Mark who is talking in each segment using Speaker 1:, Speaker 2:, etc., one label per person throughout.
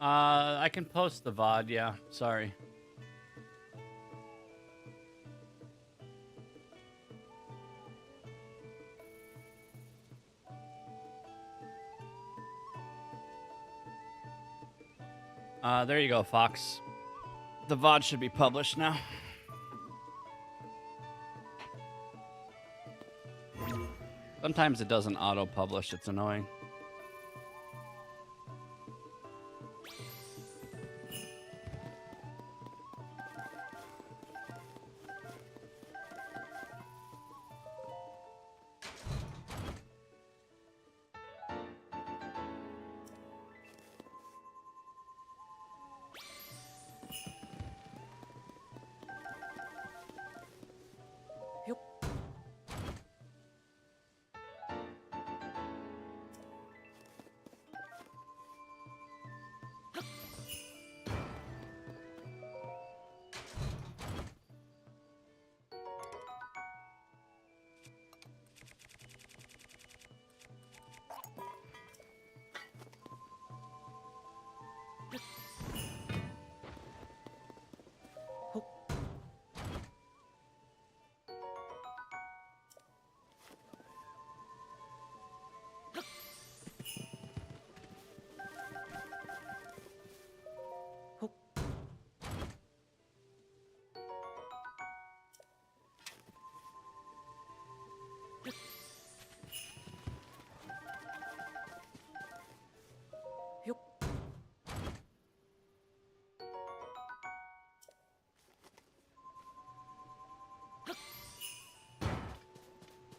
Speaker 1: I can post the VOD, yeah. Sorry. There you go, Fox. The VOD should be published now. Sometimes it doesn't auto-publish. It's annoying.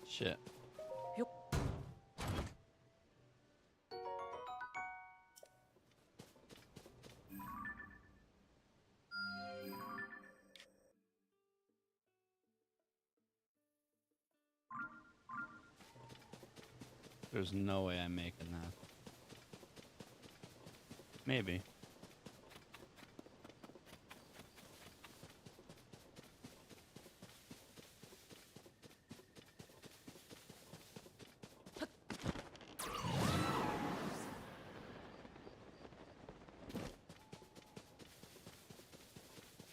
Speaker 1: Shit. There's no way I'm making that. Maybe.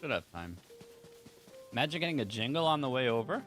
Speaker 1: Should have time. Imagine getting a jingle on the way over.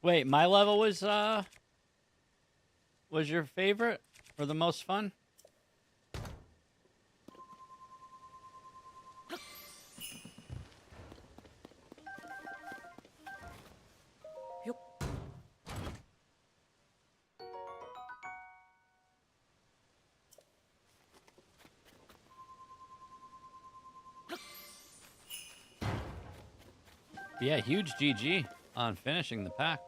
Speaker 1: Wait, my level was your favorite or the most fun? Yeah, huge GG on finishing the pack.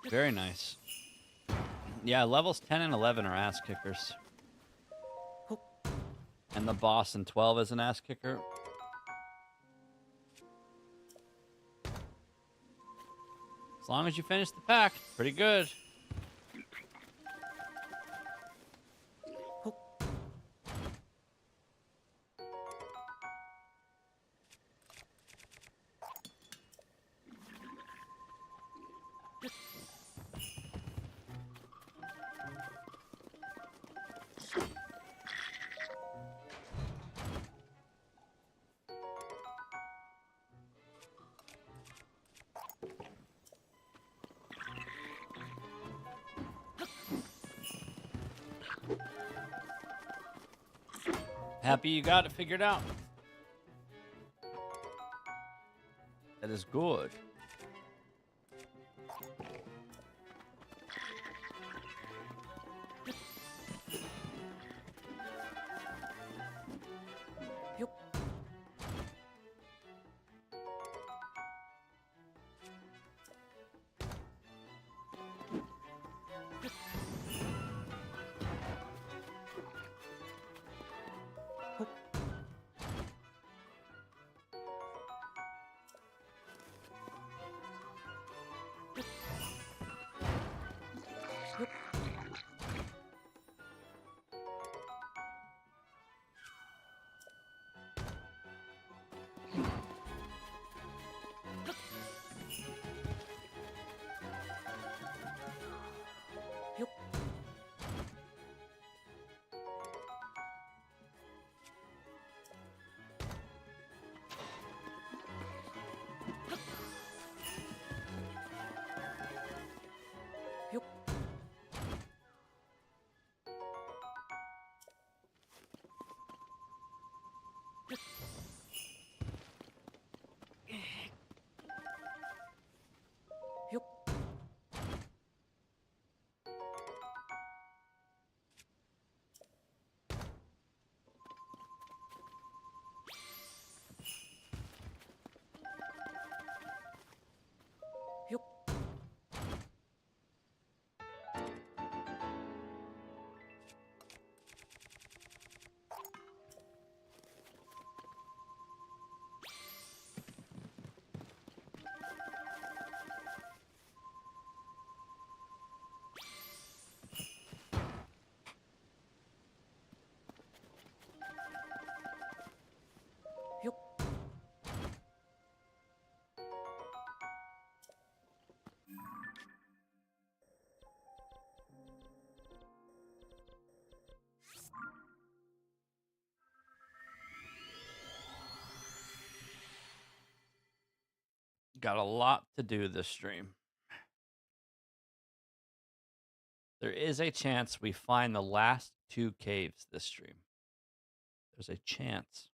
Speaker 1: Very nice. Yeah, levels 10 and 11 are ass kickers. And the boss in 12 is an ass kicker. As long as you finish the pack, pretty good. Happy you got it figured out. That is good. Got a lot to do this stream. There is a chance we find the last 2 caves this stream. There's a chance.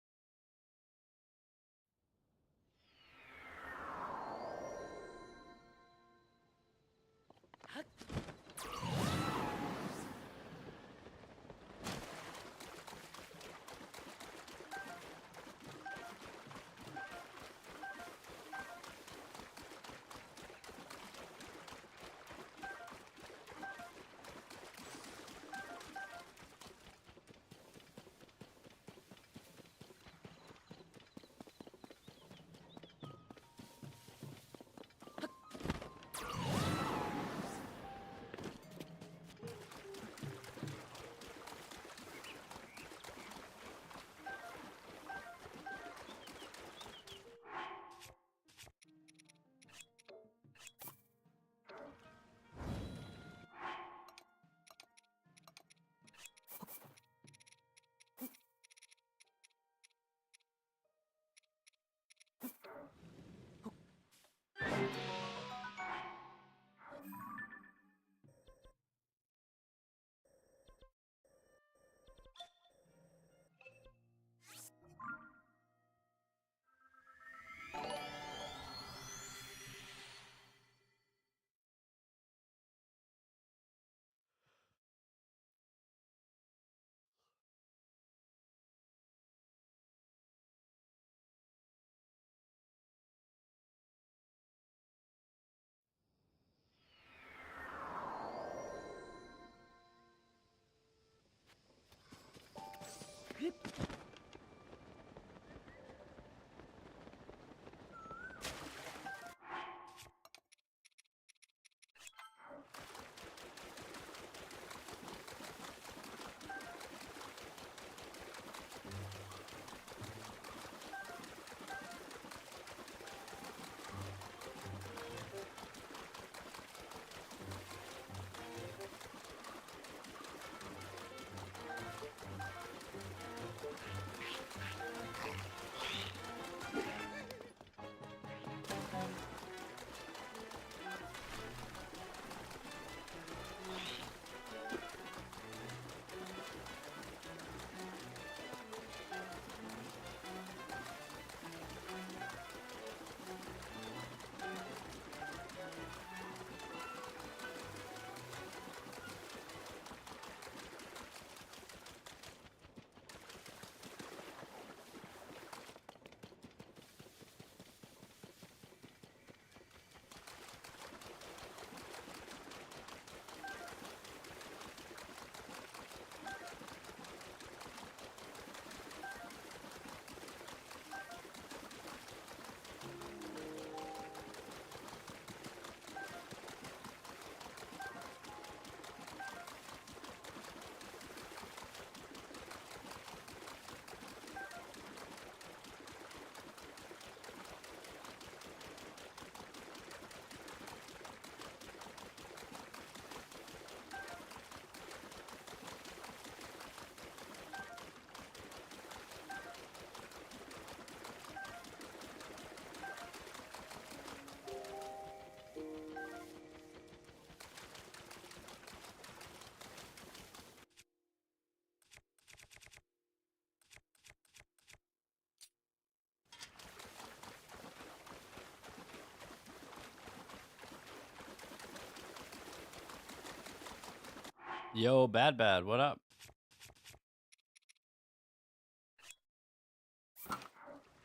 Speaker 1: Yo, Bad, what up?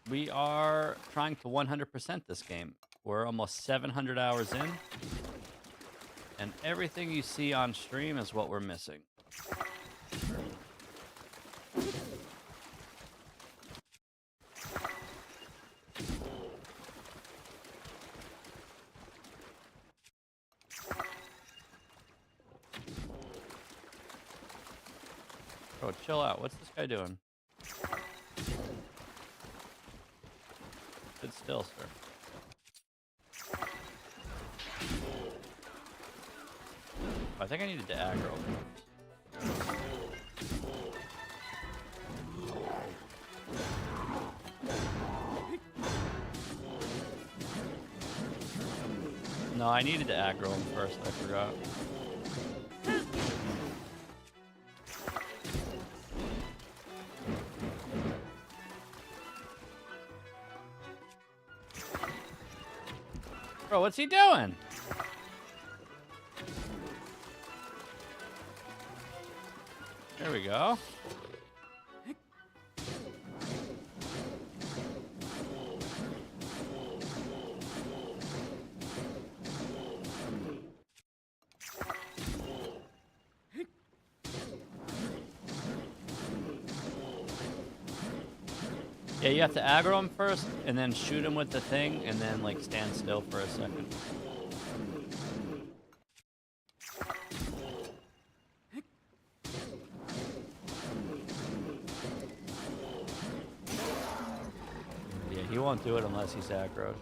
Speaker 1: We are trying to 100% this game. We're almost 700 hours in, and everything you see on stream is what we're missing. Bro, chill out. What's this guy doing? Sit still, sir. I think I needed to aggro. No, I needed to aggro him first. I forgot. Bro, what's he doing? There we go. Yeah, you have to aggro him first, and then shoot him with the thing, and then, like, stand still for a second. Yeah, he won't do it unless he's aggroed.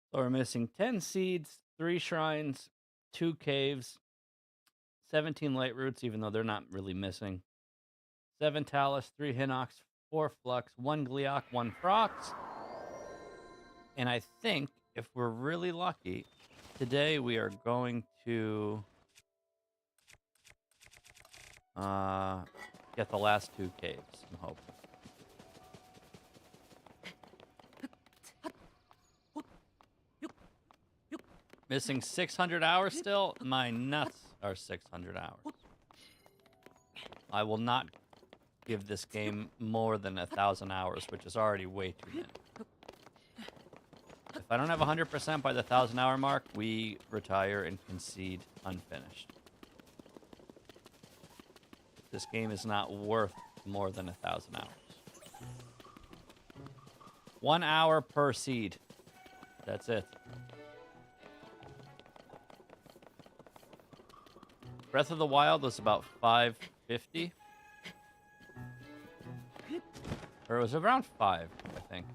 Speaker 1: So we're missing 10 seeds, 3 shrines, 2 caves, 17 light roots, even though they're not really missing. 7 talus, 3 hinox, 4 flux, 1 gliok, 1 frox. And I think if we're really lucky, today we are going to get the last 2 caves, I'm hoping. Missing 600 hours still? My nuts are 600 hours. I will not give this game more than 1,000 hours, which is already way too many. If I don't have 100% by the 1,000-hour mark, we retire and concede unfinished. This game is not worth more than 1,000 hours. 1 hour per seed. That's it. Breath of the Wild was about 550. Or it was around 5, I think.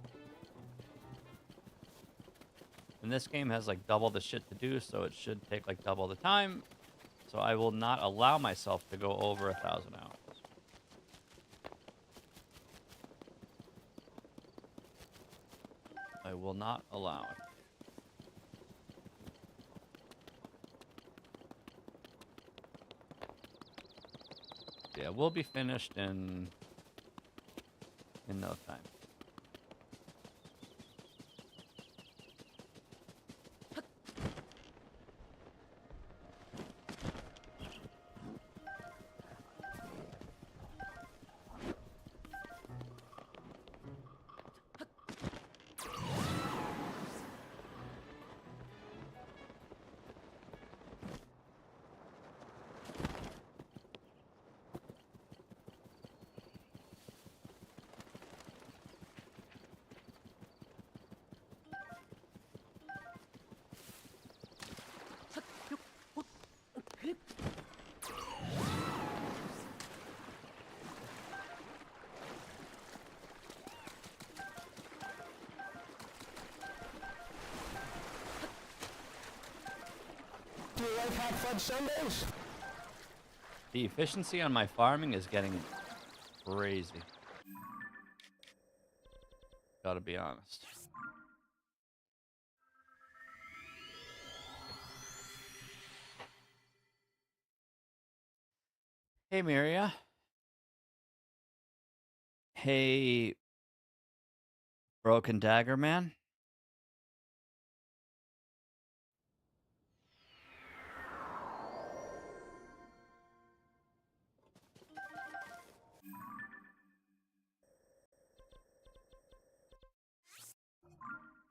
Speaker 1: And this game has like double the shit to do, so it should take like double the time. So I will not allow myself to go over 1,000 hours. I will not allow it. Yeah, we'll be finished in no time.
Speaker 2: like hot fudge sundaes?
Speaker 1: The efficiency on my farming is getting crazy. Gotta be honest. Hey, Miria. Hey, Broken Dagger Man.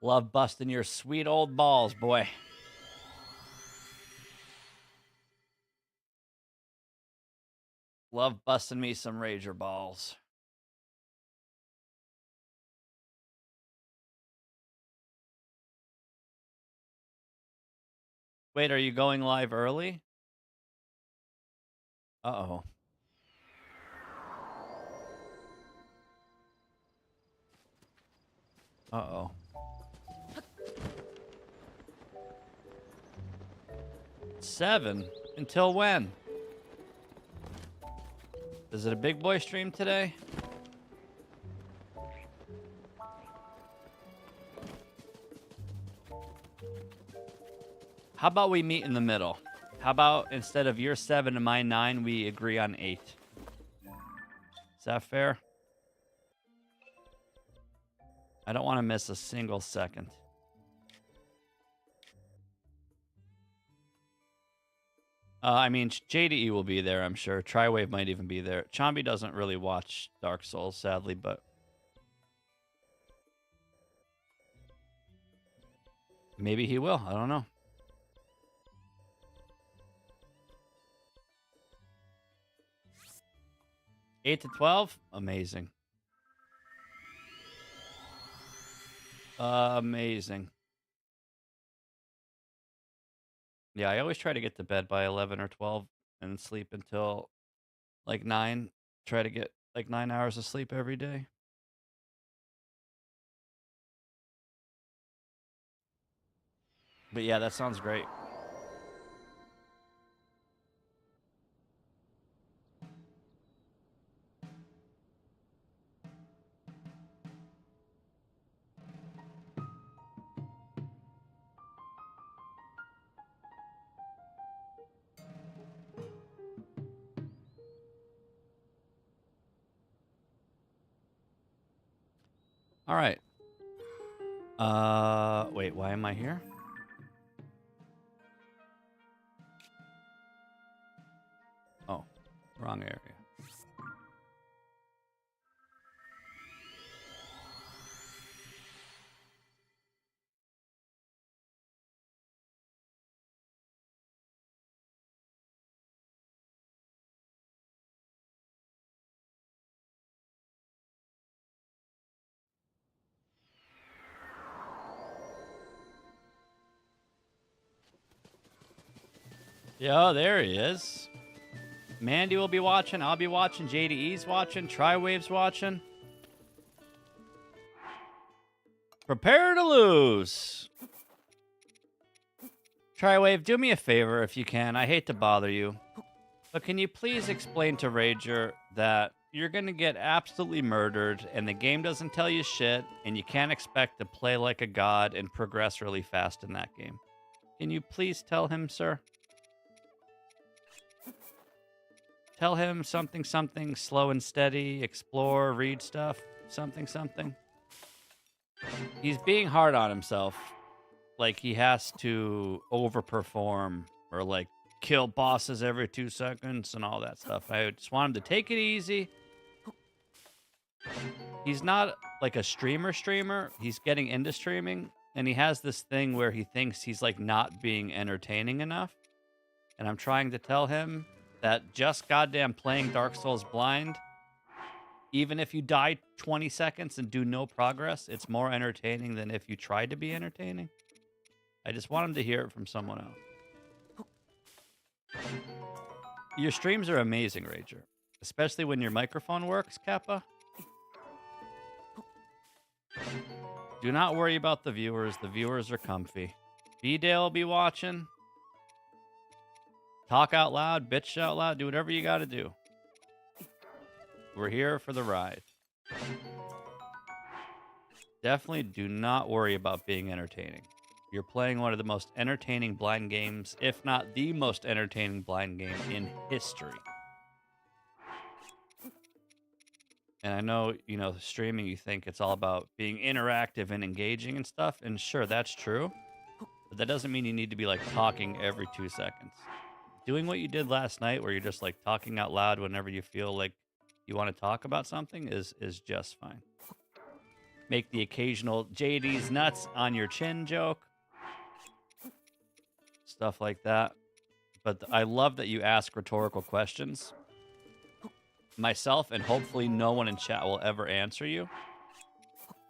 Speaker 1: Love busting your sweet old balls, boy. Love busting me some Rager balls. Wait, are you going live early? Uh-oh. Uh-oh. 7? Until when? Is it a big boy stream today? How about we meet in the middle? How about instead of your 7 and my 9, we agree on 8? Is that fair? I don't want to miss a single second. I mean, JDE will be there, I'm sure. Triwave might even be there. Chambi doesn't really watch Dark Souls, sadly, but maybe he will. I don't know. 8 to 12? Amazing. Amazing. Yeah, I always try to get to bed by 11 or 12 and sleep until like 9. Try to get like 9 hours of sleep every day. But yeah, that sounds great. All right. Wait, why am I here? Oh, wrong area. Yeah, there he is. Mandy will be watching. I'll be watching. JDE's watching. Triwave's watching. Prepare to lose. Triwave, do me a favor if you can. I hate to bother you. But can you please explain to Rager that you're going to get absolutely murdered and the game doesn't tell you shit and you can't expect to play like a god and progress really fast in that game? Can you please tell him, sir? Tell him something, something, slow and steady, explore, read stuff, something, something. He's being hard on himself. Like he has to overperform or like kill bosses every 2 seconds and all that stuff. I just want him to take it easy. He's not like a streamer. He's getting into streaming. And he has this thing where he thinks he's like not being entertaining enough. And I'm trying to tell him that just goddamn playing Dark Souls blind, even if you die 20 seconds and do no progress, it's more entertaining than if you tried to be entertaining. I just want him to hear it from someone else. Your streams are amazing, Rager. Especially when your microphone works, Kappa. Do not worry about the viewers. The viewers are comfy. B-Dale will be watching. Talk out loud, bitch out loud, do whatever you got to do. We're here for the ride. Definitely do not worry about being entertaining. You're playing one of the most entertaining blind games, if not the most entertaining blind game in history. And I know, you know, streaming, you think it's all about being interactive and engaging and stuff. And sure, that's true. But that doesn't mean you need to be like talking every 2 seconds. Doing what you did last night, where you're just like talking out loud whenever you feel like you want to talk about something, is just fine. Make the occasional JD's nuts on your chin joke. Stuff like that. But I love that you ask rhetorical questions. Myself and hopefully no one in chat will ever answer you.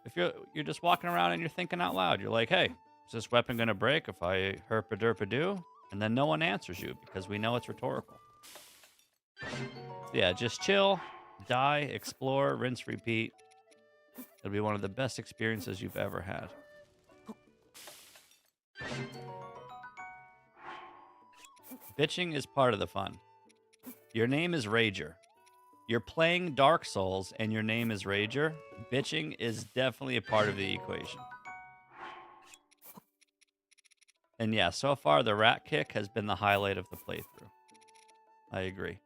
Speaker 1: If you're just walking around and you're thinking out loud, you're like, hey, is this weapon gonna break if I herpa-derpa-do? And then no one answers you because we know it's rhetorical. So yeah, just chill, die, explore, rinse, repeat. It'll be one of the best experiences you've ever had. Bitching is part of the fun. Your name is Rager. You're playing Dark Souls and your name is Rager. Bitching is definitely a part of the equation. And yeah, so far the rat kick has been the highlight of the playthrough. I agree.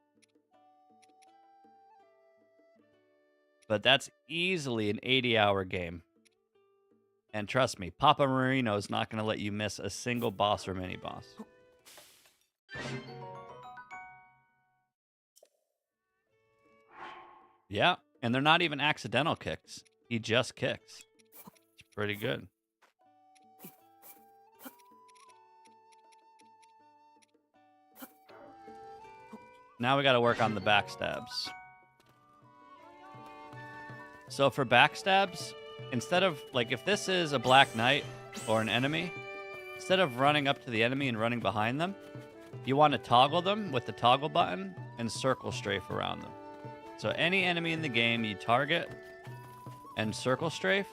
Speaker 1: But that's easily an 80-hour game. And trust me, Papa Marino is not going to let you miss a single boss or mini-boss. Yeah, and they're not even accidental kicks. He just kicks. It's pretty good. Now we got to work on the backstabs. So for backstabs, instead of, like, if this is a Black Knight or an enemy, instead of running up to the enemy and running behind them, you want to toggle them with the toggle button and circle strafe around them. So any enemy in the game, you target and circle strafe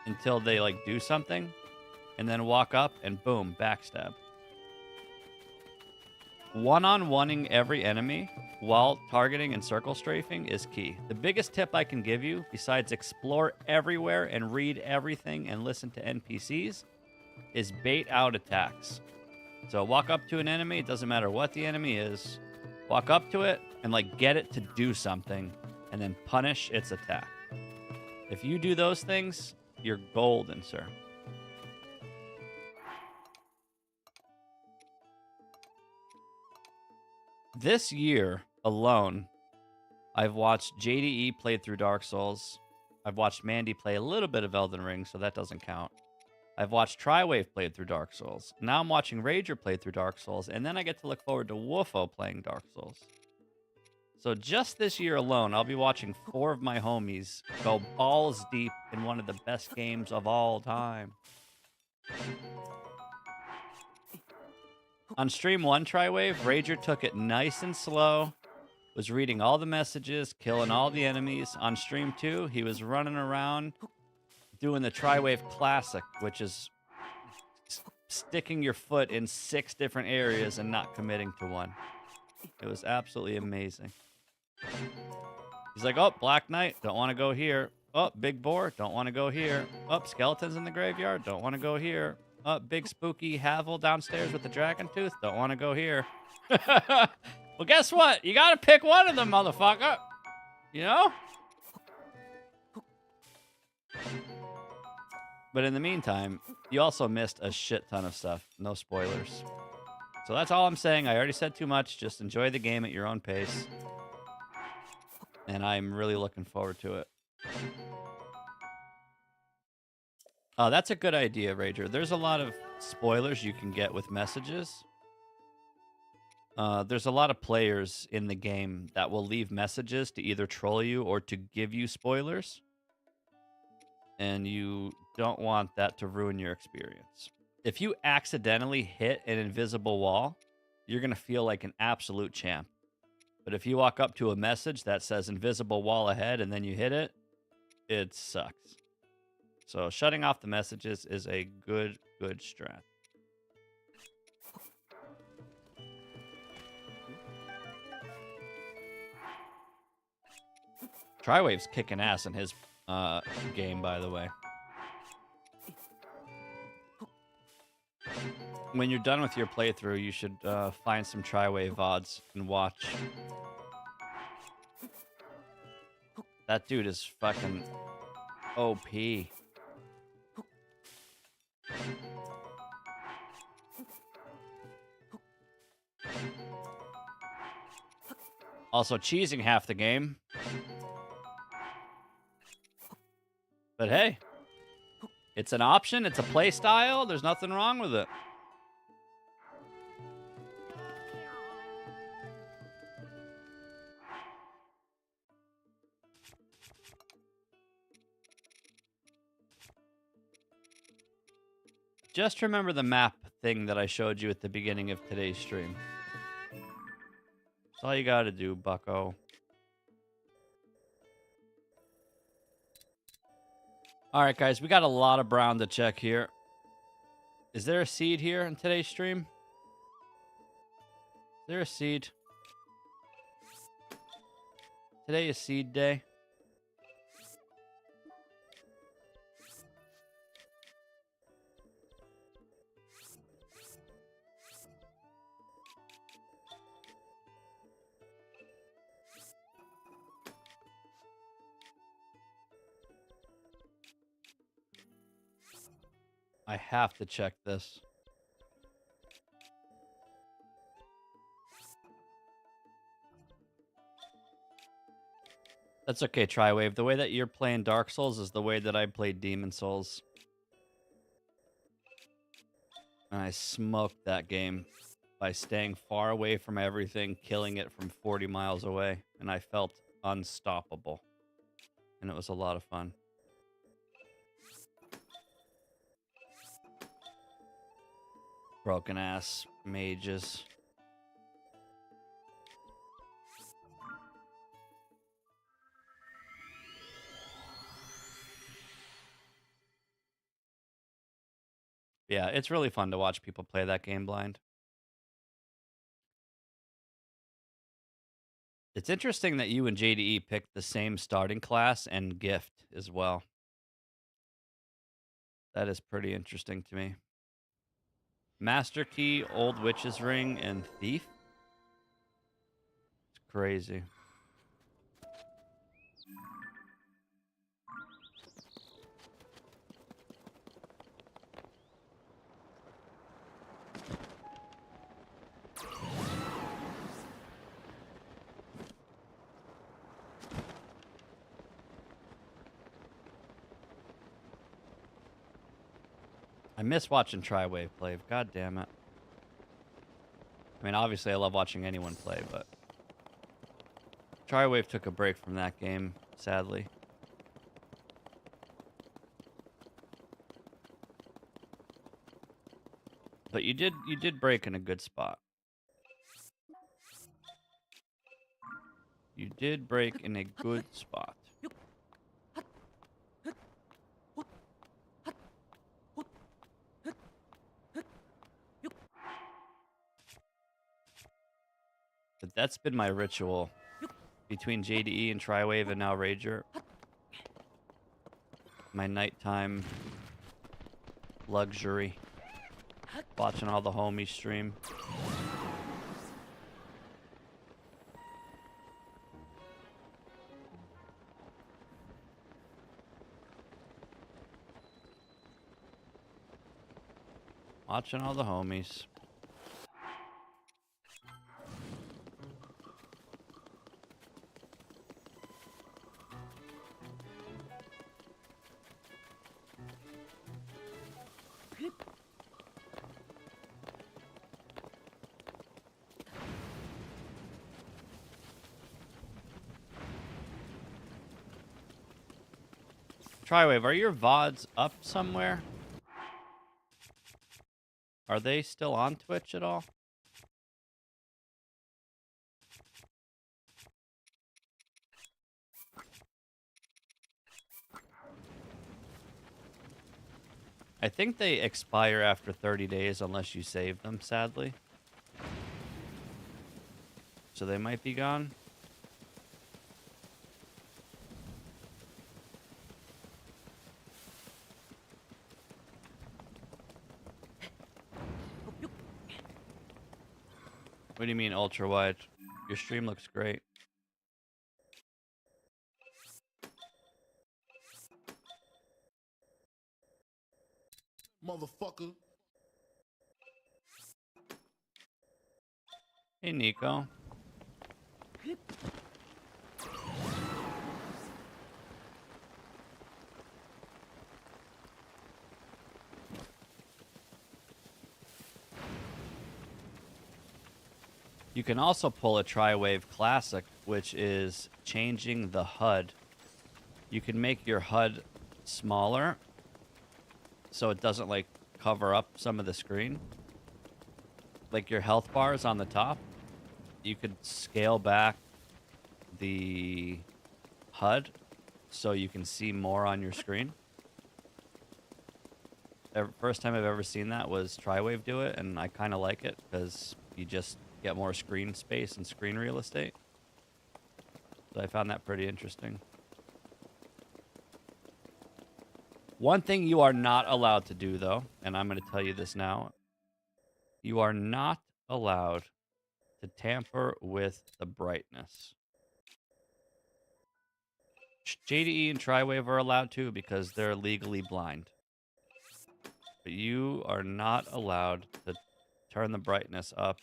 Speaker 1: until they, like, do something, and then walk up and boom, backstab. One-on-oneing every enemy while targeting and circle strafing is key. The biggest tip I can give you, besides explore everywhere and read everything and listen to NPCs, is bait out attacks. So walk up to an enemy, it doesn't matter what the enemy is, walk up to it and like get it to do something and then punish its attack. If you do those things, you're golden, sir. This year alone, I've watched JDE play through Dark Souls. I've watched Mandy play a little bit of Elden Ring, so that doesn't count. I've watched Triwave play through Dark Souls. Now I'm watching Rager play through Dark Souls, and then I get to look forward to Woofo playing Dark Souls. So just this year alone, I'll be watching 4 of my homies go balls deep in one of the best games of all time. On stream 1 Triwave, Rager took it nice and slow, was reading all the messages, killing all the enemies. On stream 2, he was running around doing the Triwave classic, which is sticking your foot in 6 different areas and not committing to one. It was absolutely amazing. He's like, oh, Black Knight, don't want to go here. Oh, Big Boar, don't want to go here. Oh, skeletons in the graveyard, don't want to go here. Oh, big spooky Havel downstairs with the dragon tooth, don't want to go here. Well, guess what? You got to pick one of them, motherfucker. You know? But in the meantime, you also missed a shit ton of stuff. No spoilers. So that's all I'm saying. I already said too much. Just enjoy the game at your own pace. And I'm really looking forward to it. Oh, that's a good idea, Rager. There's a lot of spoilers you can get with messages. There's a lot of players in the game that will leave messages to either troll you or to give you spoilers. And you don't want that to ruin your experience. If you accidentally hit an invisible wall, you're going to feel like an absolute champ. But if you walk up to a message that says invisible wall ahead and then you hit it, it sucks. So shutting off the messages is a good strat. Triwave's kicking ass in his game, by the way. When you're done with your playthrough, you should find some Triwave VODs and watch. That dude is fucking OP. Also cheesing half the game. But hey, it's an option. It's a play style. There's nothing wrong with it. Just remember the map thing that I showed you at the beginning of today's stream. That's all you gotta do, bucko. Alright, guys, we got a lot of brown to check here. Is there a seed here in today's stream? Is there a seed? Today is seed day. I have to check this. That's okay, Triwave. The way that you're playing Dark Souls is the way that I played Demon Souls. And I smoked that game by staying far away from everything, killing it from 40 miles away. And I felt unstoppable. And it was a lot of fun. Broken ass mages. Yeah, it's really fun to watch people play that game blind. It's interesting that you and JDE picked the same starting class and gift as well. That is pretty interesting to me. Master Key, Old Witch's Ring, and Thief? It's crazy. I miss watching Triwave play. God damn it. I mean, obviously I love watching anyone play, but Triwave took a break from that game, sadly. But you did break in a good spot. You did break in a good spot. But that's been my ritual between JDE and Triwave and now Rager. My nighttime luxury. Watching all the homies stream. Watching all the homies. Triwave, are your VODs up somewhere? Are they still on Twitch at all? I think they expire after 30 days unless you save them, sadly. So they might be gone. do you mean ultra wide? Your stream looks great.
Speaker 2: Motherfucker.
Speaker 1: Hey, Nico. You can also pull a Tri-Wave Classic, which is changing the HUD. You can make your HUD smaller so it doesn't like cover up some of the screen. Like your health bars on the top, you could scale back the HUD so you can see more on your screen. First time I've ever seen that was Tri-Wave do it, and I kind of like it because you just get more screen space and screen real estate. So I found that pretty interesting. One thing you are not allowed to do, though, and I'm going to tell you this now, you are not allowed to tamper with the brightness. JDE and Tri-Wave are allowed to because they're legally blind. But you are not allowed to turn the brightness up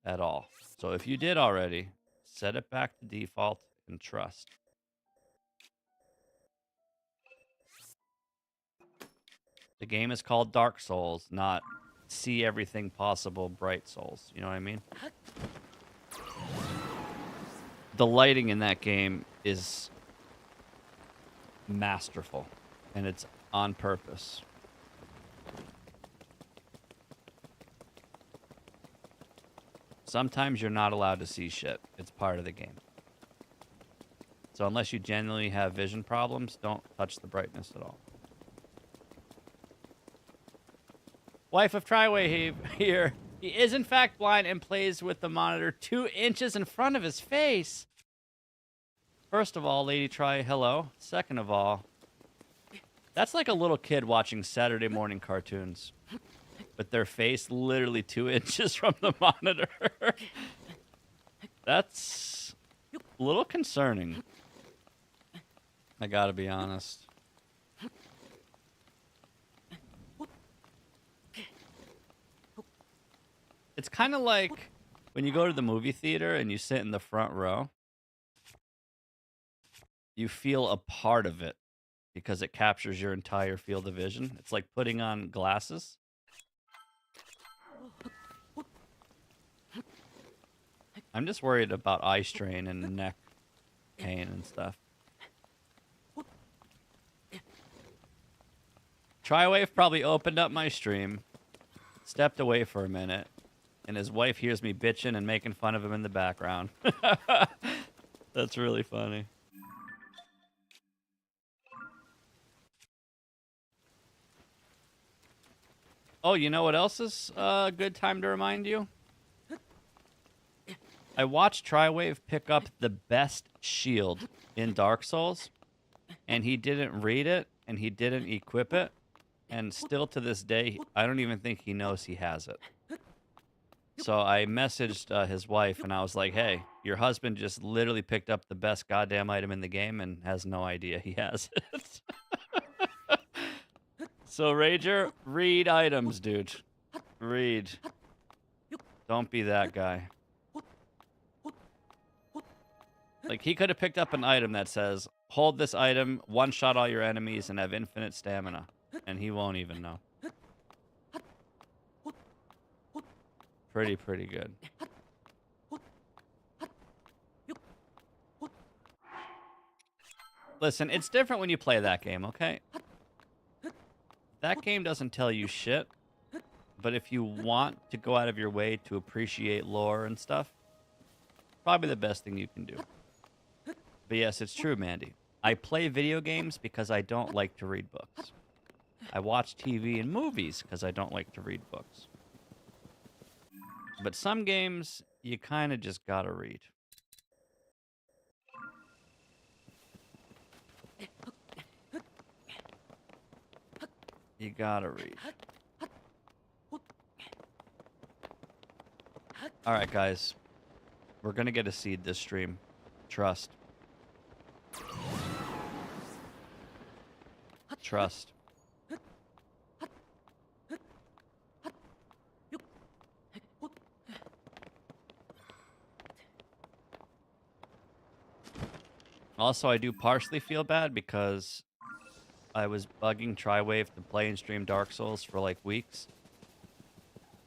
Speaker 1: at all. So if you did already, set it back to default and trust. The game is called Dark Souls, not see everything possible Bright Souls. You know what I mean? The lighting in that game is masterful, and it's on purpose. Sometimes you're not allowed to see shit. It's part of the game. So unless you genuinely have vision problems, don't touch the brightness at all. Wife of Tri-Wave here. He is in fact blind and plays with the monitor 2 inches in front of his face. First of all, Lady Tri, hello. Second of all, that's like a little kid watching Saturday morning cartoons with their face literally 2 inches from the monitor. That's a little concerning. I gotta be honest. It's kind of like when you go to the movie theater and you sit in the front row. You feel a part of it because it captures your entire field of vision. It's like putting on glasses. I'm just worried about eye strain and neck pain and stuff. Tri-Wave probably opened up my stream, stepped away for a minute, and his wife hears me bitching and making fun of him in the background. That's really funny. Oh, you know what else is a good time to remind you? I watched Tri-Wave pick up the best shield in Dark Souls, and he didn't read it, and he didn't equip it, and still to this day, I don't even think he knows he has it. So I messaged his wife, and I was like, hey, your husband just literally picked up the best goddamn item in the game and has no idea he has it. So, Rager, read items, dude. Read. Don't be that guy. Like, he could have picked up an item that says, hold this item, one-shot all your enemies, and have infinite stamina. And he won't even know. Pretty good. Listen, it's different when you play that game, okay? That game doesn't tell you shit, but if you want to go out of your way to appreciate lore and stuff, probably the best thing you can do. But yes, it's true, Mandy. I play video games because I don't like to read books. I watch TV and movies because I don't like to read books. But some games, you kind of just gotta read. You gotta read. All right, guys. We're going to get a seed this stream. Trust. Trust. Also, I do partially feel bad because I was bugging Triwave to play and stream Dark Souls for like weeks.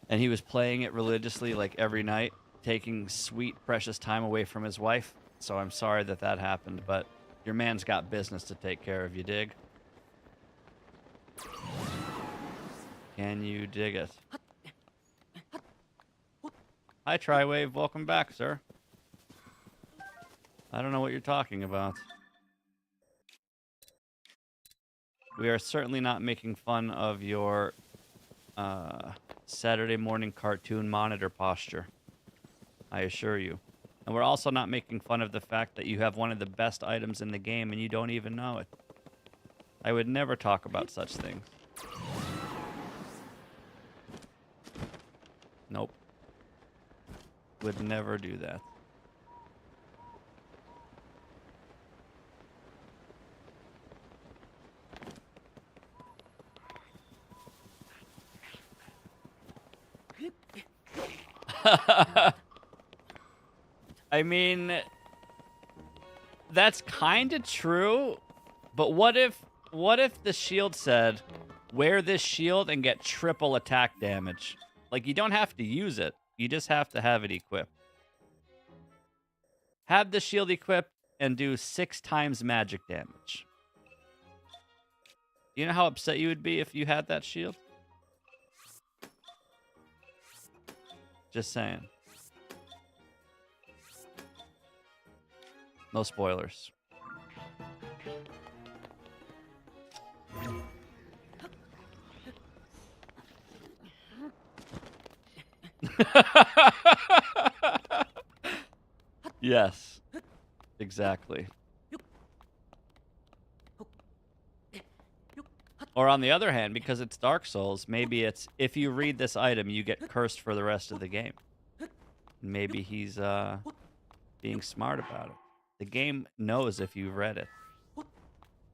Speaker 1: And he was playing it religiously like every night, taking sweet, precious time away from his wife. So I'm sorry that that happened, but your man's got business to take care of, you dig? Can you dig it? Hi, Triwave. Welcome back, sir. I don't know what you're talking about. We are certainly not making fun of your Saturday morning cartoon monitor posture. I assure you. And we're also not making fun of the fact that you have one of the best items in the game and you don't even know it. I would never talk about such things. Nope. Would never do that. I mean, that's kind of true, but what if the shield said, wear this shield and get triple attack damage? Like, you don't have to use it. You just have to have it equipped. Have the shield equipped and do 6 times magic damage. You know how upset you would be if you had that shield? Just saying. No spoilers. Yes. Exactly. Or on the other hand, because it's Dark Souls, maybe it's if you read this item, you get cursed for the rest of the game. Maybe he's being smart about it. The game knows if you've read it.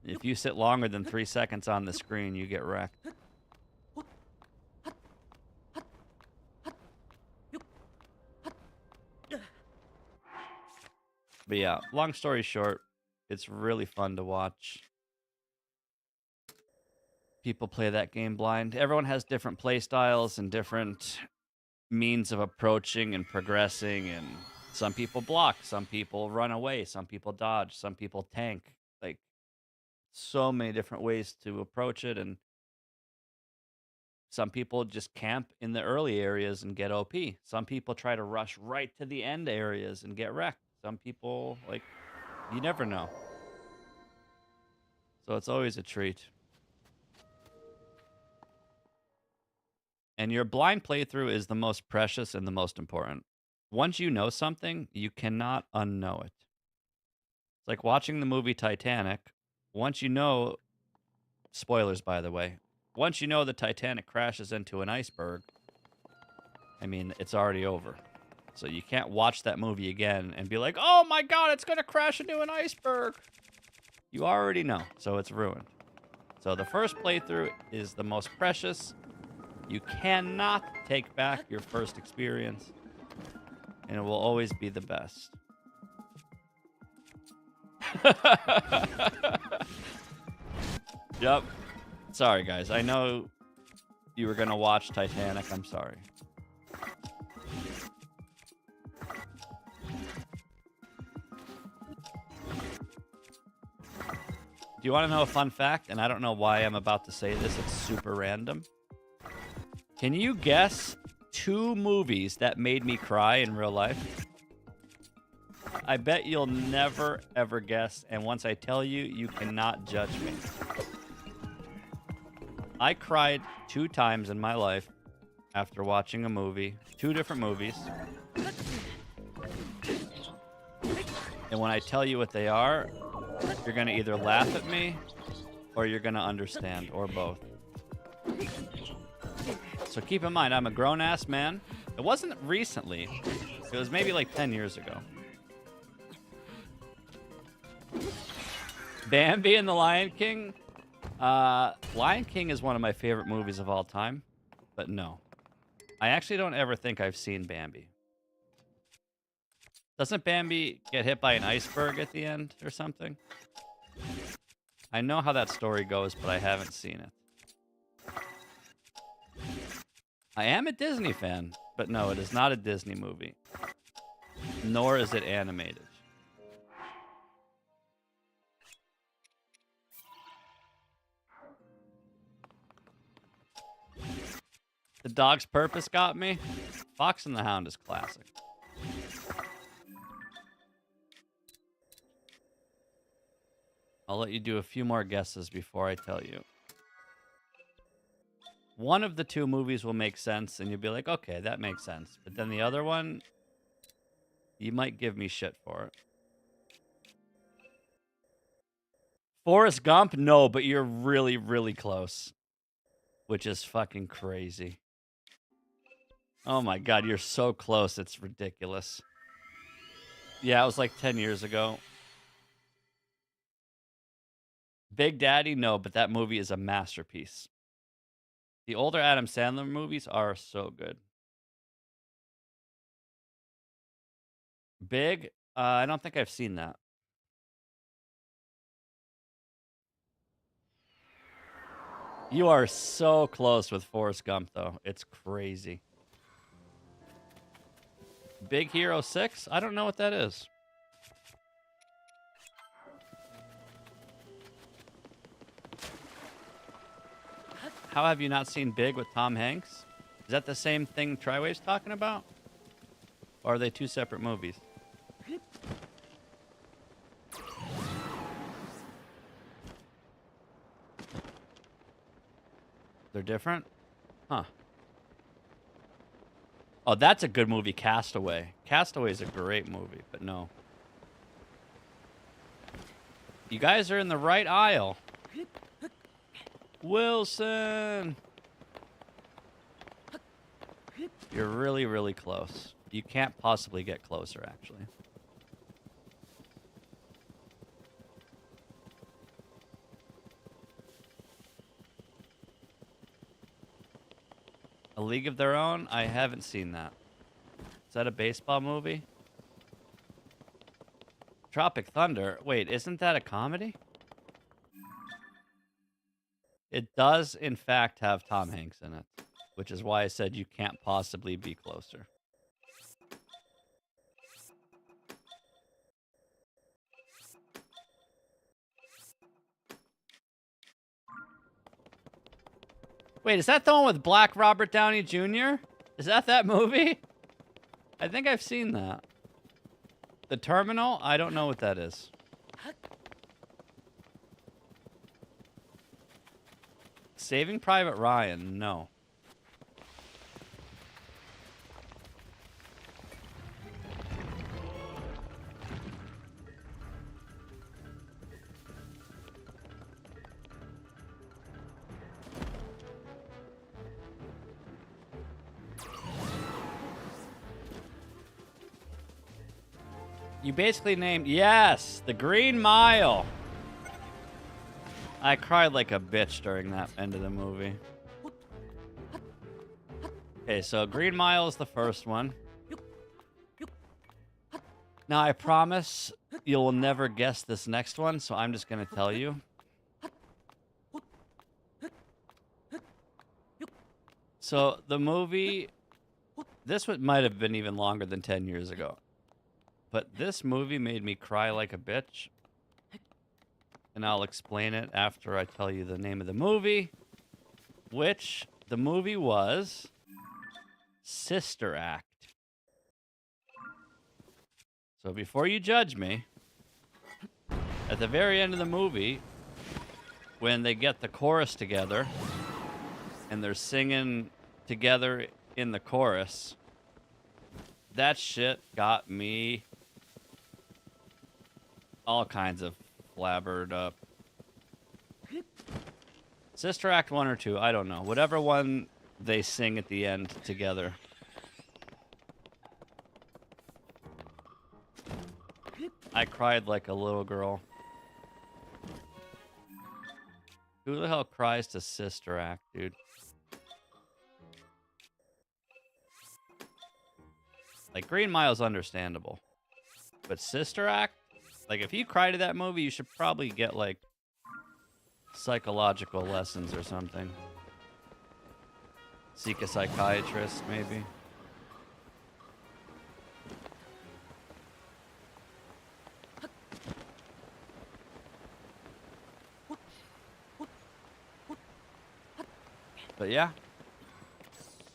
Speaker 1: If you sit longer than 3 seconds on the screen, you get wrecked. But yeah, long story short, it's really fun to watch people play that game blind. Everyone has different play styles and different means of approaching and progressing, and some people block, some people run away, some people dodge, some people tank. Like, so many different ways to approach it, and some people just camp in the early areas and get OP. Some people try to rush right to the end areas and get wrecked. Some people, like, you never know. So it's always a treat. And your blind playthrough is the most precious and the most important. Once you know something, you cannot unknow it. It's like watching the movie Titanic. Once you know, spoilers by the way, once you know the Titanic crashes into an iceberg, I mean, it's already over. So you can't watch that movie again and be like, oh my god, it's going to crash into an iceberg. You already know, so it's ruined. So the first playthrough is the most precious. You cannot take back your first experience, and it will always be the best. Yep. Sorry, guys. I know you were going to watch Titanic. I'm sorry. Do you want to know a fun fact? And I don't know why I'm about to say this. It's super random. Can you guess 2 movies that made me cry in real life? I bet you'll never, ever guess. And once I tell you, you cannot judge me. I cried 2 times in my life after watching a movie. 2 different movies. And when I tell you what they are, you're going to either laugh at me or you're going to understand, or both. So keep in mind, I'm a grown-ass man. It wasn't recently. It was maybe like 10 years ago. Bambi and the Lion King? Lion King is one of my favorite movies of all time. But no. I actually don't ever think I've seen Bambi. Doesn't Bambi get hit by an iceberg at the end or something? I know how that story goes, but I haven't seen it. I am a Disney fan, but no, it is not a Disney movie. Nor is it animated. The Dog's Purpose got me. Fox and the Hound is classic. I'll let you do a few more guesses before I tell you. One of the two movies will make sense, and you'll be like, okay, that makes sense. But then the other one, you might give me shit for it. Forrest Gump? No, but you're really, really close. Which is fucking crazy. Oh my god, you're so close, it's ridiculous. Yeah, it was like 10 years ago. Big Daddy? No, but that movie is a masterpiece. The older Adam Sandler movies are so good. Big? I don't think I've seen that. You are so close with Forrest Gump, though. It's crazy. Big Hero 6? I don't know what that is. How have you not seen Big with Tom Hanks? Is that the same thing Triwave's talking about? Or are they two separate movies? They're different? Huh. Oh, that's a good movie, Castaway. Castaway is a great movie, but no. You guys are in the right aisle. Wilson! You're really, really close. You can't possibly get closer, actually. A League of Their Own? I haven't seen that. Is that a baseball movie? Tropic Thunder? Wait, isn't that a comedy? It does, in fact, have Tom Hanks in it, which is why I said you can't possibly be closer. Wait, is that the one with Black Robert Downey Jr.? Is that movie? I think I've seen that. The Terminal? I don't know what that is. Saving Private Ryan? No. You basically named... Yes! The Green Mile! I cried like a bitch during that end of the movie. Okay, so Green Mile is the first one. Now, I promise you will never guess this next one, so I'm just going to tell you. So, the movie... This one might have been even longer than 10 years ago. But this movie made me cry like a bitch. And I'll explain it after I tell you the name of the movie. Which, the movie was... Sister Act. So before you judge me, at the very end of the movie, when they get the chorus together, and they're singing together in the chorus, that shit got me all kinds of flabbered up. Sister Act 1 or 2, I don't know. Whatever one they sing at the end together. I cried like a little girl. Who the hell cries to Sister Act, dude? Like, Green Mile's understandable. But Sister Act? Like, if you cry to that movie, you should probably get, like, psychological lessons or something. Seek a psychiatrist, maybe. But yeah.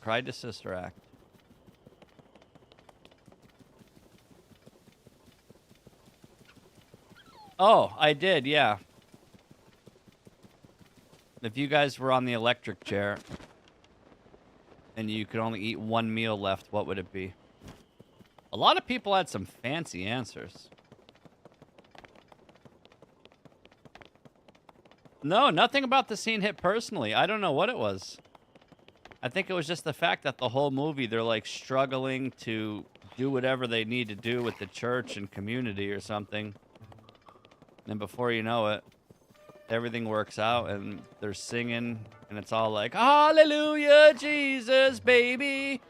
Speaker 1: Cried to Sister Act. Oh, I did, yeah. If you guys were on the electric chair and you could only eat one meal left, what would it be? A lot of people had some fancy answers. No, nothing about the scene hit personally. I don't know what it was. I think it was just the fact that the whole movie, they're like struggling to do whatever they need to do with the church and community or something. And before you know it, everything works out and they're singing and it's all like, hallelujah, Jesus, baby.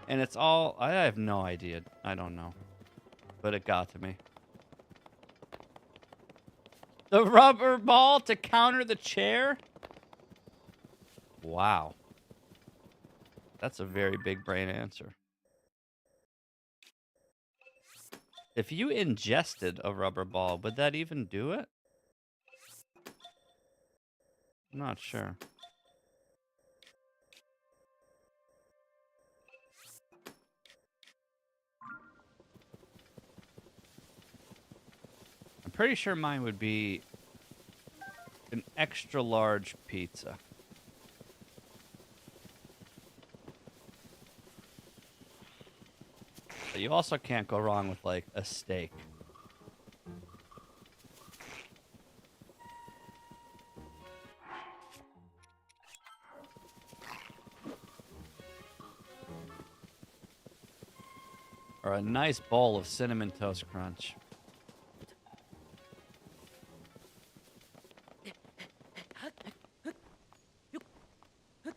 Speaker 1: And it's all, I have no idea. I don't know. But it got to me. The rubber ball to counter the chair? Wow. That's a very big brain answer. If you ingested a rubber ball, would that even do it? I'm not sure. I'm pretty sure mine would be an extra large pizza. But you also can't go wrong with, like, a steak. Or a nice bowl of Cinnamon Toast Crunch.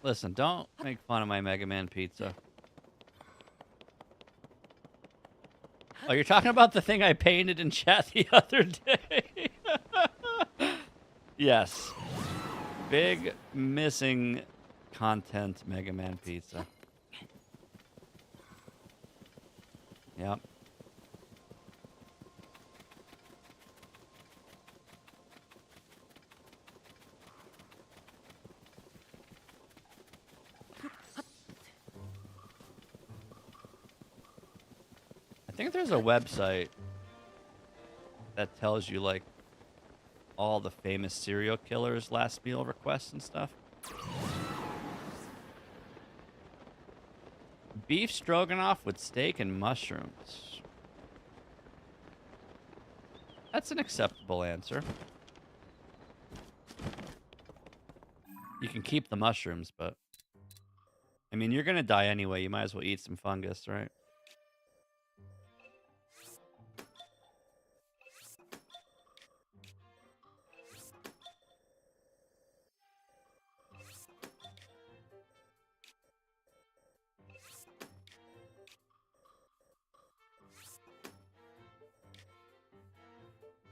Speaker 1: Listen, don't make fun of my Mega Man pizza. Oh, you're talking about the thing I painted in chat the other day? Yes. Big missing content Mega Man pizza. Yep. I think there's a website that tells you, like, all the famous serial killers' last meal requests and stuff. Beef stroganoff with steak and mushrooms. That's an acceptable answer. You can keep the mushrooms, but... I mean, you're gonna die anyway. You might as well eat some fungus, right?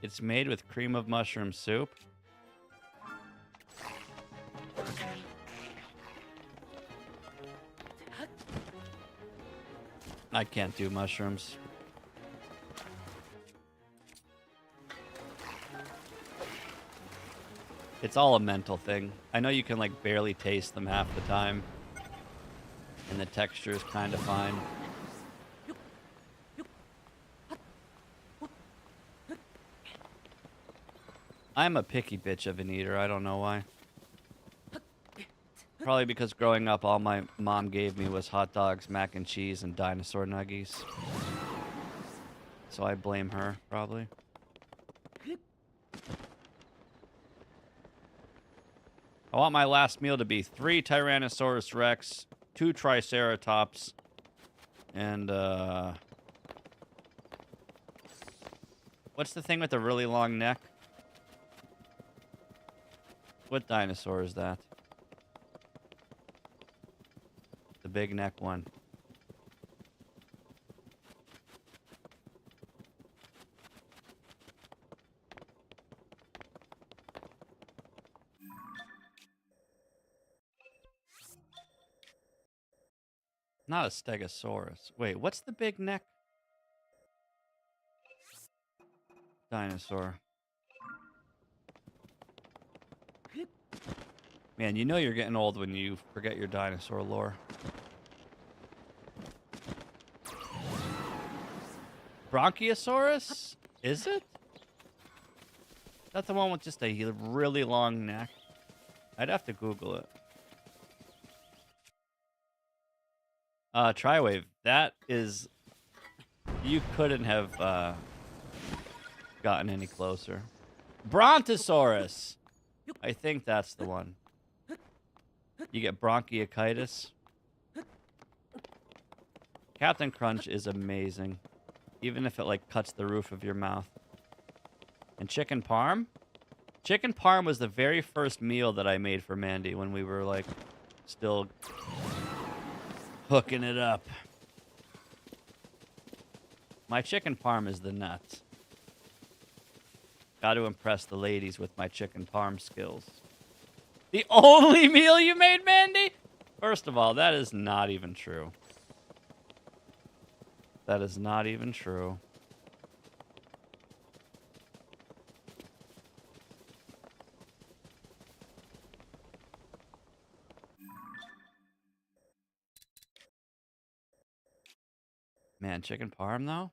Speaker 1: It's made with cream of mushroom soup. I can't do mushrooms. It's all a mental thing. I know you can, like, barely taste them half the time. And the texture is kind of fine. I'm a picky bitch of an eater. I don't know why. Probably because growing up, all my mom gave me was hot dogs, mac and cheese, and dinosaur nuggies. So I blame her, probably. I want my last meal to be 3 Tyrannosaurus Rex, 2 Triceratops, and What's the thing with the really long neck? What dinosaur is that? The big neck one. Not a stegosaurus. Wait, what's the big neck dinosaur? Man, you know you're getting old when you forget your dinosaur lore. Bronchiosaurus? Is it? That's the one with just a really long neck. I'd have to Google it. Triwave. That is... You couldn't have gotten any closer. Brontosaurus! I think that's the one. You get bronchitis. Captain Crunch is amazing. Even if it, like, cuts the roof of your mouth. And chicken parm? Chicken parm was the very first meal that I made for Mandy when we were, like, still hooking it up. My chicken parm is the nuts. Got to impress the ladies with my chicken parm skills. The only meal you made, Mandy? First of all, that is not even true. That is not even true. Man, chicken parm, though?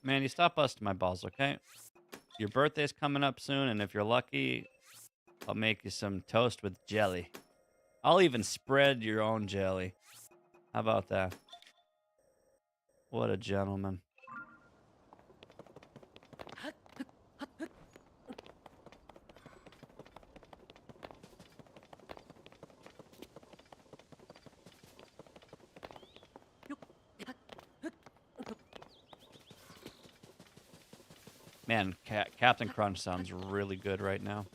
Speaker 1: Man, you stop busting my balls, okay? Your birthday's coming up soon, and if you're lucky, I'll make you some toast with jelly. I'll even spread your own jelly. How about that? What a gentleman. Man, Captain Crunch sounds really good right now.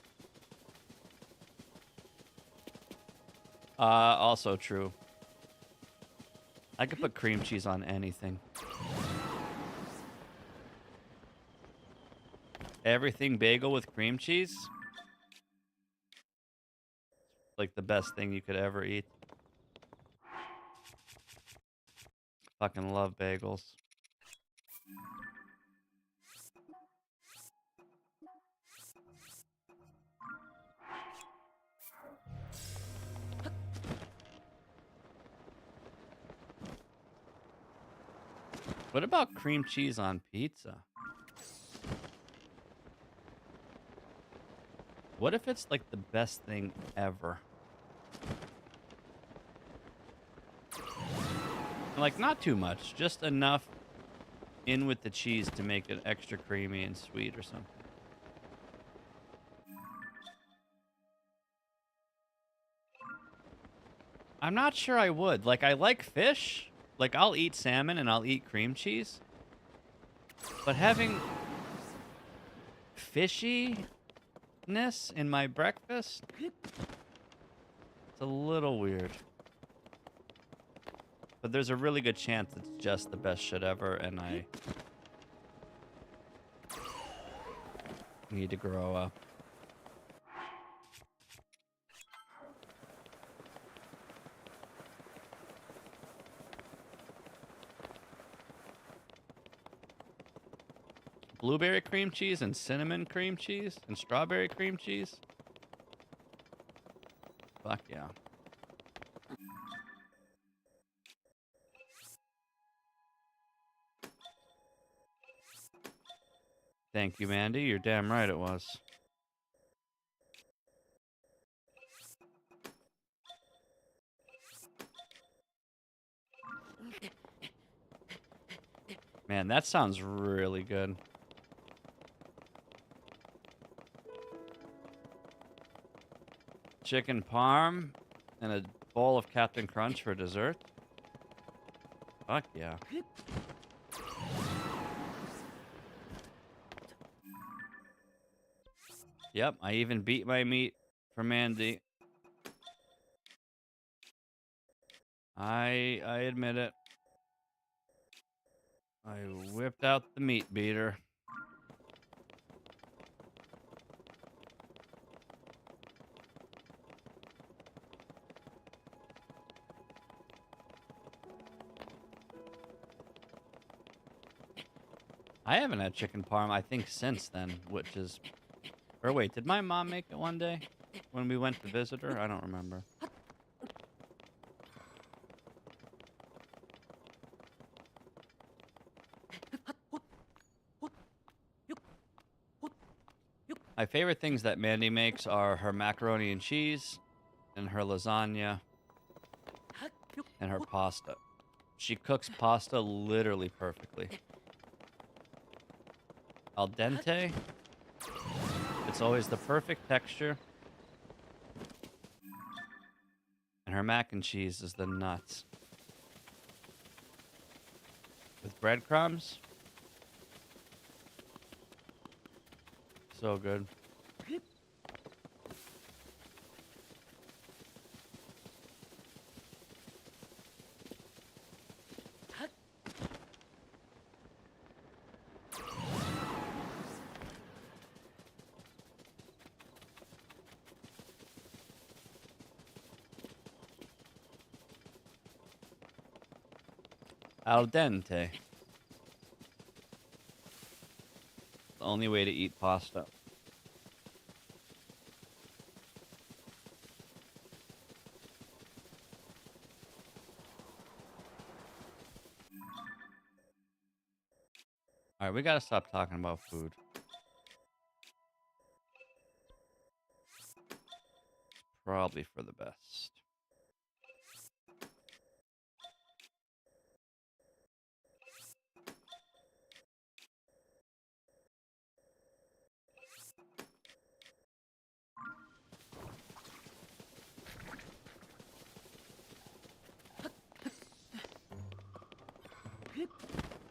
Speaker 1: Also true. I could put cream cheese on anything. Everything bagel with cream cheese? Like the best thing you could ever eat. Fucking love bagels. What about cream cheese on pizza? What if it's like the best thing ever? Like, not too much, just enough in with the cheese to make it extra creamy and sweet or something. I'm not sure I would. Like, I like fish. Like, I'll eat salmon and I'll eat cream cheese. But having fishiness in my breakfast, it's a little weird. But there's a really good chance it's just the best shit ever, and I need to grow up. Blueberry cream cheese and cinnamon cream cheese and strawberry cream cheese. Fuck yeah. Thank you, Mandy. You're damn right it was. Man, that sounds really good. Chicken parm and a bowl of Captain Crunch for dessert. Fuck yeah. Yep, I even beat my meat for Mandy. I admit it. I whipped out the meat beater. I haven't had chicken parm, I think, since then, which is... Or wait, did my mom make it one day when we went to visit her? I don't remember. My favorite things that Mandy makes are her macaroni and cheese and her lasagna and her pasta. She cooks pasta literally perfectly. Al dente. It's always the perfect texture. And her mac and cheese is the nuts. With breadcrumbs. So good. Al dente. The only way to eat pasta. Alright, we gotta stop talking about food. Probably for the best.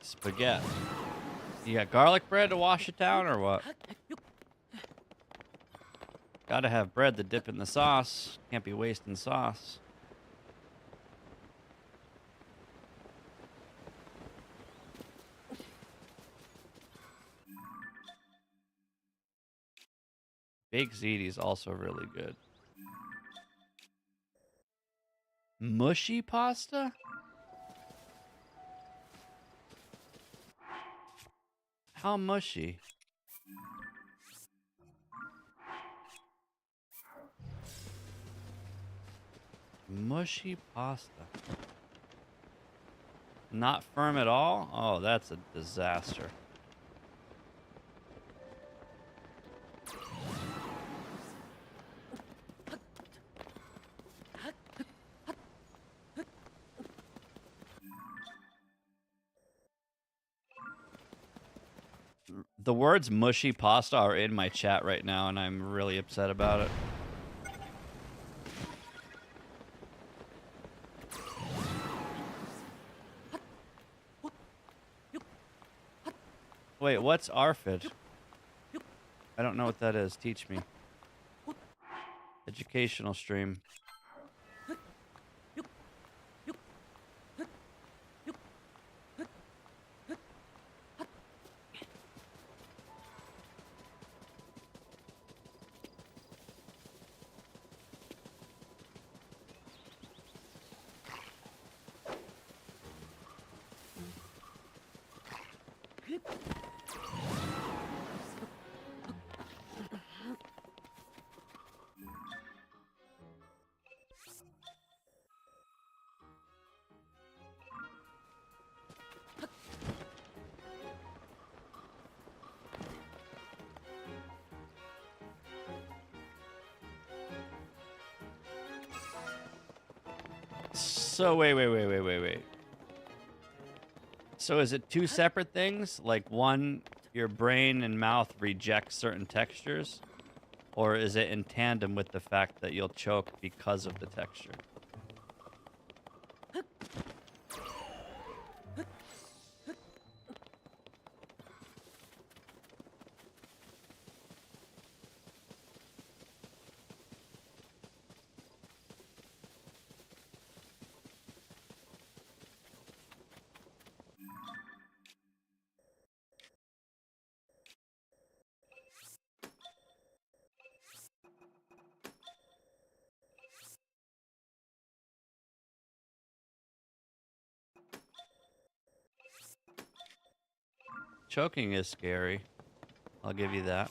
Speaker 1: Spaghetti. You got garlic bread to wash it down or what? Gotta have bread to dip in the sauce. Can't be wasting sauce. Baked ziti is also really good. Mushy pasta? How mushy? Mushy pasta. Not firm at all? Oh, that's a disaster. The words mushy pasta are in my chat right now, and I'm really upset about it. Wait, what's ARFID? I don't know what that is. Teach me. Educational stream. So wait. So is it two separate things? Like one, your brain and mouth reject certain textures? Or is it in tandem with the fact that you'll choke because of the texture? Choking is scary. I'll give you that.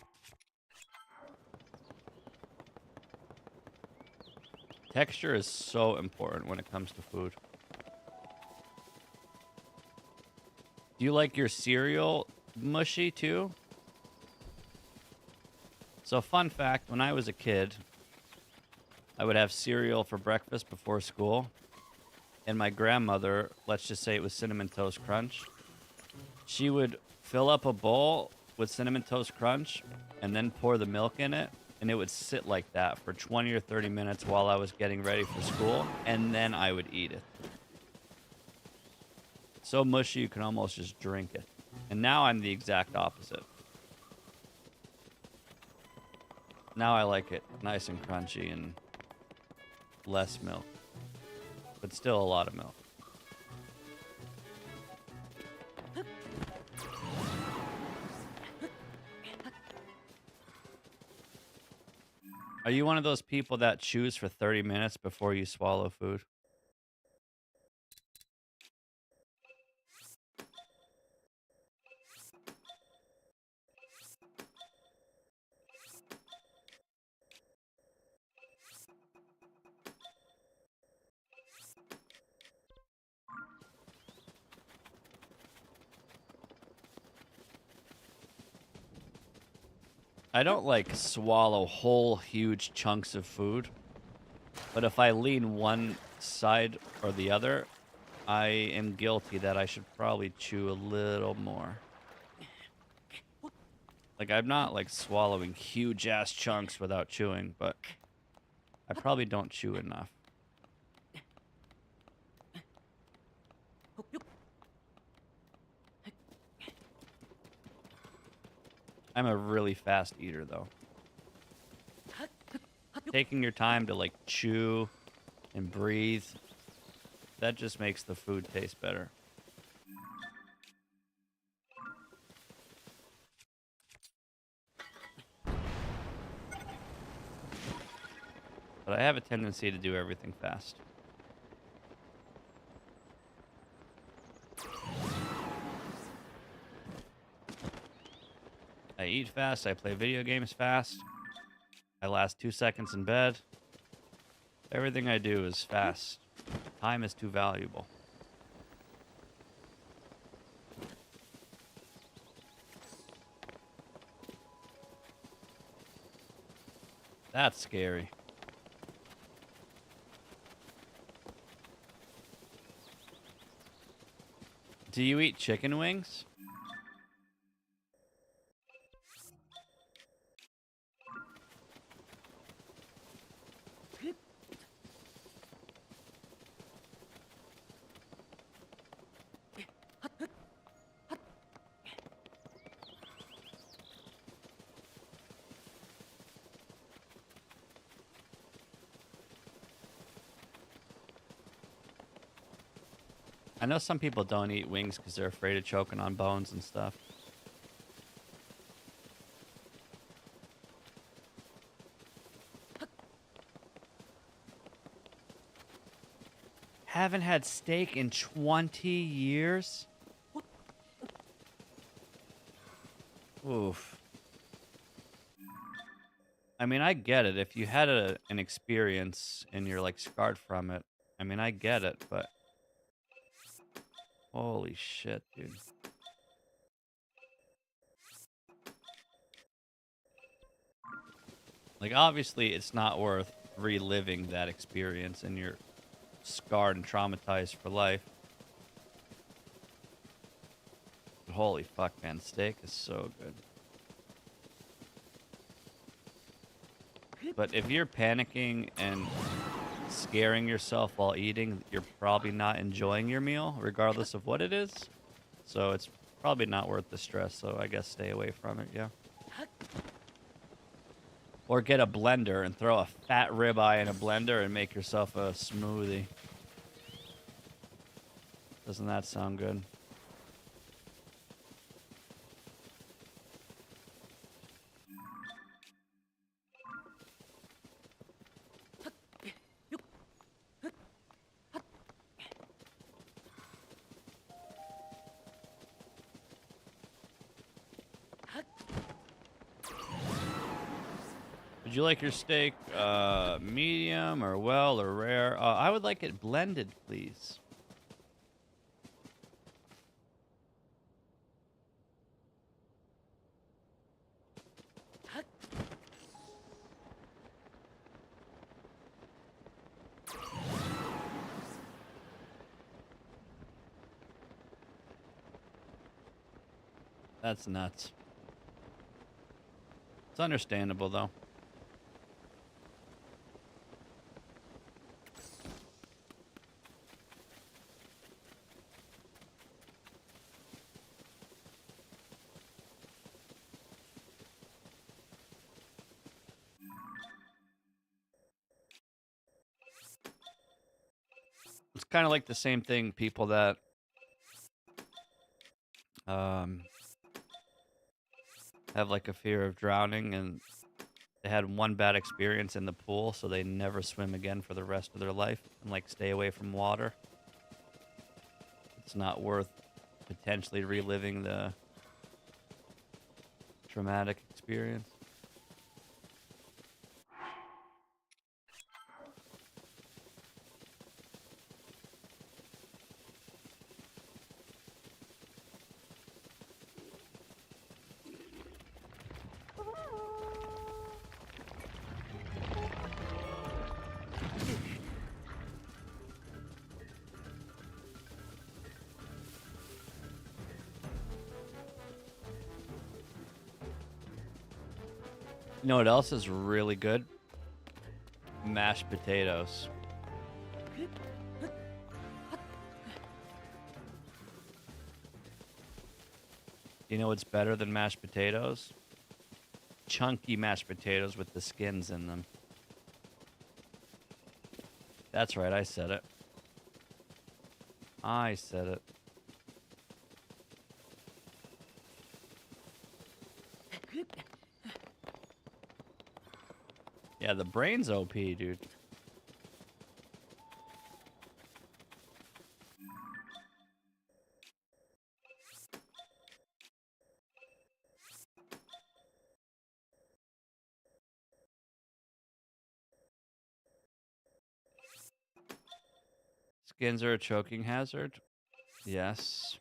Speaker 1: Texture is so important when it comes to food. Do you like your cereal mushy too? So fun fact, when I was a kid, I would have cereal for breakfast before school. And my grandmother, let's just say it was Cinnamon Toast Crunch, she would fill up a bowl with Cinnamon Toast Crunch and then pour the milk in it. And it would sit like that for 20 or 30 minutes while I was getting ready for school. And then I would eat it. So mushy you can almost just drink it. And now I'm the exact opposite. Now I like it nice and crunchy and less milk. But still a lot of milk. Are you one of those people that chews for 30 minutes before you swallow food? I don't like swallow whole huge chunks of food, but if I lean one side or the other, I am guilty that I should probably chew a little more. Like, I'm not like swallowing huge ass chunks without chewing, but I probably don't chew enough. I'm a really fast eater, though. Taking your time to, like, chew and breathe, that just makes the food taste better. But I have a tendency to do everything fast. I eat fast, I play video games fast, I last 2 seconds in bed. Everything I do is fast. Time is too valuable. That's scary. Do you eat chicken wings? I know some people don't eat wings because they're afraid of choking on bones and stuff. Haven't had steak in 20 years? Oof. I mean, I get it. If you had an experience and you're, like, scarred from it, I mean, I get it, but... Holy shit, dude. Like, obviously, it's not worth reliving that experience and you're scarred and traumatized for life. But holy fuck, man. Steak is so good. But if you're panicking and scaring yourself while eating, you're probably not enjoying your meal, regardless of what it is. So it's probably not worth the stress, so I guess stay away from it, yeah. Or get a blender and throw a fat ribeye in a blender and make yourself a smoothie. Doesn't that sound good? Would you like your steak medium or well or rare? I would like it blended, please. That's nuts. It's understandable, though. It's kind of like the same thing, people that have like a fear of drowning and they had one bad experience in the pool, so they never swim again for the rest of their life and like stay away from water. It's not worth potentially reliving the traumatic experience. You know what else is really good? Mashed potatoes. You know what's better than mashed potatoes? Chunky mashed potatoes with the skins in them. That's right, I said it. I said it. Yeah, the brain's OP, dude. Skins are a choking hazard? Yes.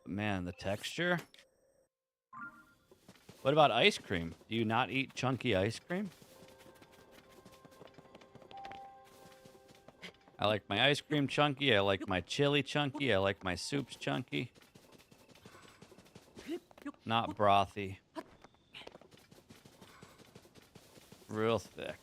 Speaker 1: Man, the texture? What about ice cream? Do you not eat chunky ice cream? I like my ice cream chunky. I like my chili chunky. I like my soups chunky. Not brothy. Real thick.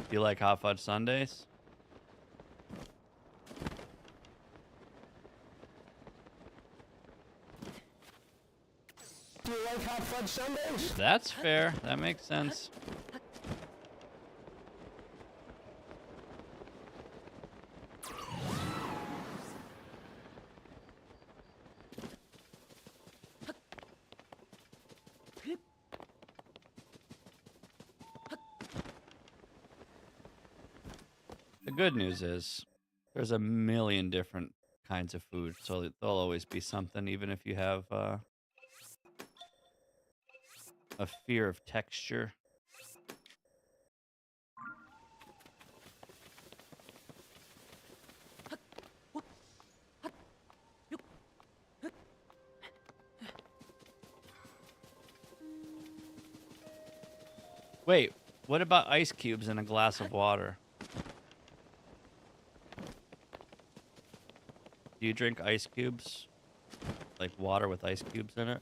Speaker 1: Do you like hot fudge sundaes?
Speaker 2: Do you like hot fudge sundaes?
Speaker 1: That's fair. That makes sense. The good news is there's a million different kinds of food, so there'll always be something, even if you have a fear of texture. Wait, what about ice cubes in a glass of water? Do you drink ice cubes? Like water with ice cubes in it?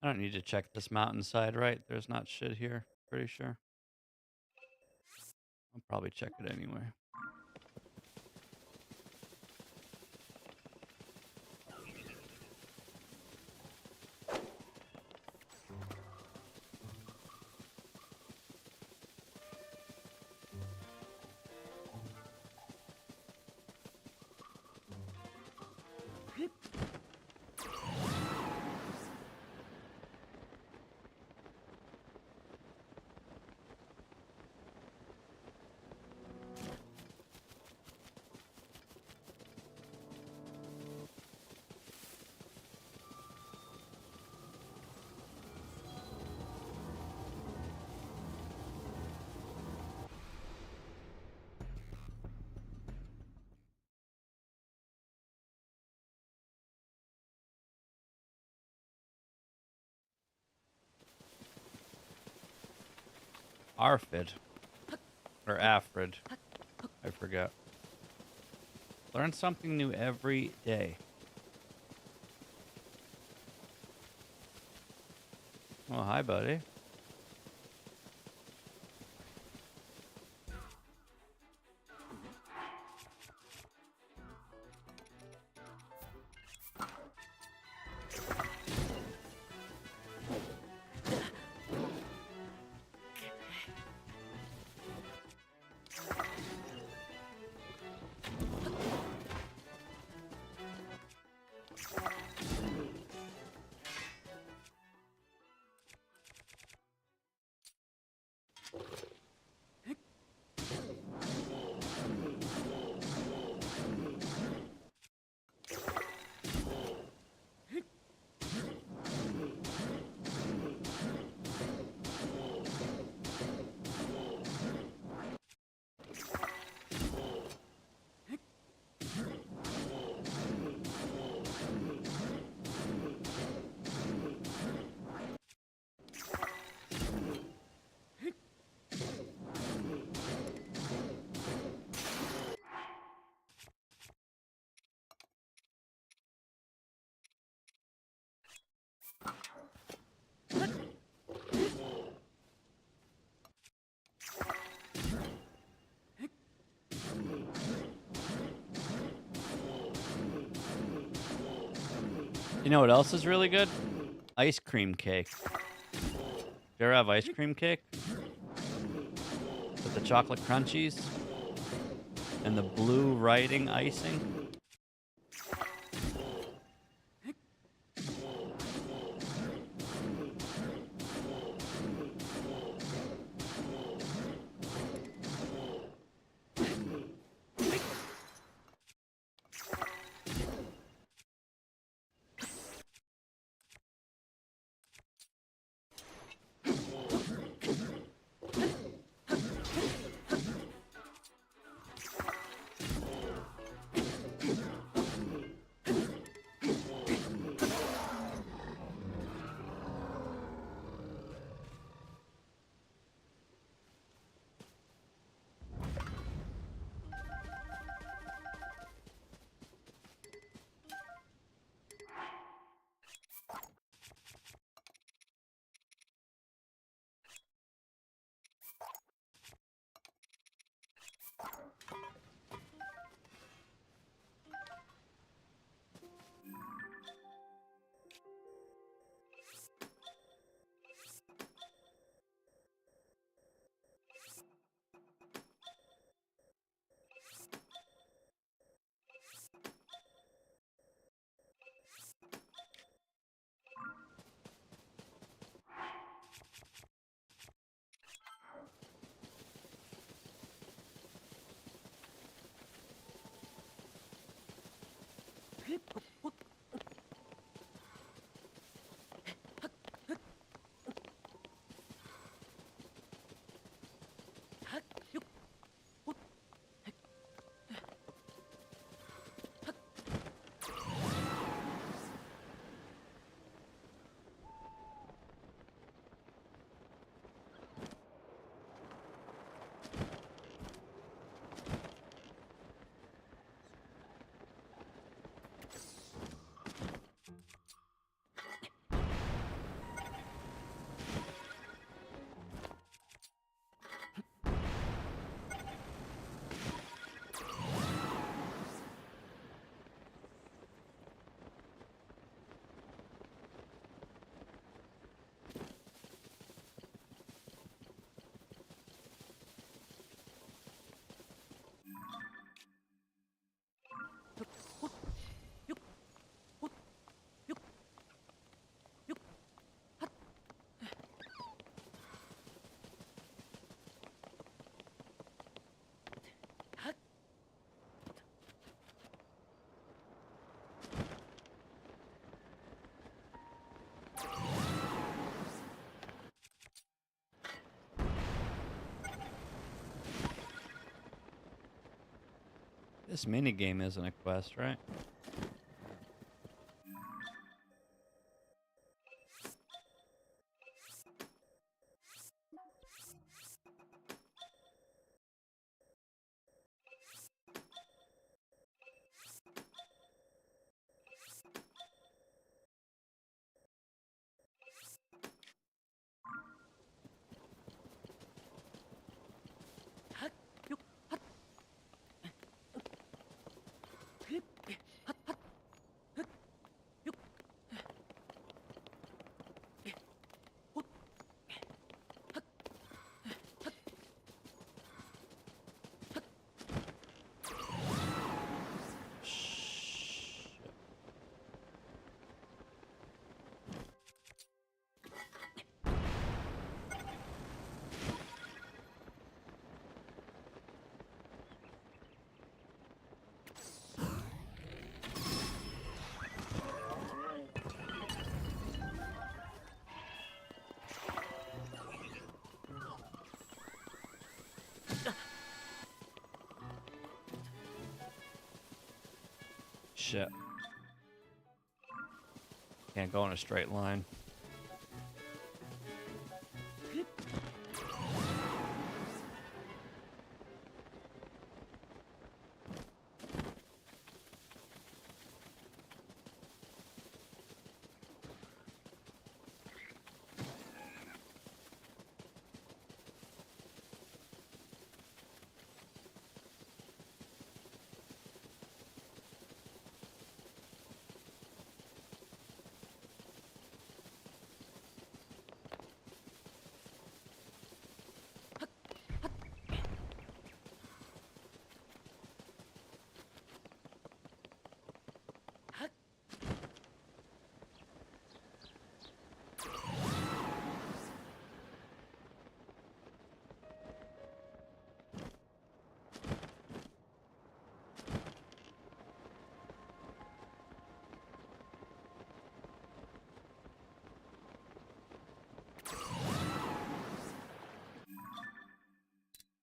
Speaker 1: I don't need to check this mountainside, right? There's not shit here. Pretty sure. I'll probably check it anyway. Arfid. Or Afrid. I forget. Learn something new every day. Oh, hi, buddy. You know what else is really good? Ice cream cake. You ever have ice cream cake? With the chocolate crunchies? And the blue writing icing? This minigame isn't a quest, right? Shit. Can't go in a straight line.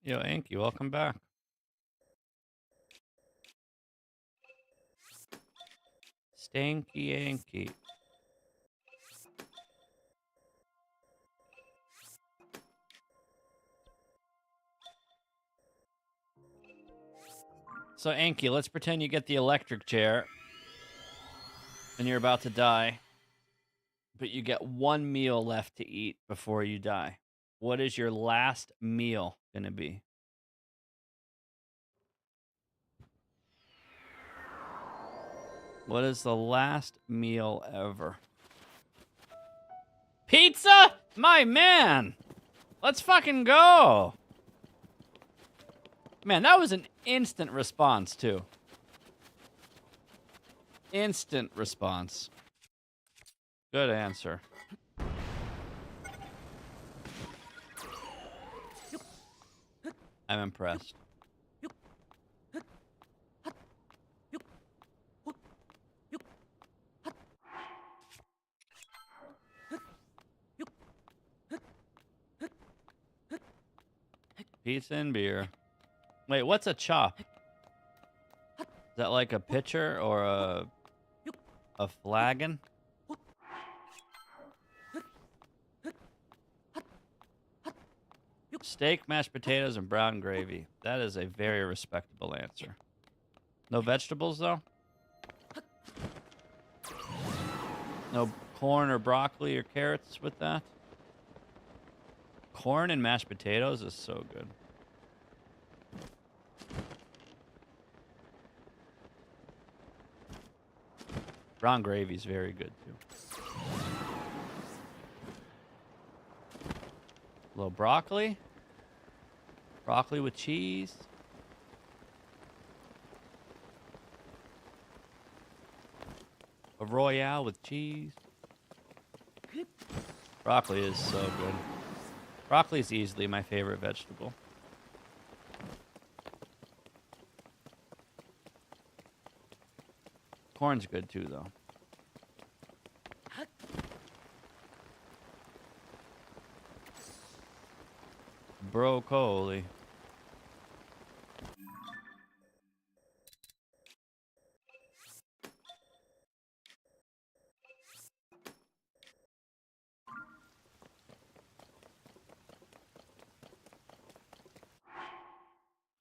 Speaker 1: Yo, Anky, welcome back. Stanky Anky. So, Anky, let's pretend you get the electric chair and you're about to die, but you get one meal left to eat before you die. What is your last meal going to be? What is the last meal ever? Pizza? My man! Let's fucking go! Man, that was an instant response, too. Instant response. Good answer. I'm impressed. Pizza and beer. Wait, what's a chop? Is that like a pitcher or a flagon? Steak, mashed potatoes, and brown gravy. That is a very respectable answer. No vegetables, though? No corn or broccoli or carrots with that? Corn and mashed potatoes is so good. Brown gravy is very good, too. A little broccoli. Broccoli with cheese. A Royale with cheese. Broccoli is so good. Broccoli is easily my favorite vegetable. Corn's good too, though. Broccoli.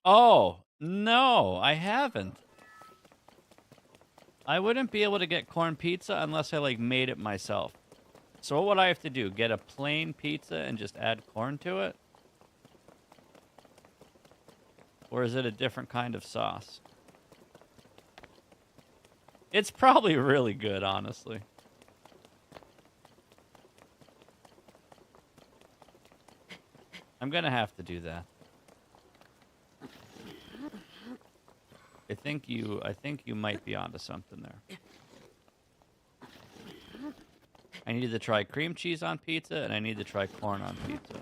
Speaker 1: Oh, no, I haven't. I wouldn't be able to get corn pizza unless I, like, made it myself. So what would I have to do? Get a plain pizza and just add corn to it? Or is it a different kind of sauce? It's probably really good, honestly. I'm gonna have to do that. I think you might be onto something there. I need to try cream cheese on pizza, and I need to try corn on pizza.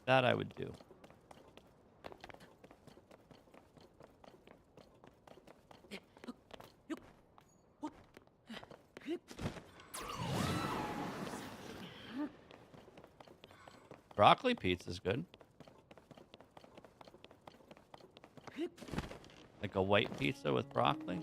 Speaker 1: That I would do. Broccoli pizza's good. Like a white pizza with broccoli.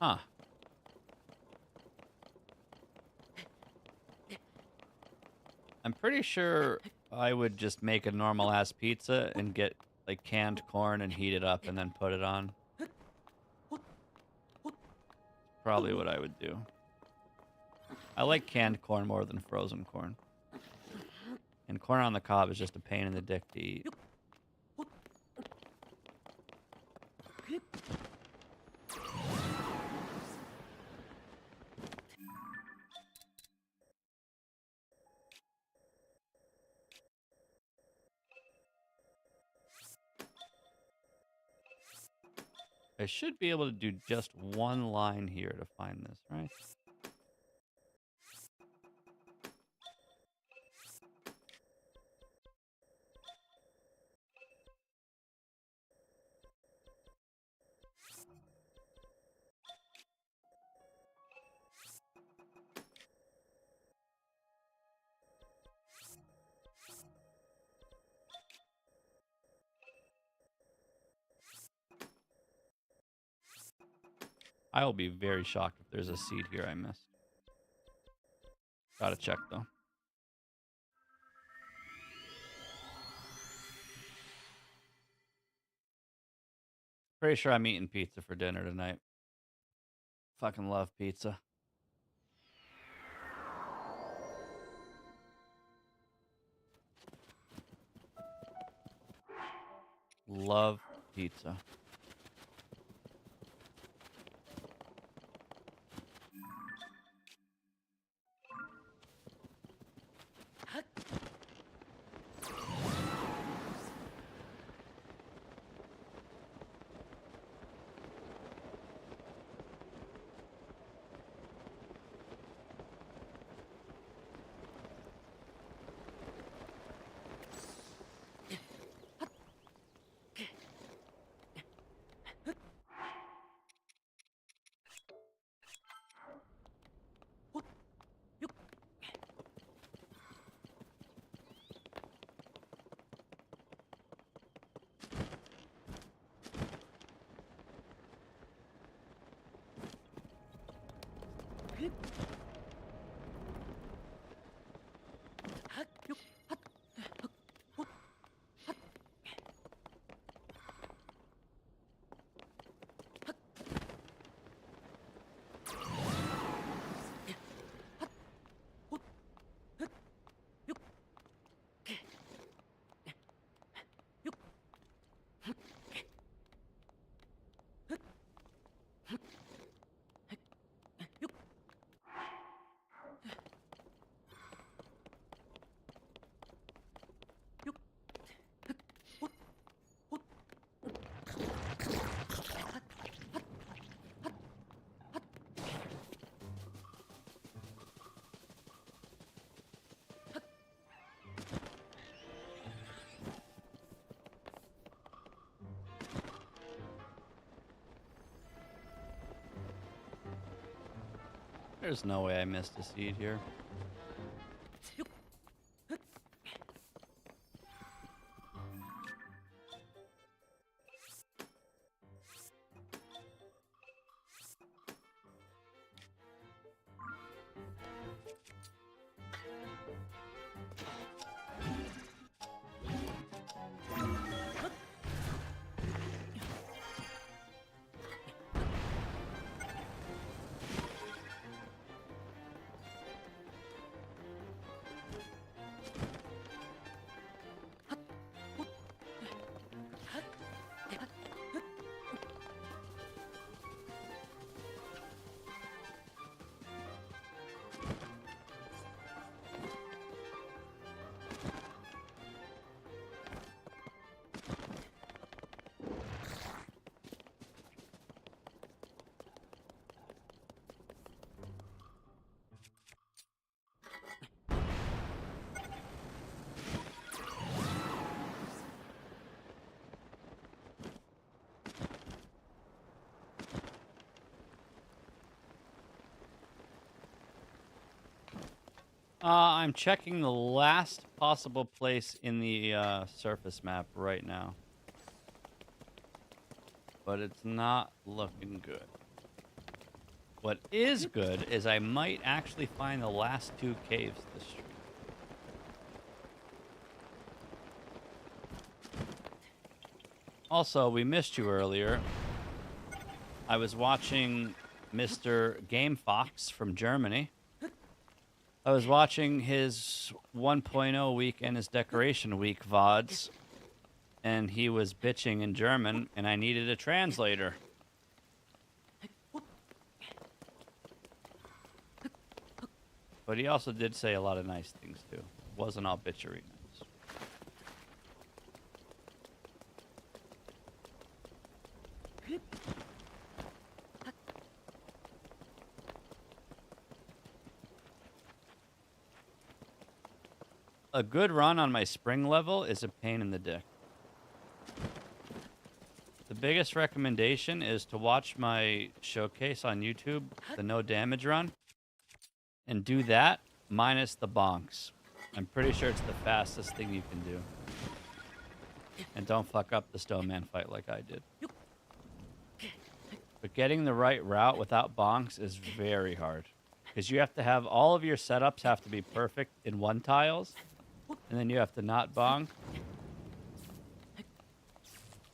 Speaker 1: Huh. I'm pretty sure I would just make a normal ass pizza and get like canned corn and heat it up and then put it on. Probably what I would do. I like canned corn more than frozen corn. And corn on the cob is just a pain in the dick to eat. I should be able to do just one line here to find this, right? I will be very shocked if there's a seed here I missed. Gotta check though. Pretty sure I'm eating pizza for dinner tonight. Fucking love pizza. Love pizza. There's no way I missed a seed here. I'm checking the last possible place in the surface map right now. But it's not looking good. What is good is I might actually find the last 2 caves this stream. Also, we missed you earlier. I was watching Mr. Game Fox from Germany. I was watching his 1.0 week and his decoration week VODs. And he was bitching in German, and I needed a translator. But he also did say a lot of nice things, too. Wasn't all bitchery. A good run on my spring level is a pain in the dick. The biggest recommendation is to watch my showcase on YouTube, the no damage run, and do that minus the bonks. I'm pretty sure it's the fastest thing you can do. And don't fuck up the Stoneman fight like I did. But getting the right route without bonks is very hard. Because you have to have all of your setups have to be perfect in 1 tiles. And then you have to not bonk.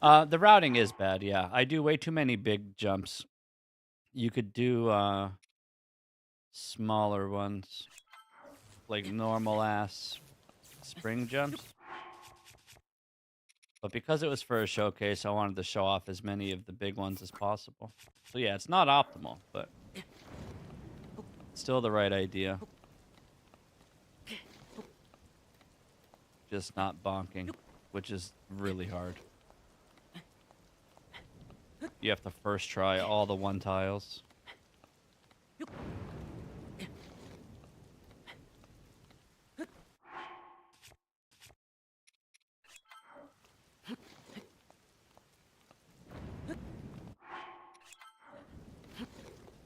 Speaker 1: The routing is bad, yeah. I do way too many big jumps. You could do smaller ones. Like normal ass spring jumps. But because it was for a showcase, I wanted to show off as many of the big ones as possible. So yeah, it's not optimal, but still the right idea. Just not bonking, which is really hard. You have to first try all the 1 tiles.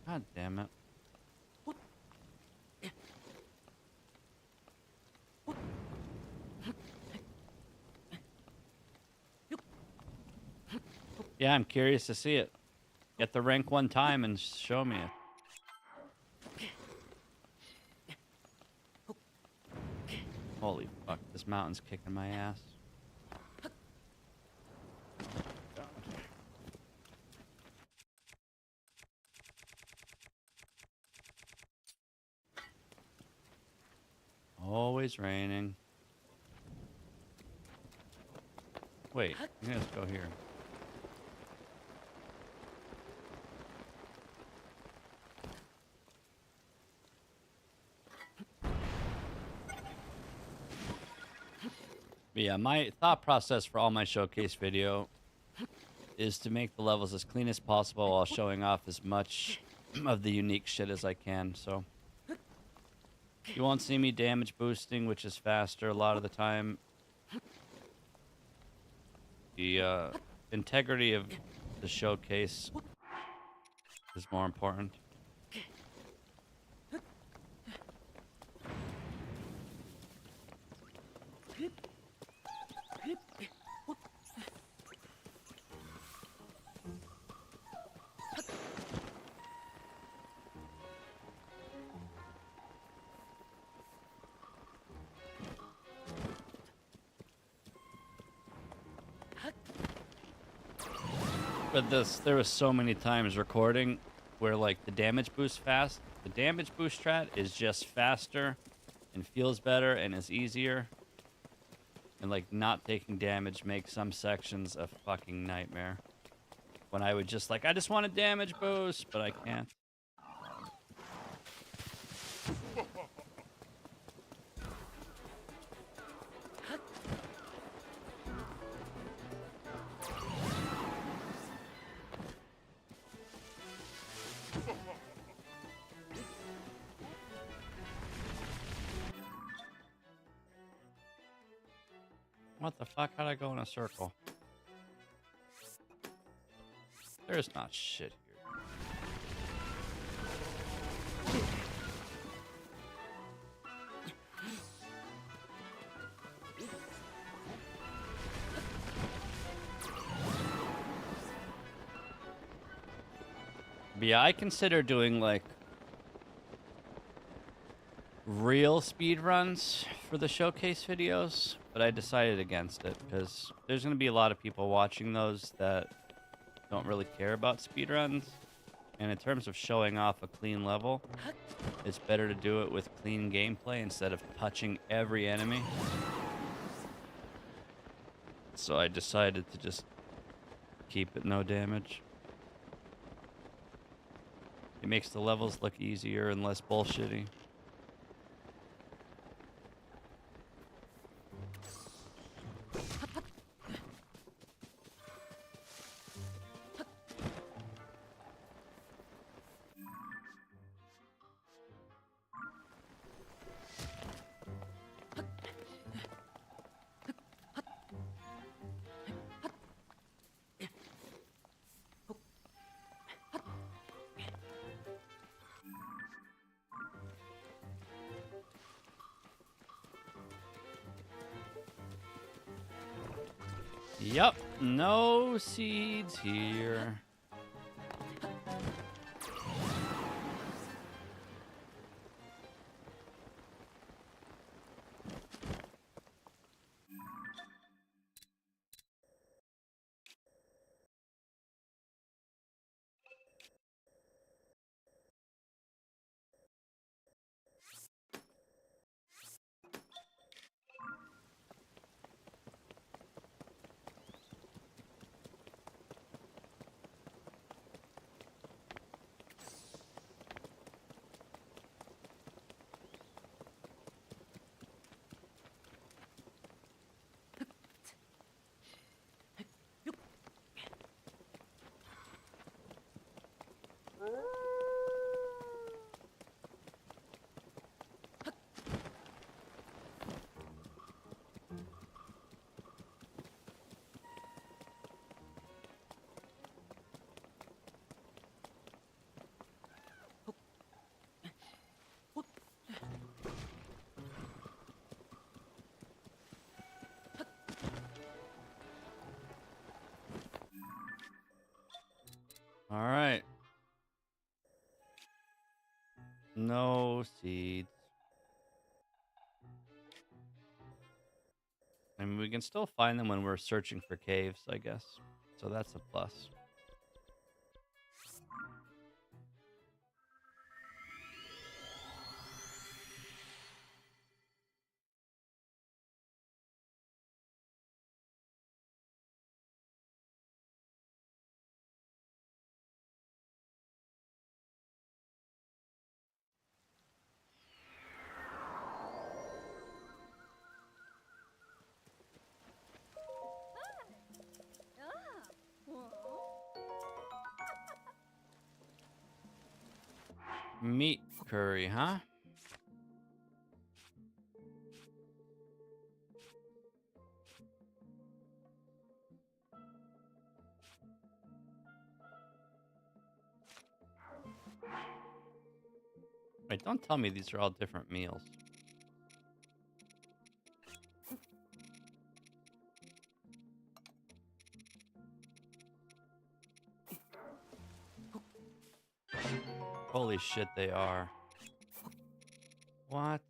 Speaker 1: God damn it. Yeah, I'm curious to see it. Get the rank 1 time and show me it. Holy fuck, this mountain's kicking my ass. Always raining. Wait, I'm gonna just go here. But yeah, my thought process for all my showcase video is to make the levels as clean as possible while showing off as much of the unique shit as I can, so... You won't see me damage boosting, which is faster a lot of the time. The integrity of the showcase is more important. But there was so many times recording where like the damage boost the damage boost strat is just faster and feels better and is easier. And like not taking damage makes some sections a fucking nightmare. When I would just like, I just want a damage boost, but I can't. What the fuck? How'd I go in a circle? There's not shit here. But yeah, I consider doing like real speed runs for the showcase videos, but I decided against it because there's going to be a lot of people watching those that don't really care about speed runs. And in terms of showing off a clean level, it's better to do it with clean gameplay instead of touching every enemy. So I decided to just keep it no damage. It makes the levels look easier and less bullshitty. Yup, no seeds here. All right. No seeds. I mean, we can still find them when we're searching for caves, I guess. So that's a plus. Meat curry, huh? Wait, don't tell me these are all different meals. Holy shit, they are. What?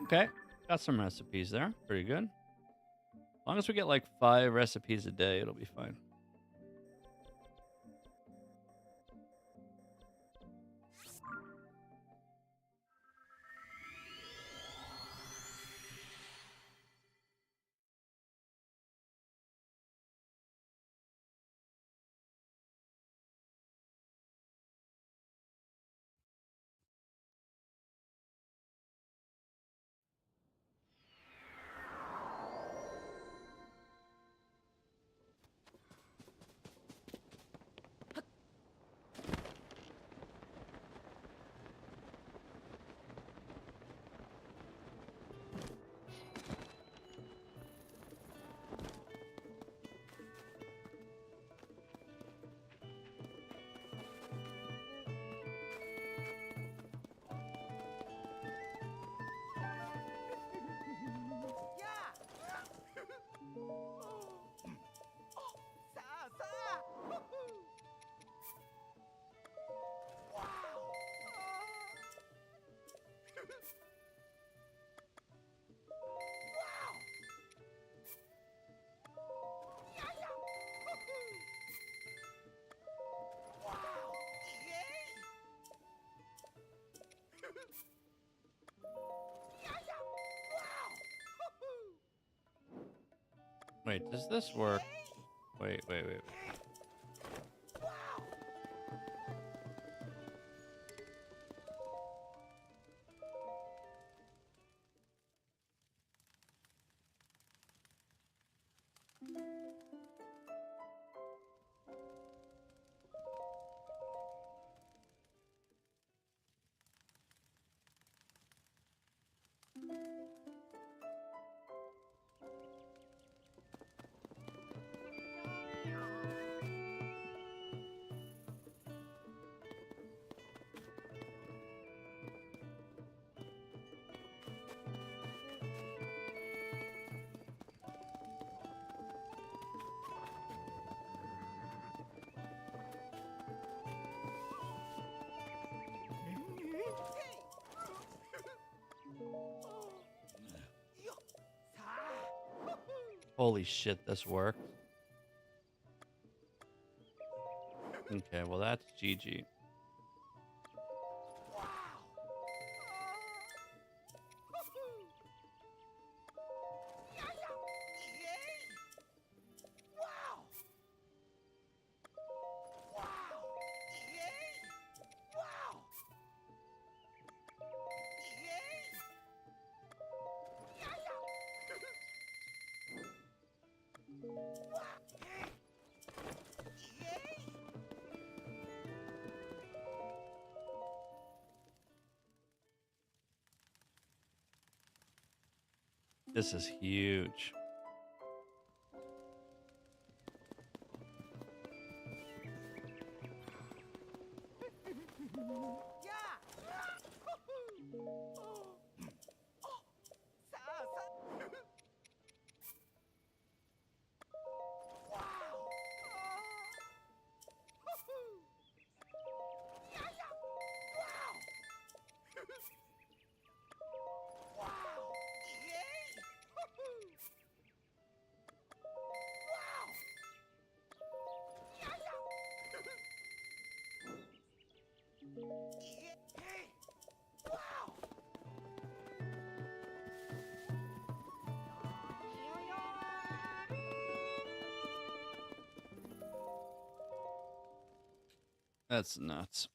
Speaker 1: Okay. Got some recipes there. Pretty good. As long as we get like 5 recipes a day, it'll be fine. Wait, does this work? Wait. Holy shit, this worked. Okay, well that's GG. This is huge. That's nuts.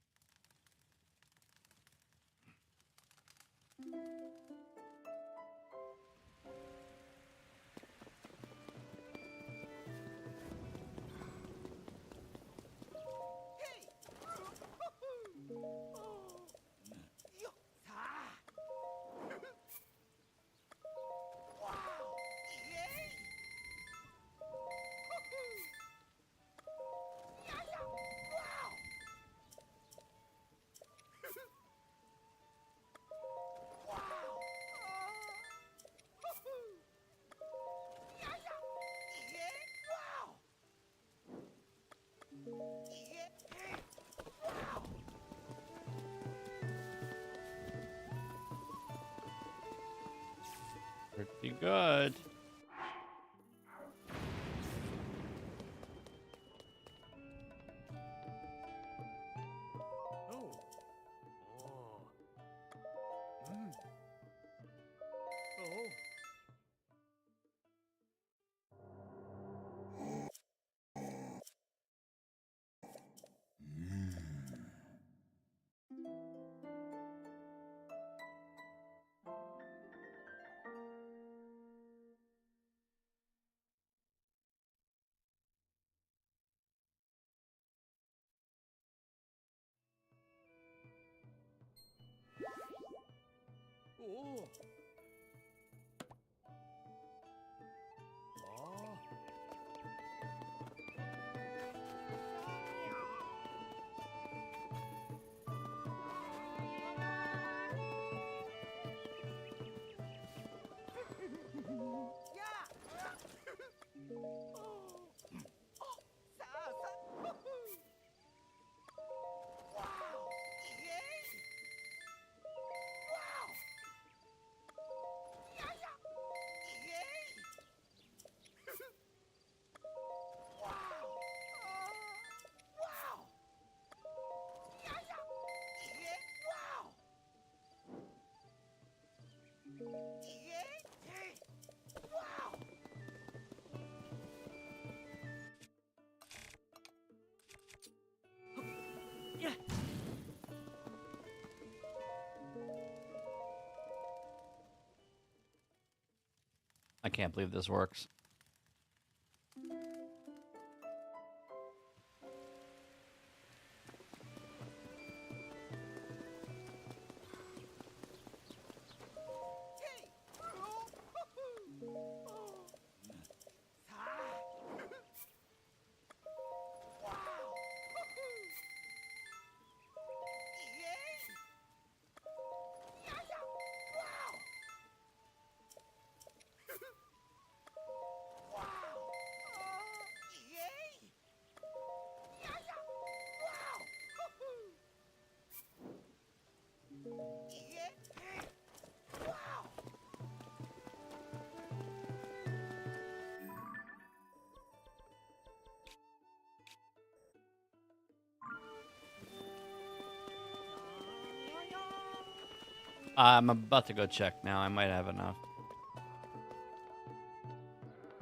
Speaker 1: Pretty good. I can't believe this works. I'm about to go check now. I might have enough.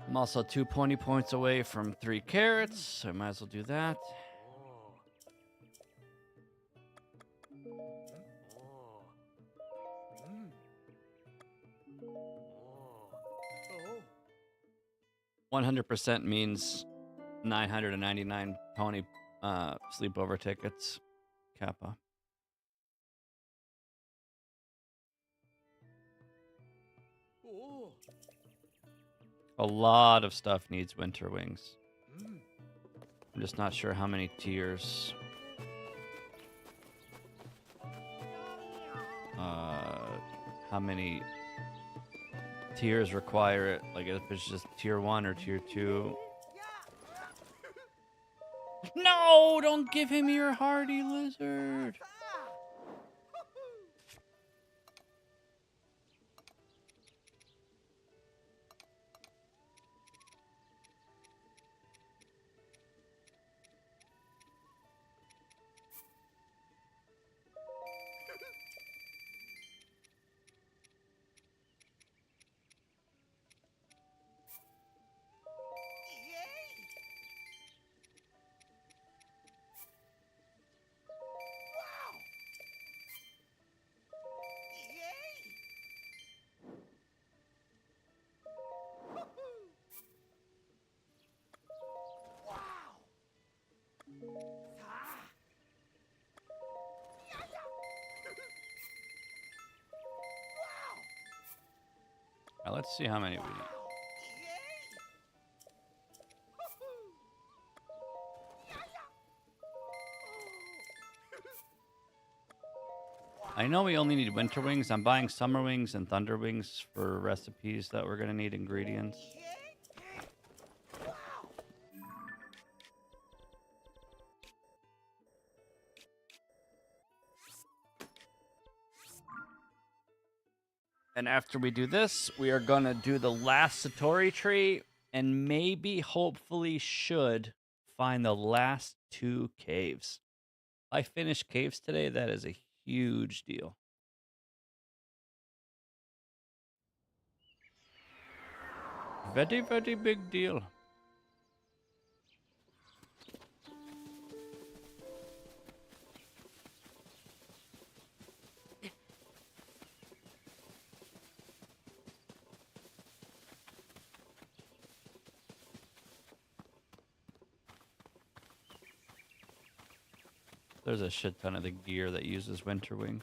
Speaker 1: I'm also 2 pony points away from 3 carrots, so I might as well do that. Oh. 100% means 999 pony sleepover tickets. Kappa. A lot of stuff needs winter wings. I'm just not sure how many tiers. How many tiers require it? Like if it's just tier 1 or tier 2. No, don't give him your hardy lizard. Now let's see how many we need. I know we only need winter wings. I'm buying summer wings and thunder wings for recipes that we're going to need ingredients. And after we do this, we are going to do the last Satori tree and maybe, hopefully, should find the last 2 caves. If I finish caves today, that is a huge deal. Very, very big deal. There's a shit ton of the gear that uses winter wings.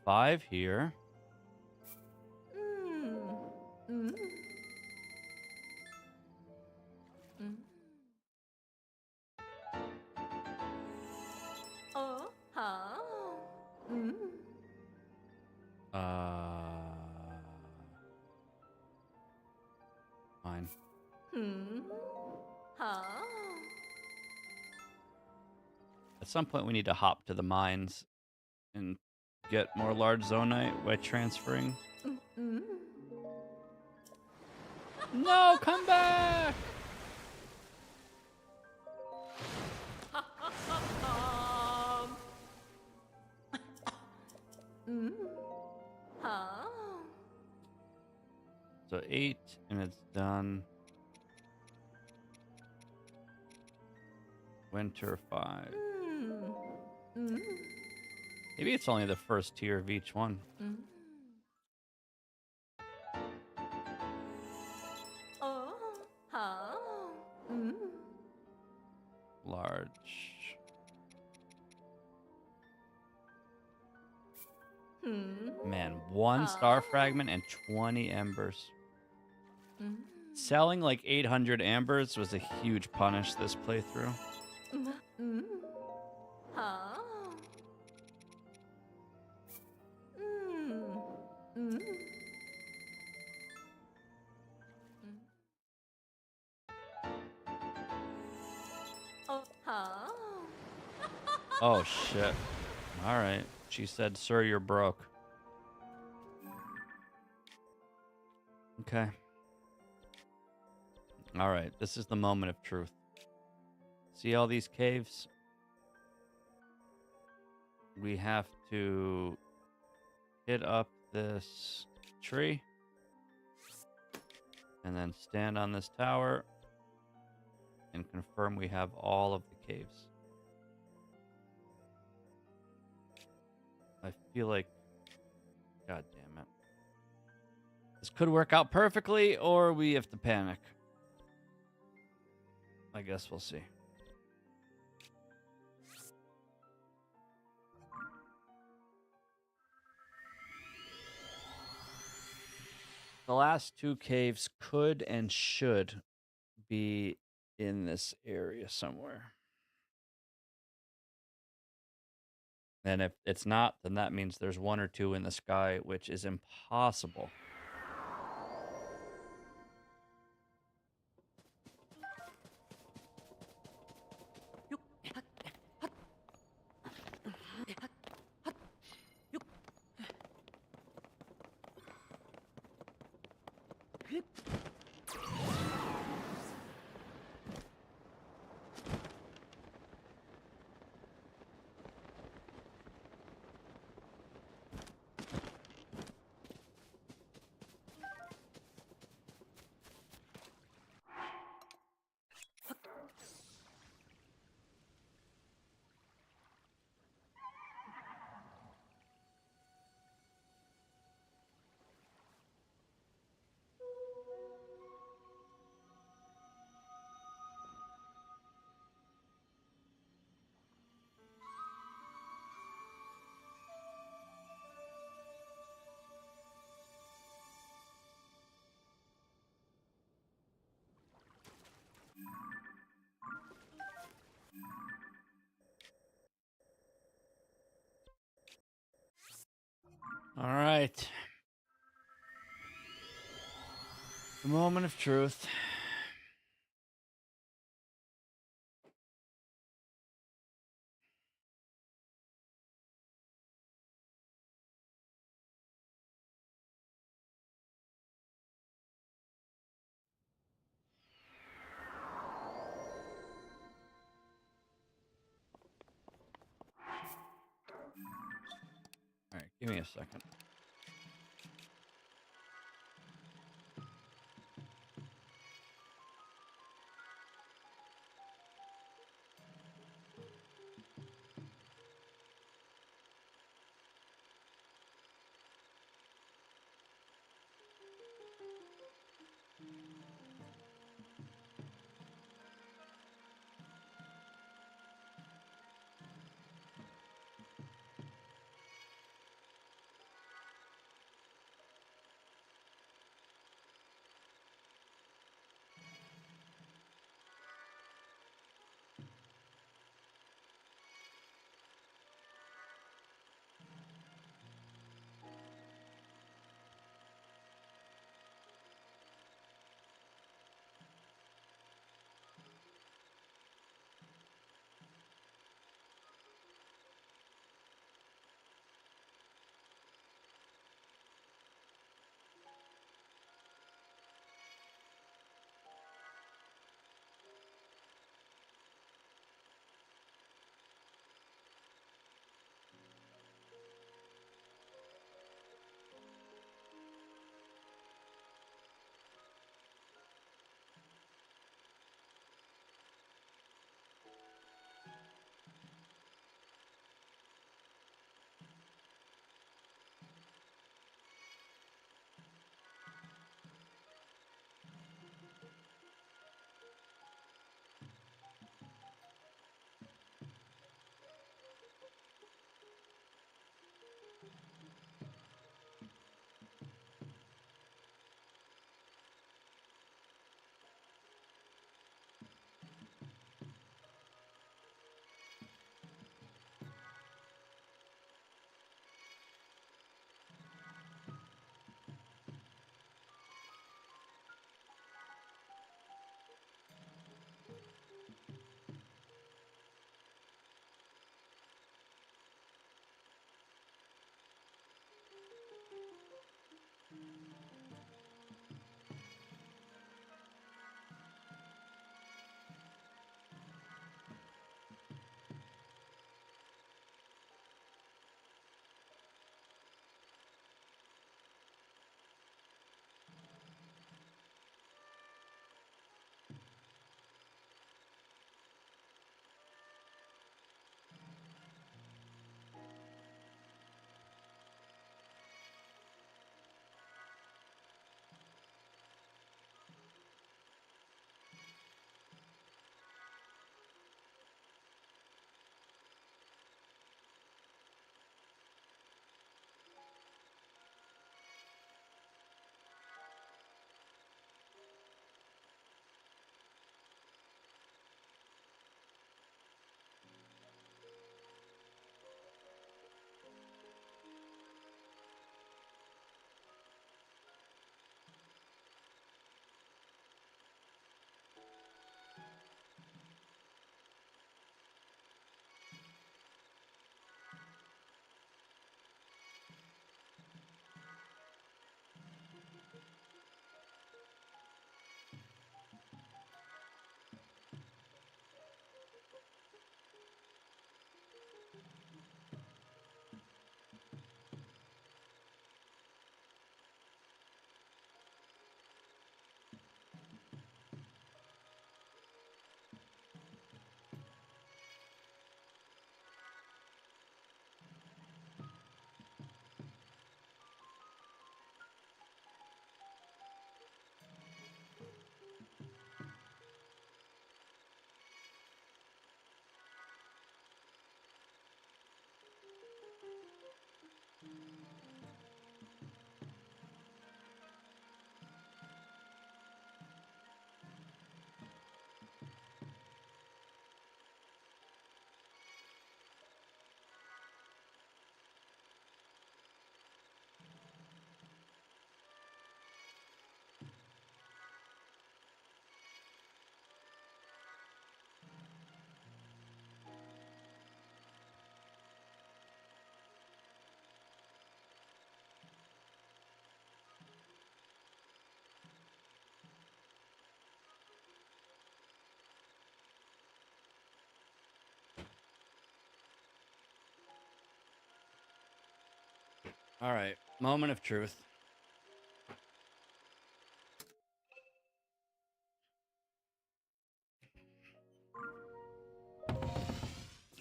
Speaker 1: Five here. Fine. At some point, we need to hop to the mines and get more large zonite by transferring. No, come back! So 8, and it's done. Winter 5. Maybe it's only the first tier of each one. Large. Man, 1 star fragment and 20 embers. Selling like 800 ambers was a huge punish this playthrough. Oh shit. Alright. She said, sir, you're broke. Okay. Alright, this is the moment of truth. See all these caves? We have to hit up this tree and then stand on this tower and confirm we have all of the caves. I feel like, god damn it, this could work out perfectly, or we have to panic. I guess we'll see. The last 2 caves could and should be in this area somewhere. And if it's not, then that means there's 1 or 2 in the sky, which is impossible. All right. The moment of truth. All right, give me a second. All right, moment of truth.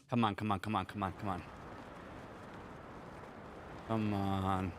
Speaker 1: Come on, come on, come on, come on, come on. Come on.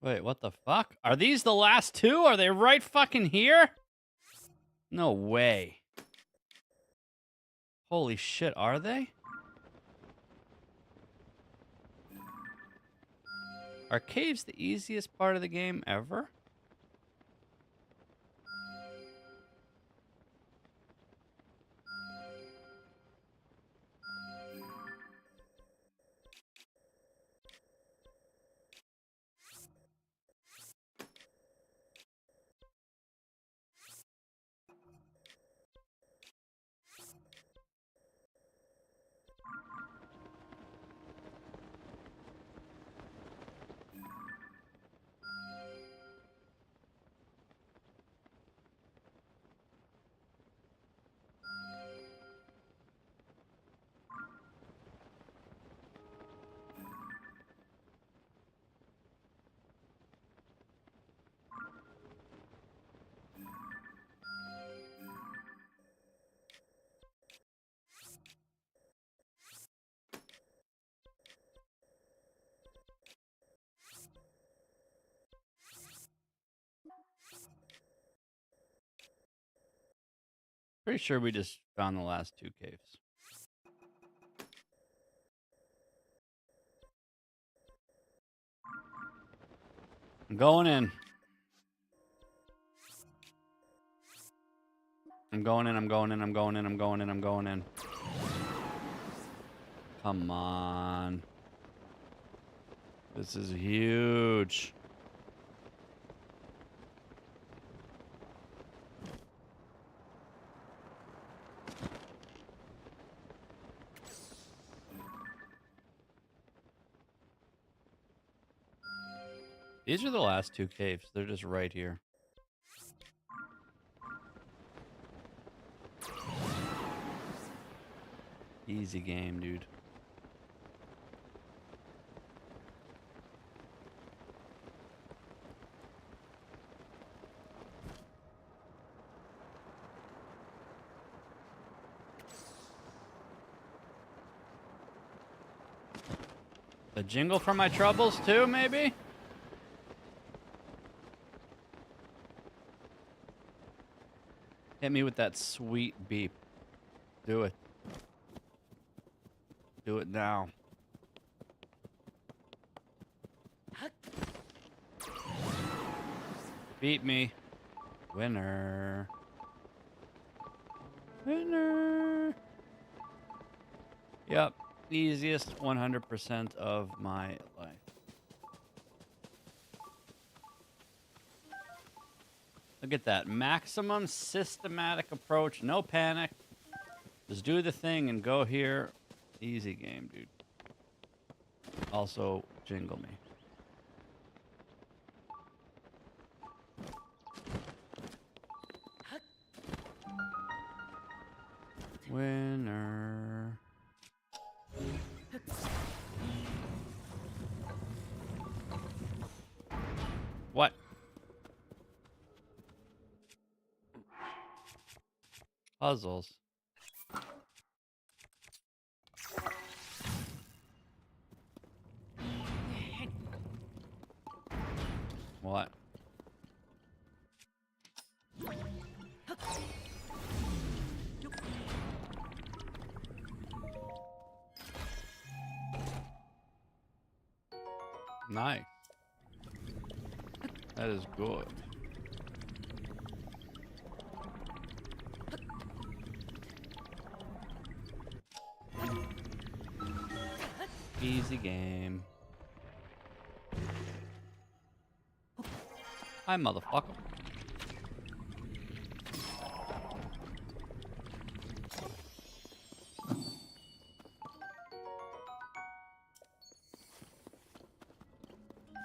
Speaker 1: Wait, what the fuck? Are these the last two? Are they right fucking here? No way. Holy shit, are they? Are caves the easiest part of the game ever? Pretty sure we just found the last two caves. I'm going in. I'm going in, I'm going in, I'm going in, I'm going in, I'm going in. Come on. This is huge. These are the last two caves. They're just right here. Easy game, dude. A jingle for my troubles too, maybe? Hit me with that sweet beep. Do it. Do it now. Beat me. Winner. Winner. Yep. Easiest 100% of my life. Look at that. Maximum systematic approach. No panic. Just do the thing and go here. Easy game, dude. Also, jingle me. Winner. What? Puzzles. Nice. That is good. Easy game. Hi, motherfucker.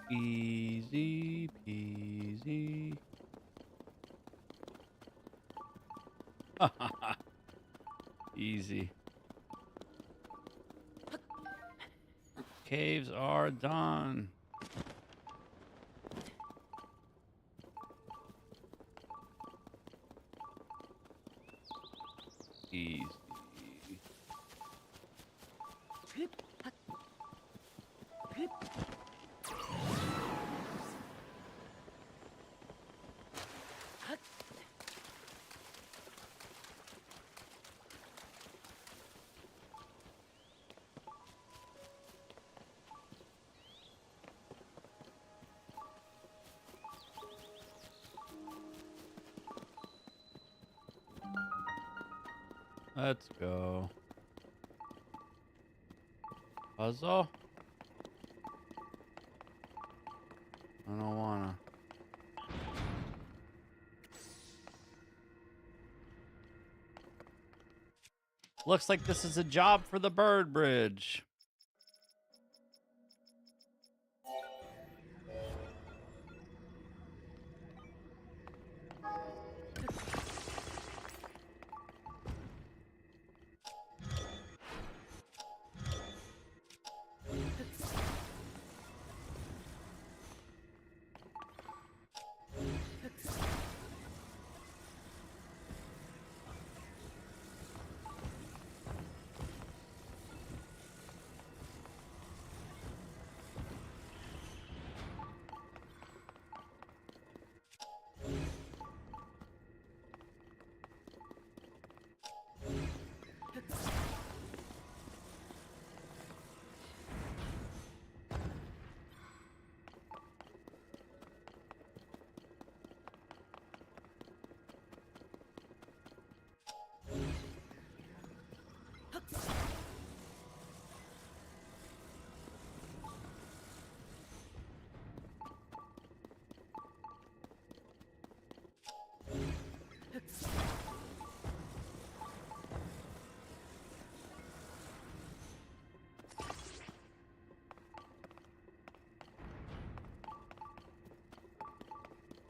Speaker 1: Easy peasy. Easy. Caves are done. Easy. Let's go. Puzzle? I don't wanna. Looks like this is a job for the bird bridge.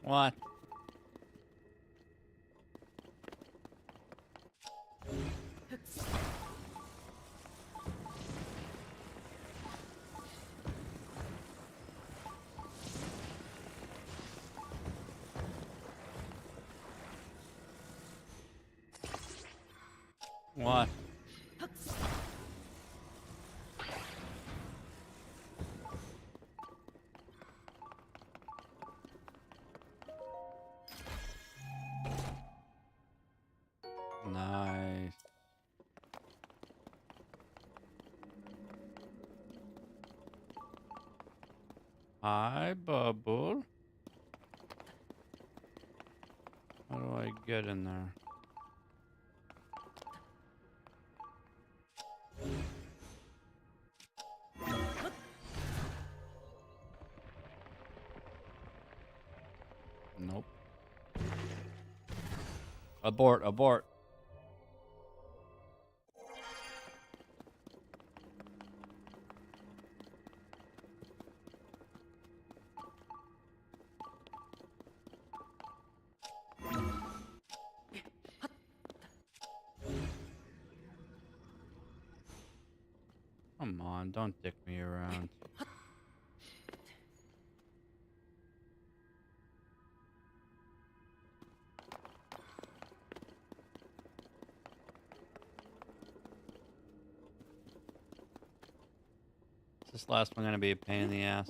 Speaker 1: What? What? Nice. Hi, Bubble. How do I get in there? Nope. Abort, abort. Come on, don't dick me around. Is this last one gonna be a pain in the ass?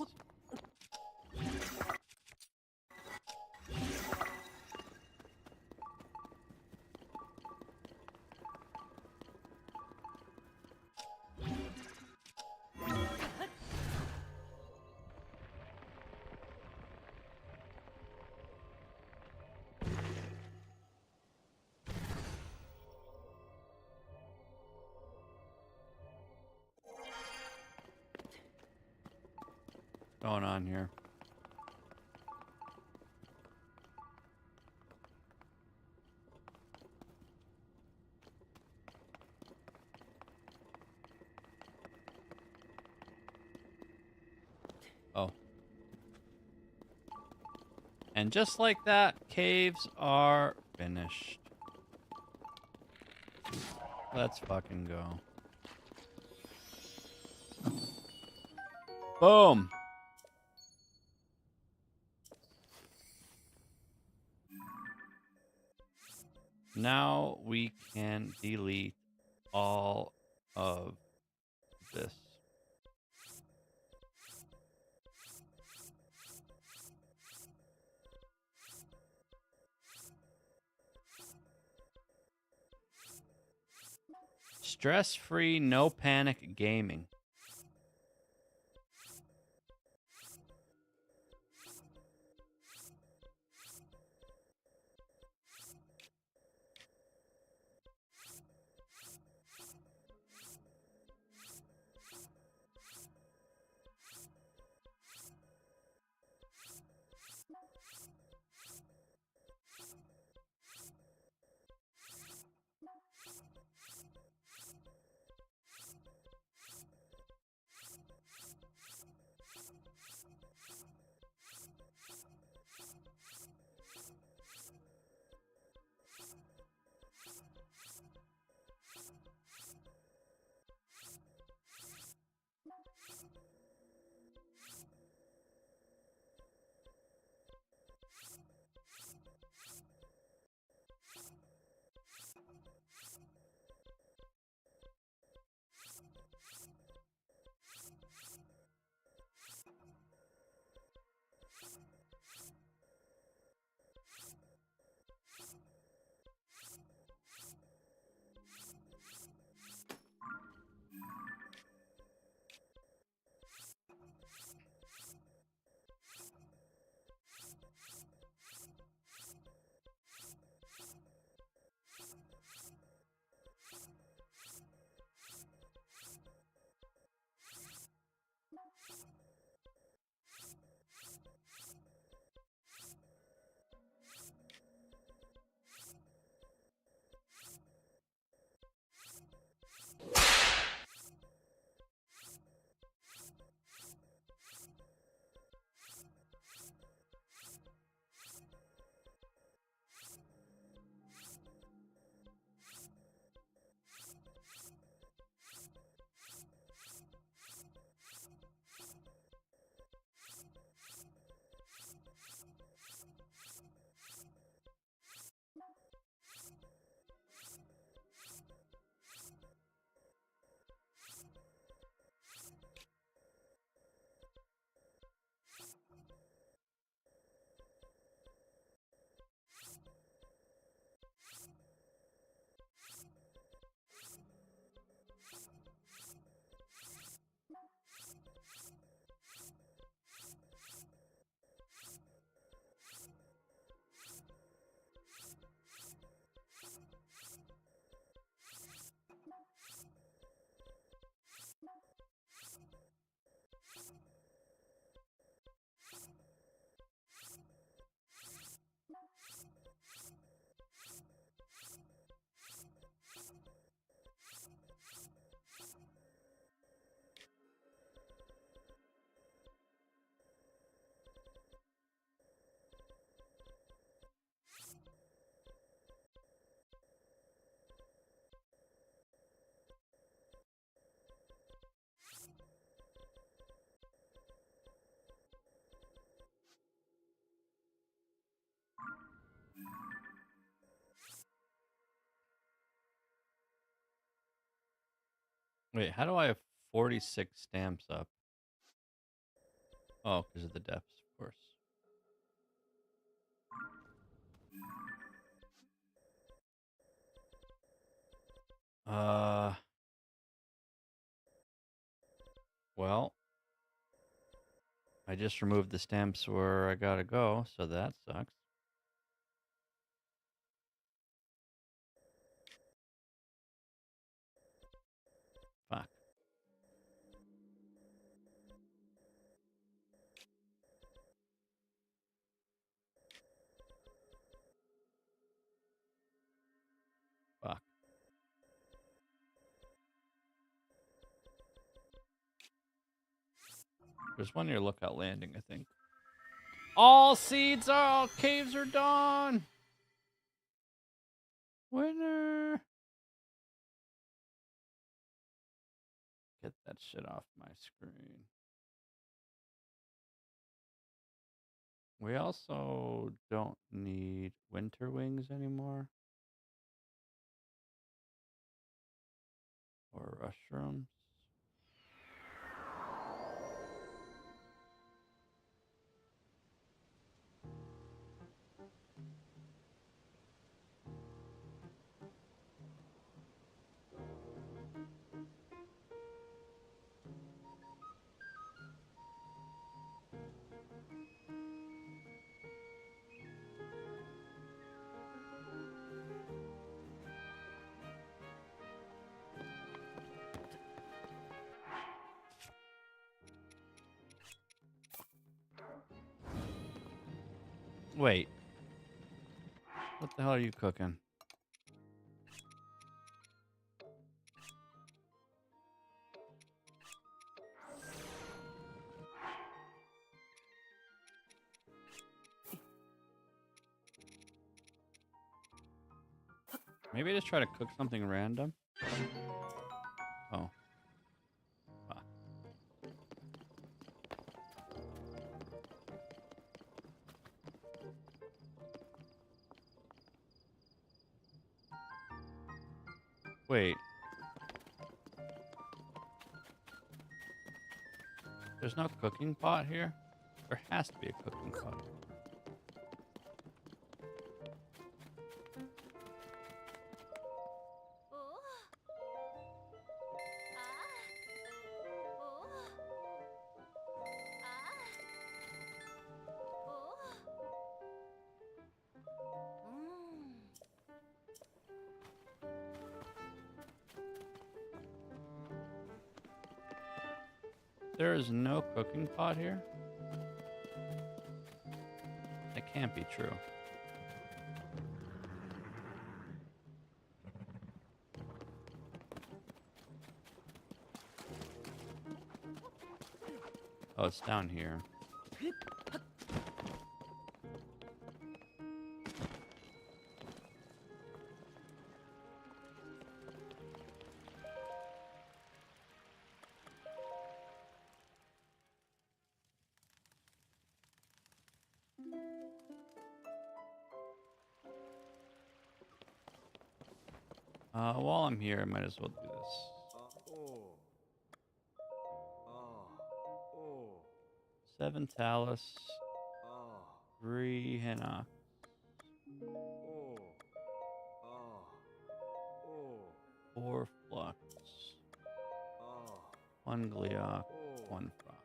Speaker 1: going on here? Oh. And just like that, caves are finished. Let's fucking go. Boom. Now we can delete all of this. Stress-free, no panic gaming. Wait, how do I have 46 stamps up? Oh, because of the depths, of course. Uh, well, I just removed the stamps where I gotta go, so that sucks. Fuck. There's one near Lookout Landing, I think. All caves are done. Winner. Get that shit off my screen. We also don't need winter wings anymore. Or mushrooms. Wait. What the hell are you cooking? Maybe I just try to cook something random. Oh. Ah. Wait. There's no cooking pot here? There has to be a cooking pot. There is no cooking pot here? That can't be true. Oh, it's down here. While I'm here, I might as well do this. 7 talus, 3 henna, 4 flux, 1 gliok, 1 fox.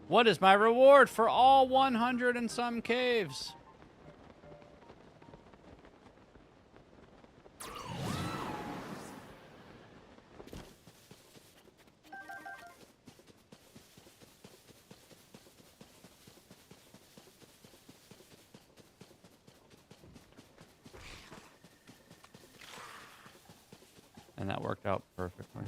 Speaker 1: What is my reward for all 100 and some caves? And that worked out perfectly.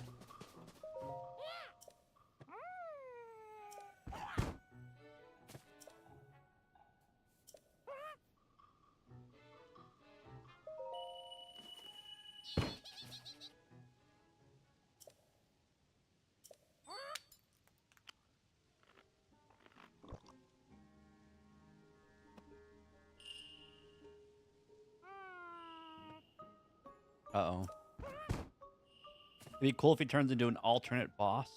Speaker 1: Uh-oh. It'd be cool if he turns into an alternate boss.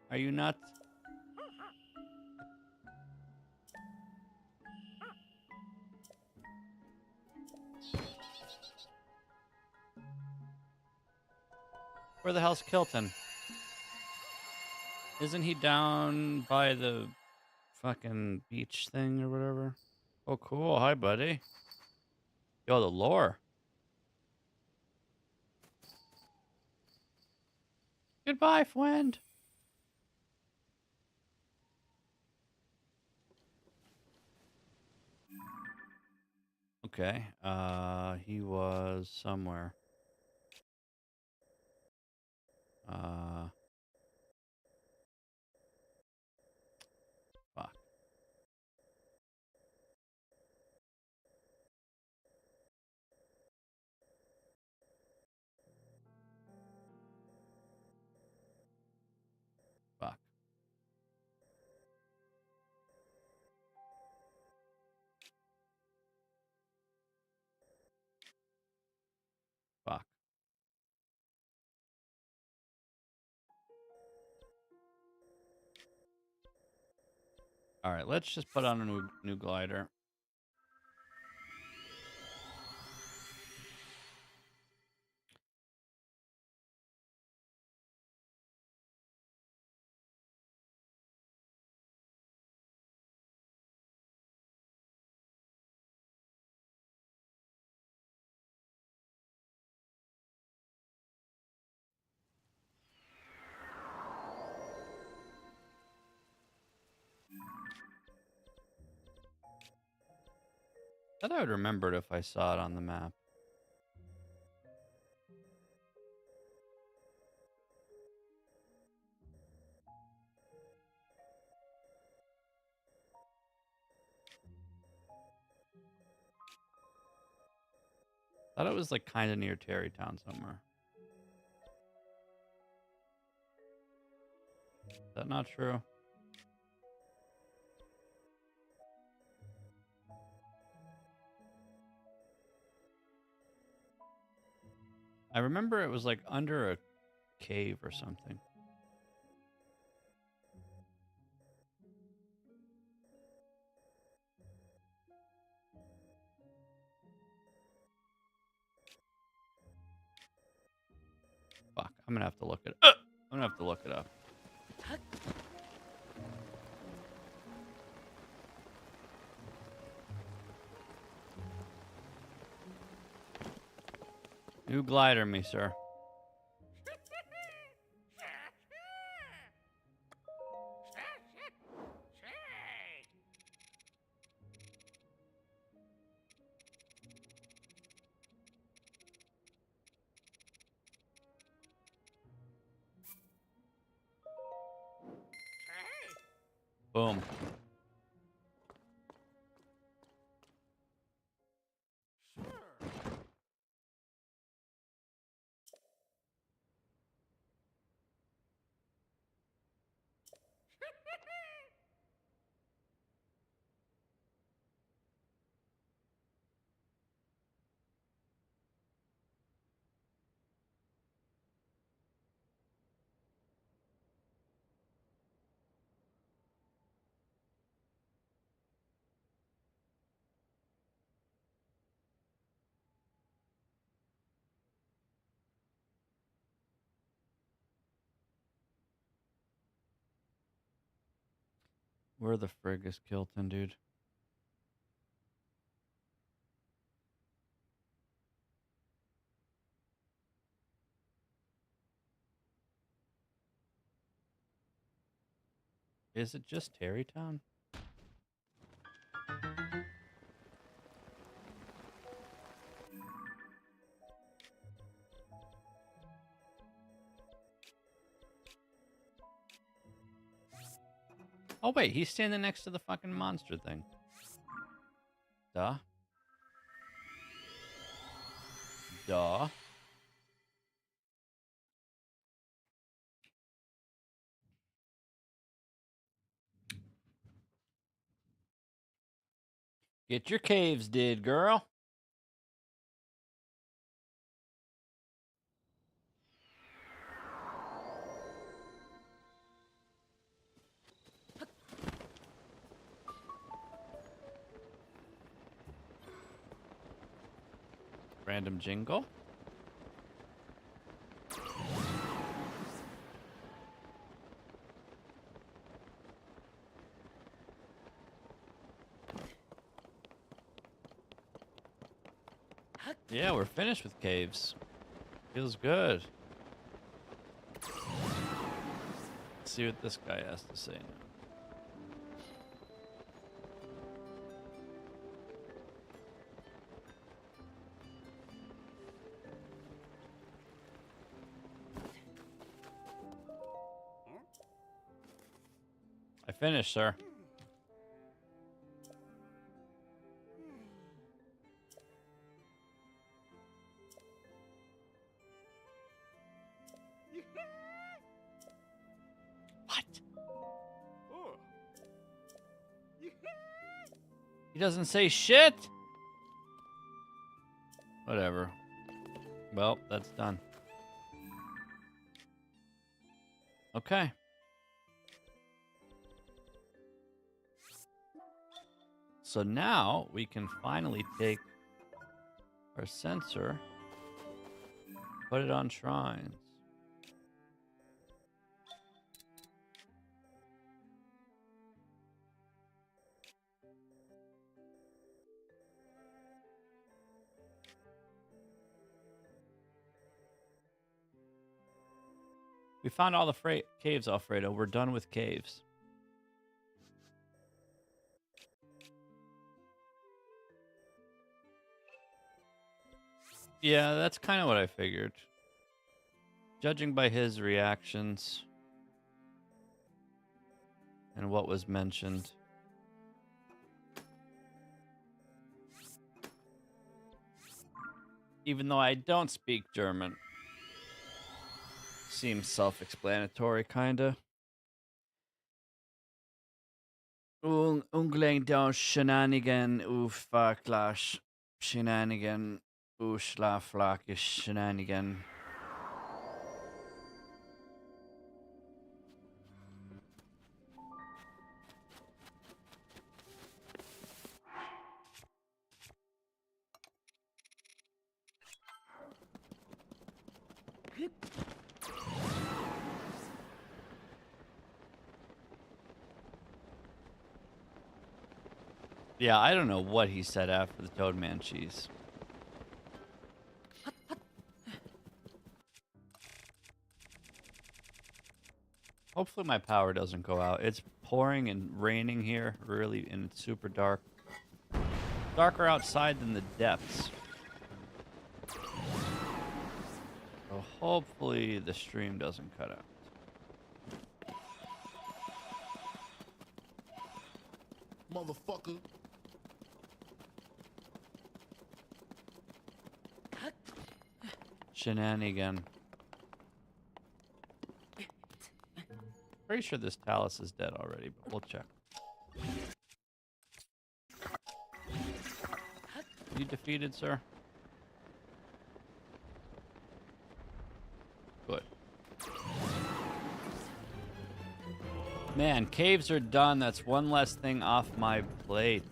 Speaker 1: Are you nuts? Where the hell's Kilton? Isn't he down by the fucking beach thing or whatever? Oh, cool. Hi, buddy. Yo, the lore. Goodbye, friend. Okay. He was somewhere. Fuck. Fuck. Fuck. All right, let's just put on a new glider. I thought I would remember it if I saw it on the map. Thought it was like kind of near Terrytown somewhere. Is that not true? I remember it was like under a cave or something. Fuck. I'm gonna have to look it up. I'm gonna have to look it up. New glider, me, sir. Boom. Where the frig is Kilton, dude? Is it just Terrytown? Oh, wait. He's standing next to the fucking monster thing. Duh. Duh. Get your caves did, girl. Random jingle. Yeah, we're finished with caves. Feels good. Let's see what this guy has to say now. I finished, sir. What? He doesn't say shit? Whatever. Well, that's done. Okay. So now we can finally take our sensor, put it on shrines. We found all the caves, Alfredo. We're done with caves. Yeah, that's kind of what I figured. Judging by his reactions and what was mentioned. Even though I don't speak German. Seems self-explanatory, kinda. Ungling down shenanigan ufacklash shenanigan uslaflakish shenanigan. Yeah, I don't know what he said after the Toadman cheese. Hopefully my power doesn't go out. It's pouring and raining here, really, and it's super dark. Darker outside than the depths. So hopefully the stream doesn't cut out.
Speaker 2: Motherfucker.
Speaker 1: Shenanigan. Pretty sure this Talus is dead already, but we'll check. You defeated, sir? Good. Man, caves are done. That's one less thing off my plate.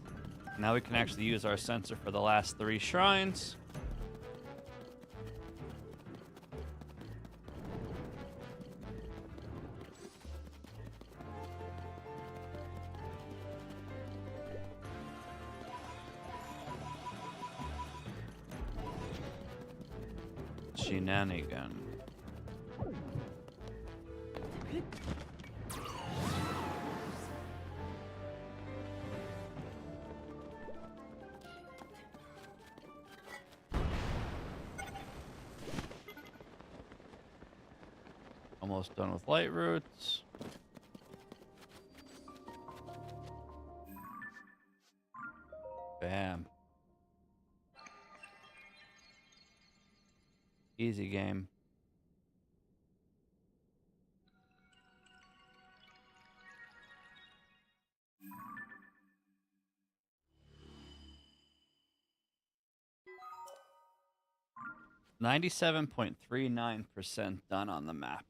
Speaker 1: Now we can actually use our sensor for the last 3 shrines. Shenanigan. Almost done with light roots. Bam. Easy game. .39% done on the map.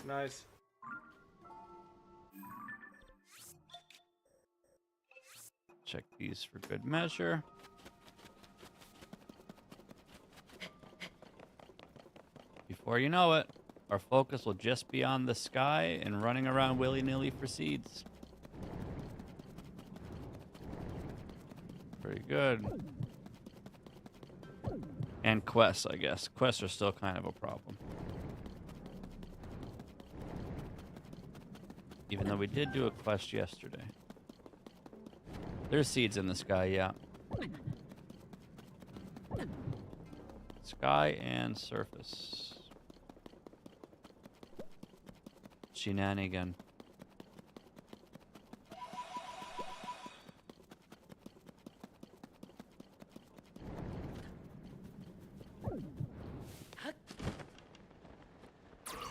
Speaker 3: Nice.
Speaker 1: Check these for good measure. Before you know it, our focus will just be on the sky and running around willy-nilly for seeds. Pretty good. And quests, I guess. Quests are still kind of a problem. Even though we did do a quest yesterday. There's seeds in the sky, yeah. Sky and surface. Shenanigan.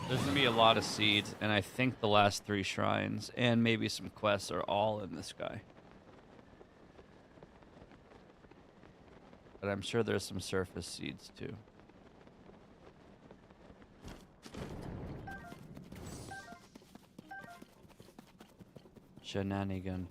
Speaker 1: There's gonna be a lot of seeds, and I think the last 3 shrines and maybe some quests are all in the sky. But I'm sure there's some surface seeds too. Shenanigan.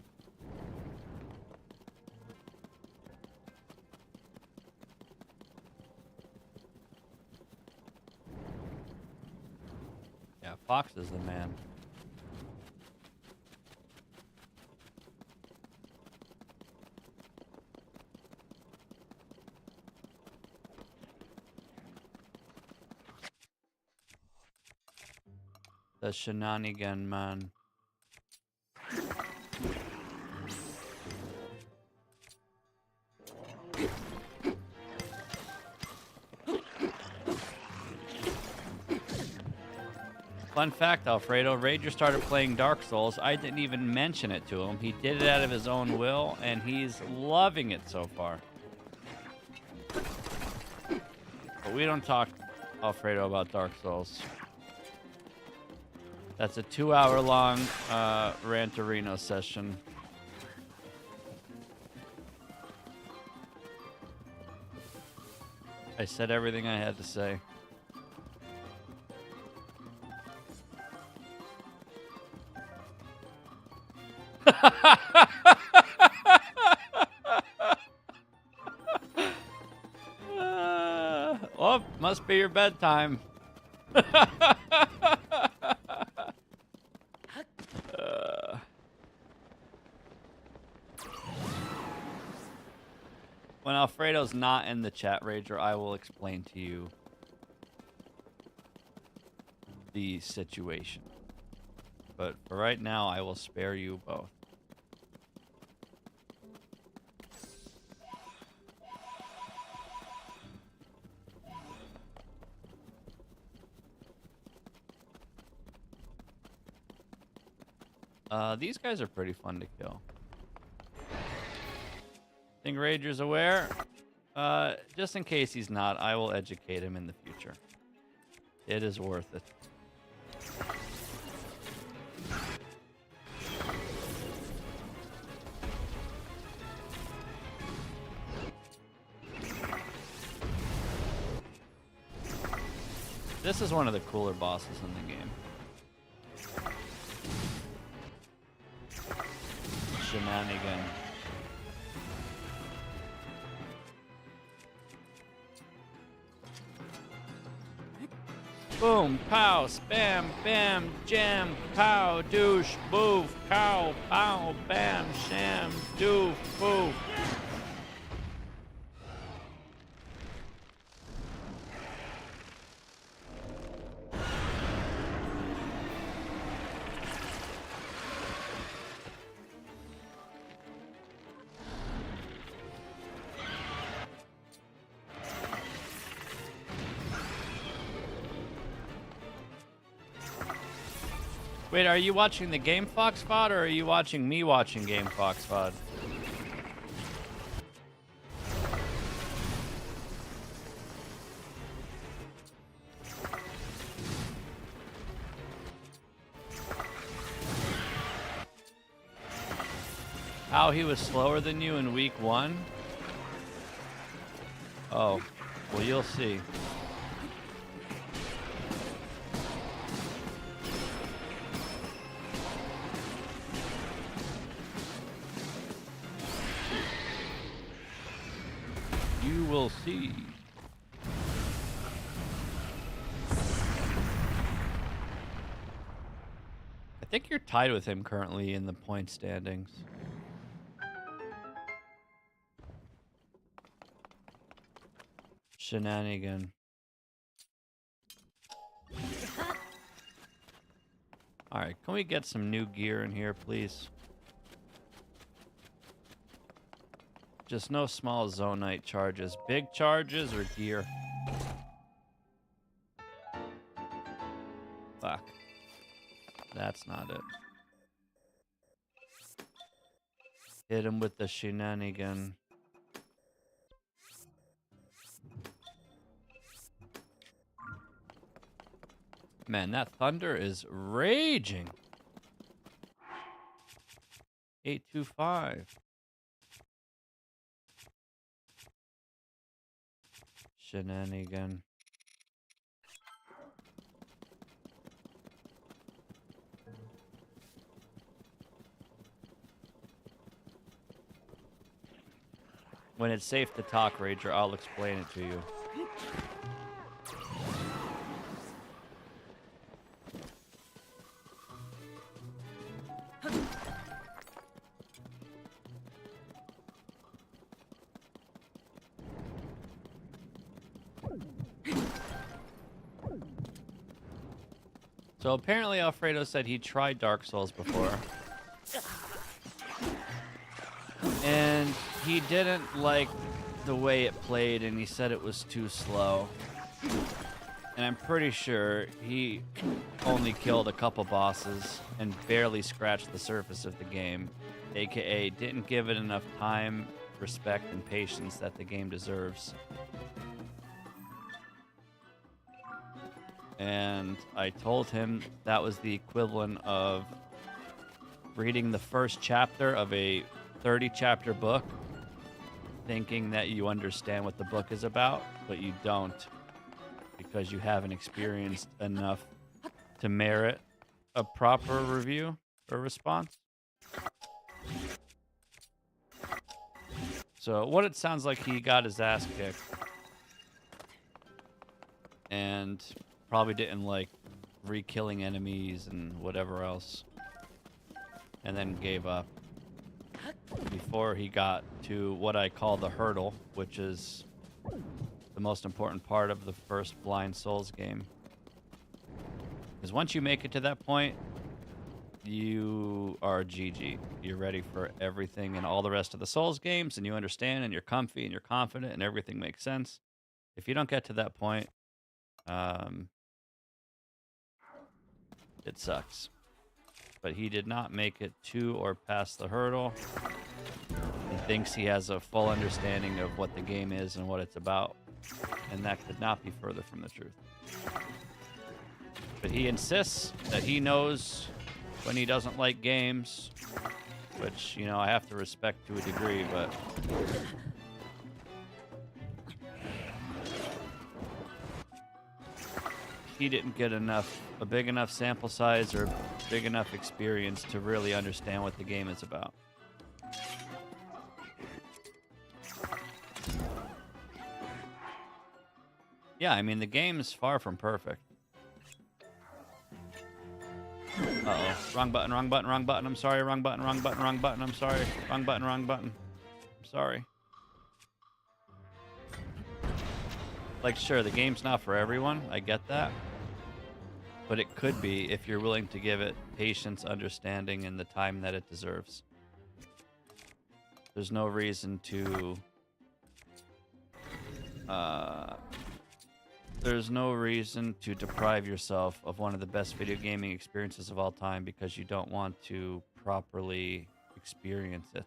Speaker 1: Yeah, Fox is the man. The Shenanigan man. Fun fact, Alfredo, Rager started playing Dark Souls. I didn't even mention it to him. He did it out of his own will, and he's loving it so far. But we don't talk, Alfredo, about Dark Souls. That's a 2-hour-long Rantarino session. I said everything I had to say. Oh, must be your bedtime. When Alfredo's not in the chat, Rager, I will explain to you the situation. But for right now, I will spare you both. These guys are pretty fun to kill. Think Rager's aware? Just in case he's not, I will educate him in the future. It is worth it. This is one of the cooler bosses in the game. Shenanigan. Boom, pow, spam, bam, jam, pow, douche, boof, cow, pow, bam, sham, doof, poof. Wait, are you watching the Game Fox VOD or are you watching me watching Game Fox VOD? How he was slower than you in week 1? Oh, well, you'll see. You will see. I think you're tied with him currently in the point standings. Shenanigan. All right, can we get some new gear in here, please? Just no small zonite charges. Big charges or gear? Fuck. That's not it. Hit him with the shenanigan. Man, that thunder is raging. 825. Shenanigan. When it's safe to talk, Rager, I'll explain it to you. So apparently Alfredo said he tried Dark Souls before. And he didn't like the way it played, and he said it was too slow. And I'm pretty sure he only killed a couple bosses and barely scratched the surface of the game, aka didn't give it enough time, respect, and patience that the game deserves. And I told him that was the equivalent of reading the first chapter of a 30-chapter book, thinking that you understand what the book is about, but you don't, because you haven't experienced enough to merit a proper review or response. So what it sounds like, he got his ass kicked and probably didn't like re-killing enemies and whatever else, and then gave up before he got to what I call the hurdle, which is the most important part of the first Blind Souls game. Because once you make it to that point, you are GG. You're ready for everything and all the rest of the Souls games, and you understand, and you're comfy, and you're confident, and everything makes sense. If you don't get to that point, it sucks. But he did not make it to or past the hurdle. He thinks he has a full understanding of what the game is and what it's about, and that could not be further from the truth. But he insists that he knows when he doesn't like games, which, you know, I have to respect to a degree, but he didn't get a big enough sample size or big enough experience to really understand what the game is about. Yeah, I mean, the game's far from perfect. Uh-oh. Wrong button, wrong button, wrong button. I'm sorry. Wrong button, wrong button, wrong button. I'm sorry. Wrong button, wrong button. I'm sorry. Like, sure, the game's not for everyone. I get that. But it could be if you're willing to give it patience, understanding, and the time that it deserves. There's no reason to... There's no reason to deprive yourself of one of the best video gaming experiences of all time because you don't want to properly experience it.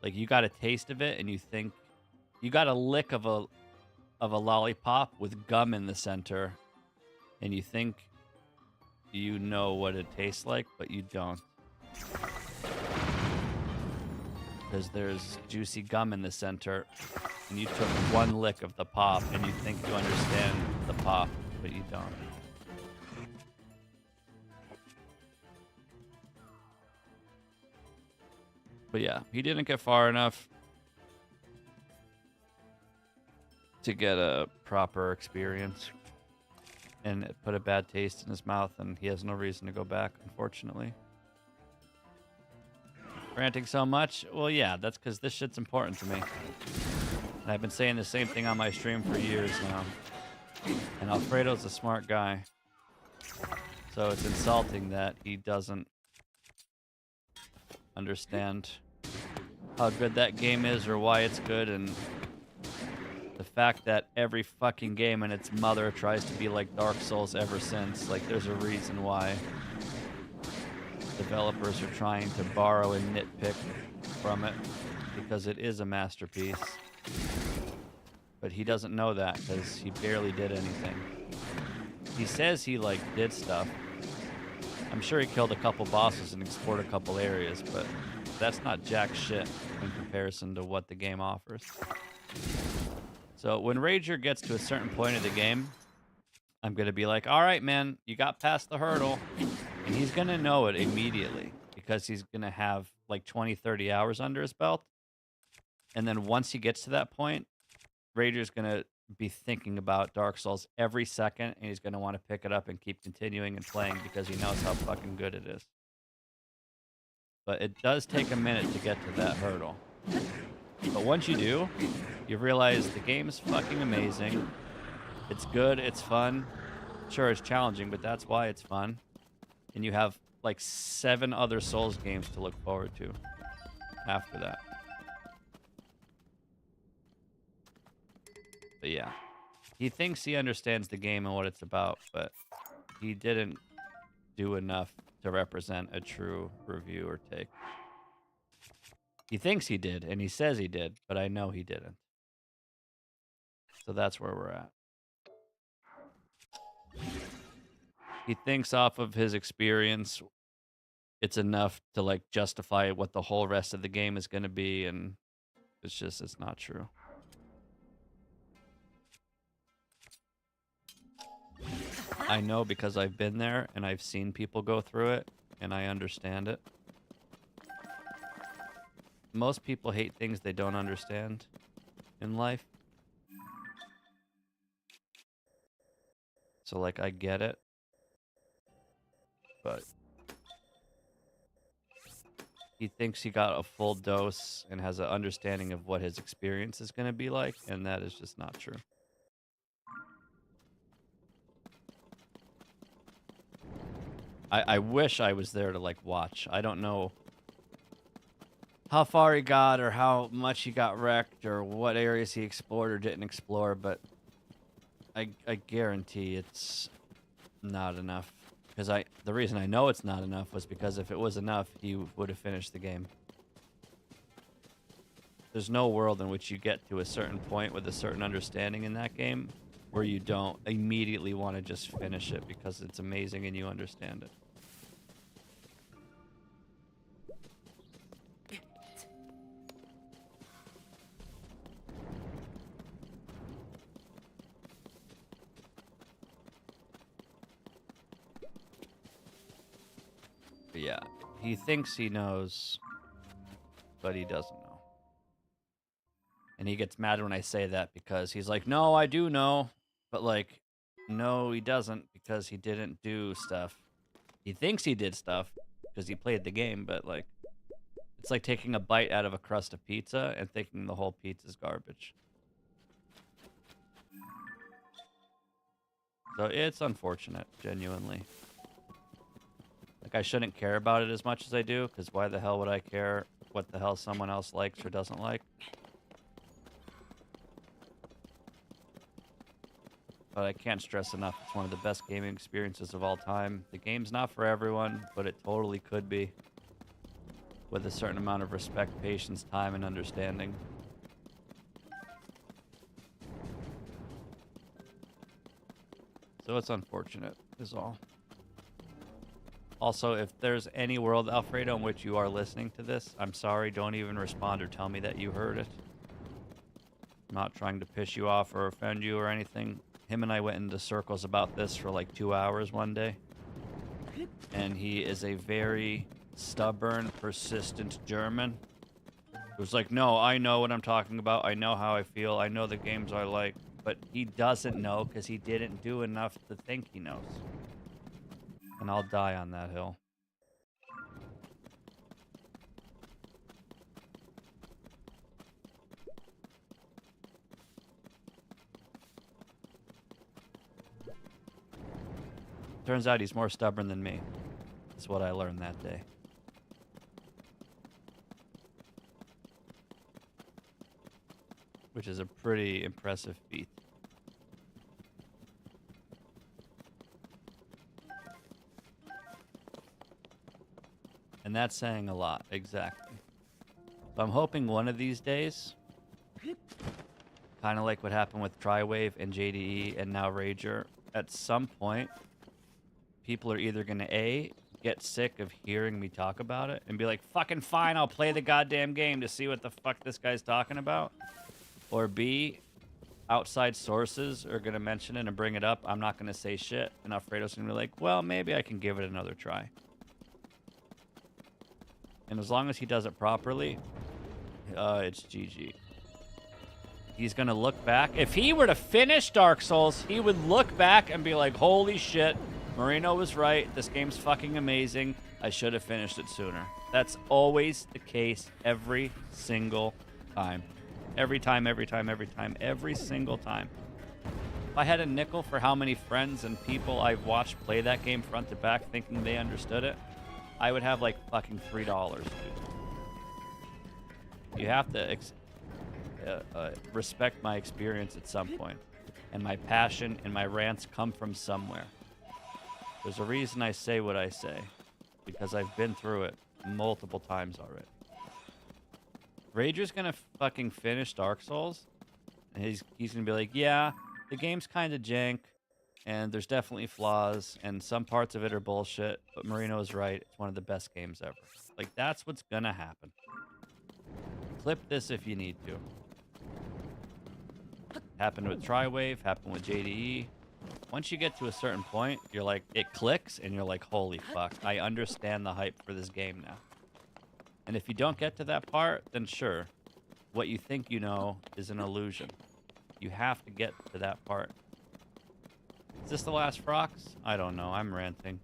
Speaker 1: Like, you got a taste of it and you think you got a lick of a lollipop with gum in the center and you think you know what it tastes like, but you don't. Because there's juicy gum in the center, and you took one lick of the pop, and you think you understand the pop, but you don't. But yeah, he didn't get far enough to get a proper experience. and it put a bad taste in his mouth, and he has no reason to go back, unfortunately. Ranting so much? Well, yeah, that's because this shit's important to me. And I've been saying the same thing on my stream for years now. And Alfredo's a smart guy. So it's insulting that he doesn't understand how good that game is or why it's good, and the fact that every fucking game and its mother tries to be like Dark Souls ever since. Like, there's a reason why developers are trying to borrow and nitpick from it, because it is a masterpiece. But he doesn't know that because he barely did anything. He says he, like, did stuff. I'm sure he killed a couple bosses and explored a couple areas, but that's not jack shit in comparison to what the game offers. So when Rager gets to a certain point of the game, I'm going to be like, all right, man, you got past the hurdle. And he's going to know it immediately because he's going to have like 20, 30 hours under his belt. And then once he gets to that point, Rager's going to be thinking about Dark Souls every second, and he's going to want to pick it up and keep continuing and playing because he knows how fucking good it is. But it does take a minute to get to that hurdle. But once you do, you realize the game is fucking amazing. It's good, it's fun. Sure, it's challenging, but that's why it's fun. And you have like 7 other Souls games to look forward to after that. But yeah, he thinks he understands the game and what it's about, but he didn't do enough to represent a true review or take. He thinks he did, and he says he did, but I know he didn't. So that's where we're at. He thinks off of his experience, it's enough to like justify what the whole rest of the game is going to be, and it's not true. I know because I've been there and I've seen people go through it, and I understand it. Most people hate things they don't understand in life. So, like, I get it. But he thinks he got a full dose and has an understanding of what his experience is going to be like, and that is just not true. I wish I was there to, like, watch. I don't know how far he got or how much he got wrecked or what areas he explored or didn't explore, but I guarantee it's not enough. Because the reason I know it's not enough was because if it was enough, he would have finished the game. There's no world in which you get to a certain point with a certain understanding in that game where you don't immediately want to just finish it because it's amazing and you understand it. But yeah, he thinks he knows, but he doesn't know. And he gets mad when I say that because he's like, no, I do know. But, like, no, he doesn't because he didn't do stuff. He thinks he did stuff because he played the game, but, like, it's like taking a bite out of a crust of pizza and thinking the whole pizza's garbage. So it's unfortunate, genuinely. Like, I shouldn't care about it as much as I do, because why the hell would I care what the hell someone else likes or doesn't like? But I can't stress enough, it's one of the best gaming experiences of all time. The game's not for everyone, but it totally could be. With a certain amount of respect, patience, time, and understanding. So it's unfortunate, is all. Also, if there's any world, Alfredo, in which you are listening to this, I'm sorry, don't even respond or tell me that you heard it. I'm not trying to piss you off or offend you or anything. Him and I went into circles about this for like 2 hours one day. And he is a very stubborn, persistent German. It was like, no, I know what I'm talking about. I know how I feel. I know the games I like. but he doesn't know because he didn't do enough to think he knows. And I'll die on that hill. Turns out he's more stubborn than me. That's what I learned that day. Which is a pretty impressive feat. And that's saying a lot, exactly. So I'm hoping one of these days, kind of like what happened with Triwave and JDE and now Rager, at some point, people are either going to A, get sick of hearing me talk about it and be like, fucking fine, I'll play the goddamn game to see what the fuck this guy's talking about. Or B, outside sources are going to mention it and bring it up. I'm not going to say shit. And Alfredo's going to be like, well, maybe I can give it another try. And as long as he does it properly, it's GG. He's going to look back. If he were to finish Dark Souls, he would look back and be like, holy shit, Marino was right. This game's fucking amazing. I should have finished it sooner. That's always the case every single time. Every time, every time, every time, every single time. If I had a nickel for how many friends and people I've watched play that game front to back thinking they understood it, I would have like fucking $3, dude. You have to respect my experience at some point. And my passion and my rants come from somewhere. There's a reason I say what I say. Because I've been through it multiple times already. Rager's gonna fucking finish Dark Souls, and he's gonna be like, yeah, the game's kind of jank, and there's definitely flaws, and some parts of it are bullshit, but Marino's right, it's one of the best games ever. Like, that's what's gonna happen. Clip this if you need to. Happened with Triwave, happened with JDE. Once you get to a certain point, you're like, it clicks, and you're like, holy fuck, I understand the hype for this game now. And if you don't get to that part, then sure, what you think you know is an illusion. You have to get to that part. Is this the last Frox? I don't know. I'm ranting.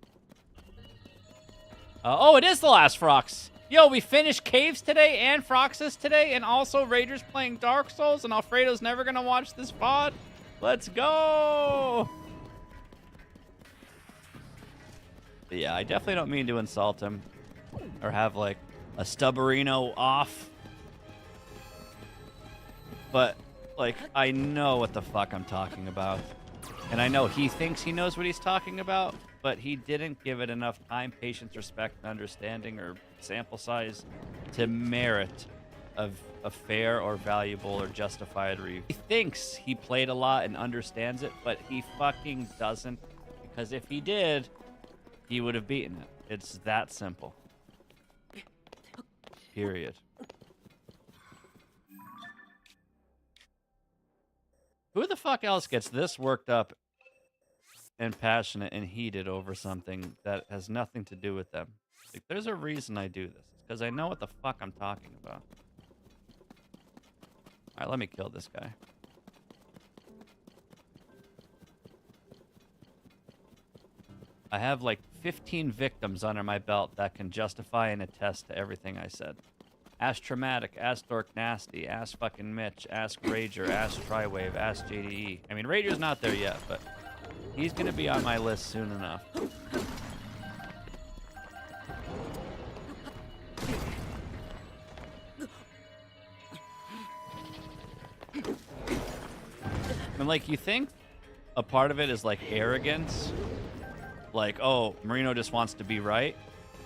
Speaker 1: Oh, it is the last Frox. Yo, we finished Caves today and Froxus today, and also Rager's playing Dark Souls, and Alfredo's never going to watch this VOD. Let's go! But yeah, I definitely don't mean to insult him or have, like, a stubborino off. But, like, I know what the fuck I'm talking about. And I know he thinks he knows what he's talking about, but he didn't give it enough time, patience, respect, and understanding, or sample size to merit of a fair or valuable or justified review. He thinks he played a lot and understands it, but he fucking doesn't. Because if he did, he would have beaten it. It's that simple. Period. Who the fuck else gets this worked up and passionate and heated over something that has nothing to do with them? Like, there's a reason I do this. It's because I know what the fuck I'm talking about. Alright, let me kill this guy. I have like 15 victims under my belt that can justify and attest to everything I said. Ask Traumatic, ask Dork Nasty, ask fucking Mitch, ask Rager, ask Triwave, ask JDE. I mean, Rager's not there yet, but he's gonna be on my list soon enough. And like, you think a part of it is like arrogance? Like, oh, Marino just wants to be right?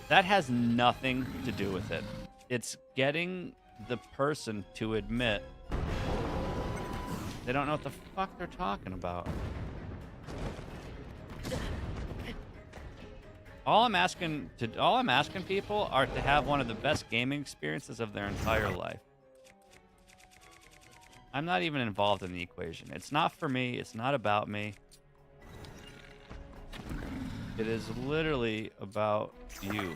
Speaker 1: That has nothing to do with it. It's getting the person to admit they don't know what the fuck they're talking about. All I'm asking people are to have one of the best gaming experiences of their entire life. I'm not even involved in the equation. It's not for me. It's not about me. It is literally about you,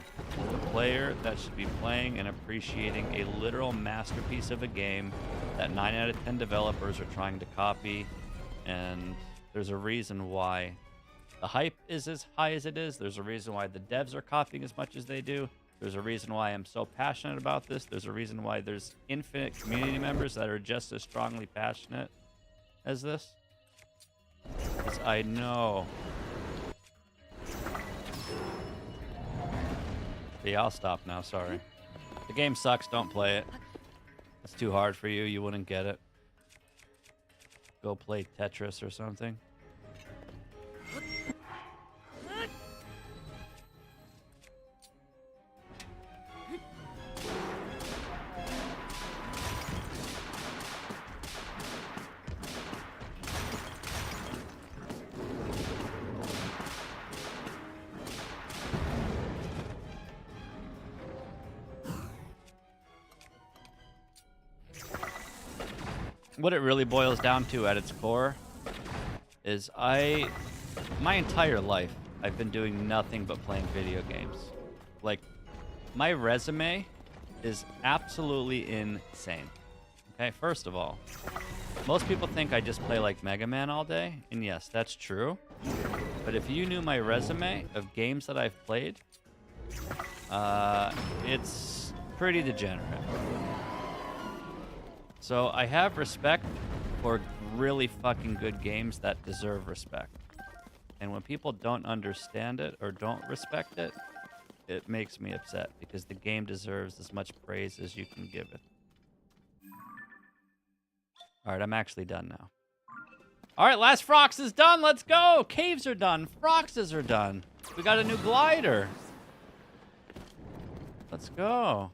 Speaker 1: the player that should be playing and appreciating a literal masterpiece of a game that 9 out of 10 developers are trying to copy And there's a reason why the hype is as high as it is. There's a reason why the devs are copying as much as they do. There's a reason why I'm so passionate about this. There's a reason why there's infinite community members that are just as strongly passionate as this. Because I know. But yeah, I'll stop now. Sorry. The game sucks. Don't play it. It's too hard for you. You wouldn't get it. Go play Tetris or something. What it really boils down to at its core is my entire life, I've been doing nothing but playing video games. Like, my resume is absolutely insane. Okay, first of all, most people think I just play like Mega Man all day, and yes, that's true. But if you knew my resume of games that I've played, it's pretty degenerate. So I have respect for really fucking good games that deserve respect. And when people don't understand it or don't respect it, it makes me upset because the game deserves as much praise as you can give it. All right, I'm actually done now. All right, last Frox is done. Let's go. Caves are done. Froxes are done. We got a new glider. Let's go.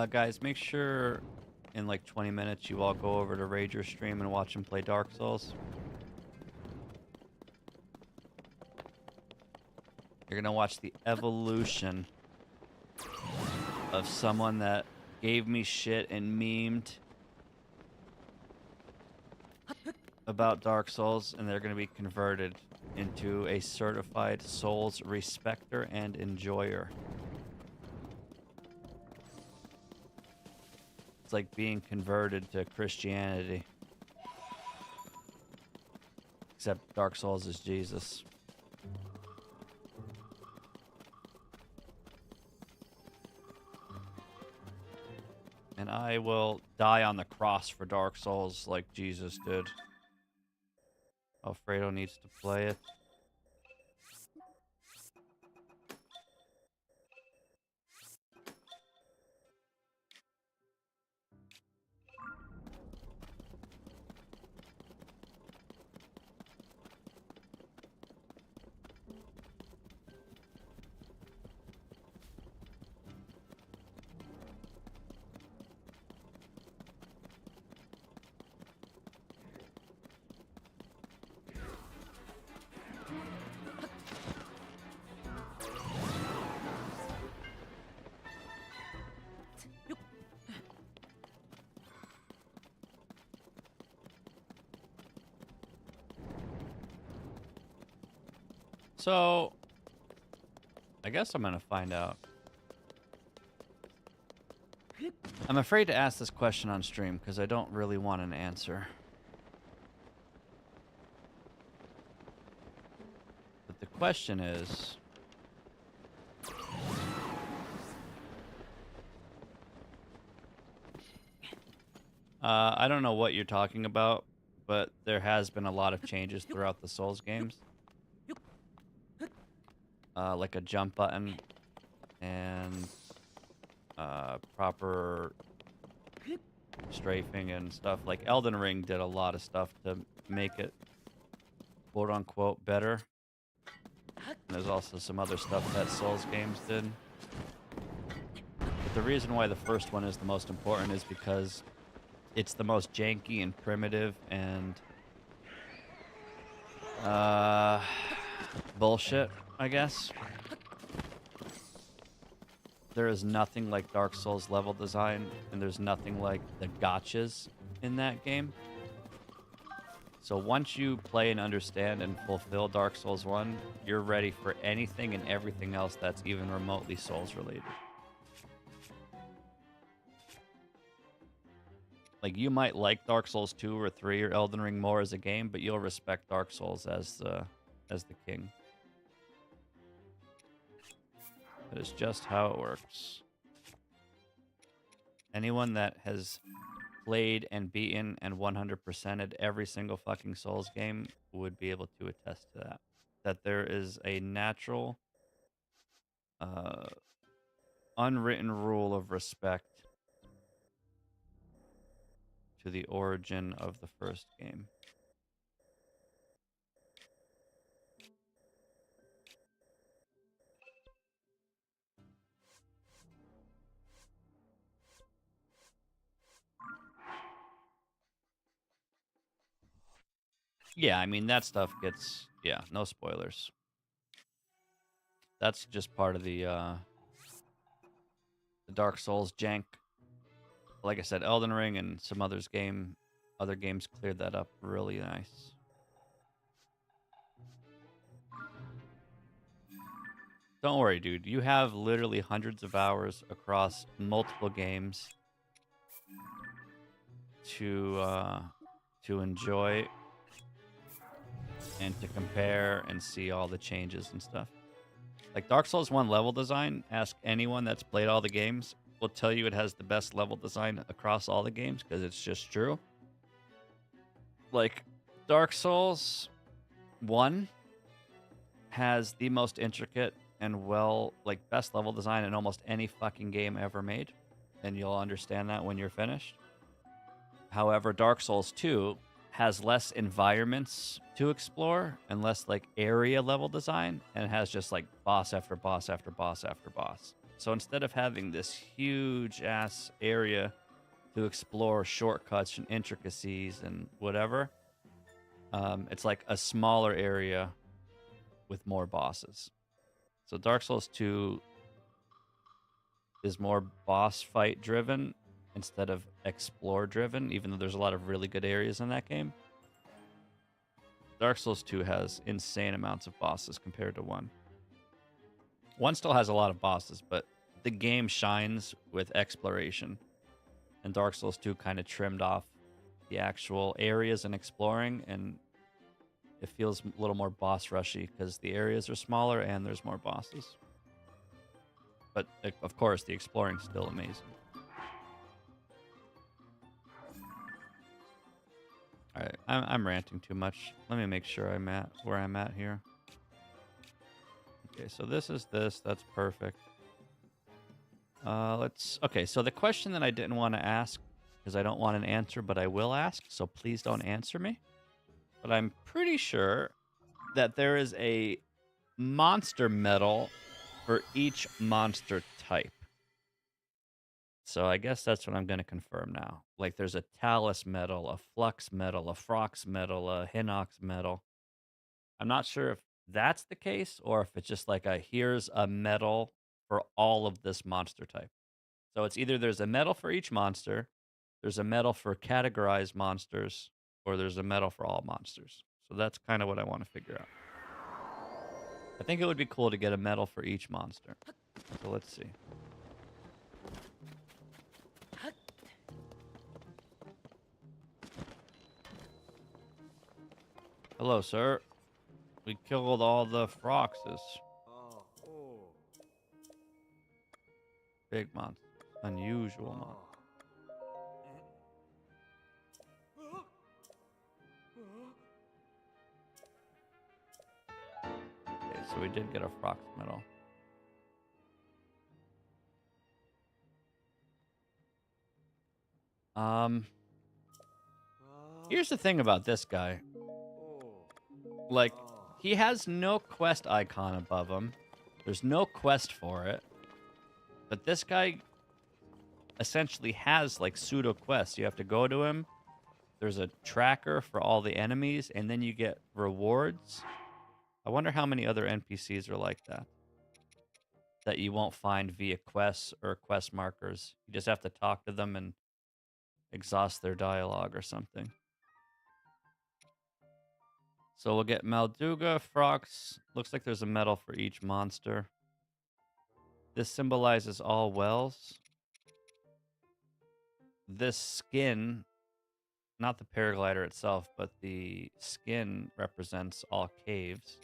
Speaker 1: Guys, make sure in like 20 minutes you all go over to Rager's stream and watch him play Dark Souls. You're gonna watch the evolution of someone that gave me shit and memed about Dark Souls, and they're gonna be converted into a certified Souls respecter and enjoyer. It's like being converted to Christianity. Except Dark Souls is Jesus. And I will die on the cross for Dark Souls like Jesus did. Alfredo needs to play it. So, I guess I'm gonna find out. I'm afraid to ask this question on stream because I don't really want an answer. But the question is... I don't know what you're talking about, but there has been a lot of changes throughout the Souls games. Like a jump button and proper strafing and stuff. Like Elden Ring did a lot of stuff to make it quote unquote better. And there's also some other stuff that Souls games did. But the reason why the first one is the most important is because it's the most janky and primitive and bullshit, I guess. There is nothing like Dark Souls level design, and there's nothing like the gotchas in that game. So once you play and understand and fulfill Dark Souls 1, you're ready for anything and everything else that's even remotely Souls related. Like, you might like Dark Souls 2 or 3 or Elden Ring more as a game, but you'll respect Dark Souls as the king. That is just how it works. Anyone that has played and beaten and 100%ed every single fucking Souls game would be able to attest to that. That there is a natural, unwritten rule of respect to the origin of the first game. Yeah, I mean, that stuff gets... Yeah, no spoilers. That's just part of the Dark Souls jank. Like I said, Elden Ring and some other games cleared that up really nice. Don't worry, dude. You have literally hundreds of hours across multiple games to enjoy and to compare and see all the changes and stuff. Like Dark Souls 1 level design, ask anyone that's played all the games, will tell you it has the best level design across all the games because it's just true. Like, Dark Souls 1 has the most intricate and best level design in almost any fucking game ever made. And you'll understand that when you're finished. However, Dark Souls 2 has less environments to explore and less like area level design, and has just like boss after boss after boss after boss. So instead of having this huge ass area to explore shortcuts and intricacies and whatever, it's like a smaller area with more bosses. So Dark Souls 2 is more boss fight driven instead of explore driven, even though there's a lot of really good areas in that game. Dark Souls 2 has insane amounts of bosses compared to 1. 1 still has a lot of bosses, but the game shines with exploration. And Dark Souls 2 kind of trimmed off the actual areas and exploring, and it feels a little more boss rushy because the areas are smaller and there's more bosses. But, of course, the exploring's still amazing. All right, I'm ranting too much. Let me make sure I'm at where I'm at here. Okay, so this is this. That's perfect. Okay, so the question that I didn't want to ask, because I don't want an answer, but I will ask, so please don't answer me. But I'm pretty sure that there is a monster medal for each monster type. So I guess that's what I'm going to confirm now. Like, there's a Talus medal, a Flux medal, a Frox medal, a Hinox medal. I'm not sure if that's the case or if it's just like here's a medal for all of this monster type. So it's either there's a medal for each monster, there's a medal for categorized monsters, or there's a medal for all monsters. So that's kind of what I want to figure out. I think it would be cool to get a medal for each monster. So let's see. Hello, sir. We killed all the Froxes. Big monsters. Unusual monsters. Okay, so we did get a Frox medal. Here's the thing about this guy. Like, He has no quest icon above him. There's no quest for it. But this guy essentially has like pseudo quests. You have to go to him. There's a tracker for all the enemies, and then you get rewards. I wonder how many other NPCs are like that you won't find via quests or quest markers. You just have to talk to them and exhaust their dialogue or something. So we'll get Malduga, Frox. Looks like there's a medal for each monster. This symbolizes all wells. This skin, not the paraglider itself, but the skin represents all caves.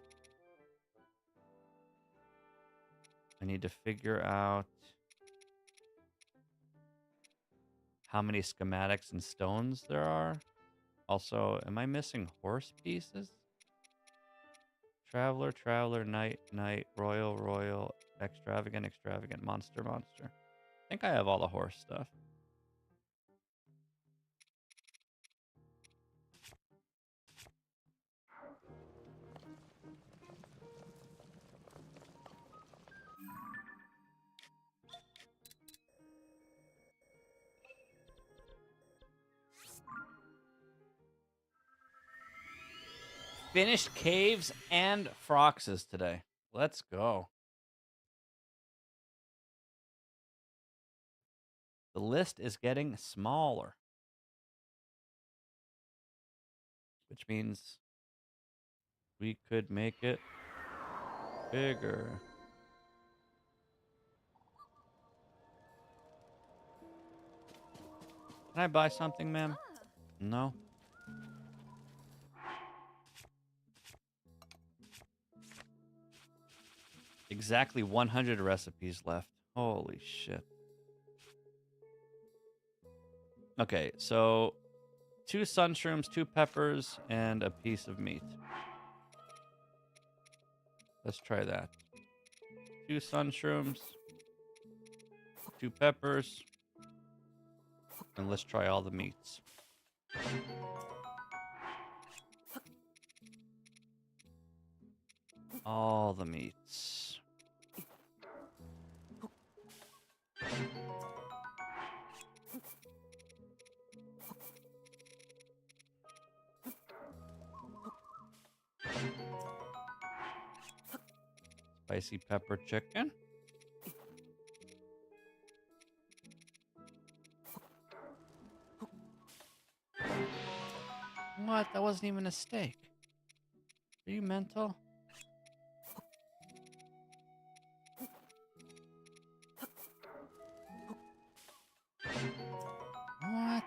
Speaker 1: I need to figure out how many schematics and stones there are. Also, am I missing horse pieces? Traveler, traveler, knight, knight, royal, royal, extravagant, extravagant, monster, monster. I think I have all the horse stuff. Finished caves and froxes today. Let's go. The list is getting smaller, which means we could make it bigger. Can I buy something, ma'am? No? Exactly 100 recipes left. Holy shit. Okay, so 2 sunshrooms, 2 peppers, and a piece of meat. Let's try that. 2 sunshrooms, 2 peppers, and let's try all the meats. All the meats. Spicy pepper chicken. What? That wasn't even a steak. Are you mental? What?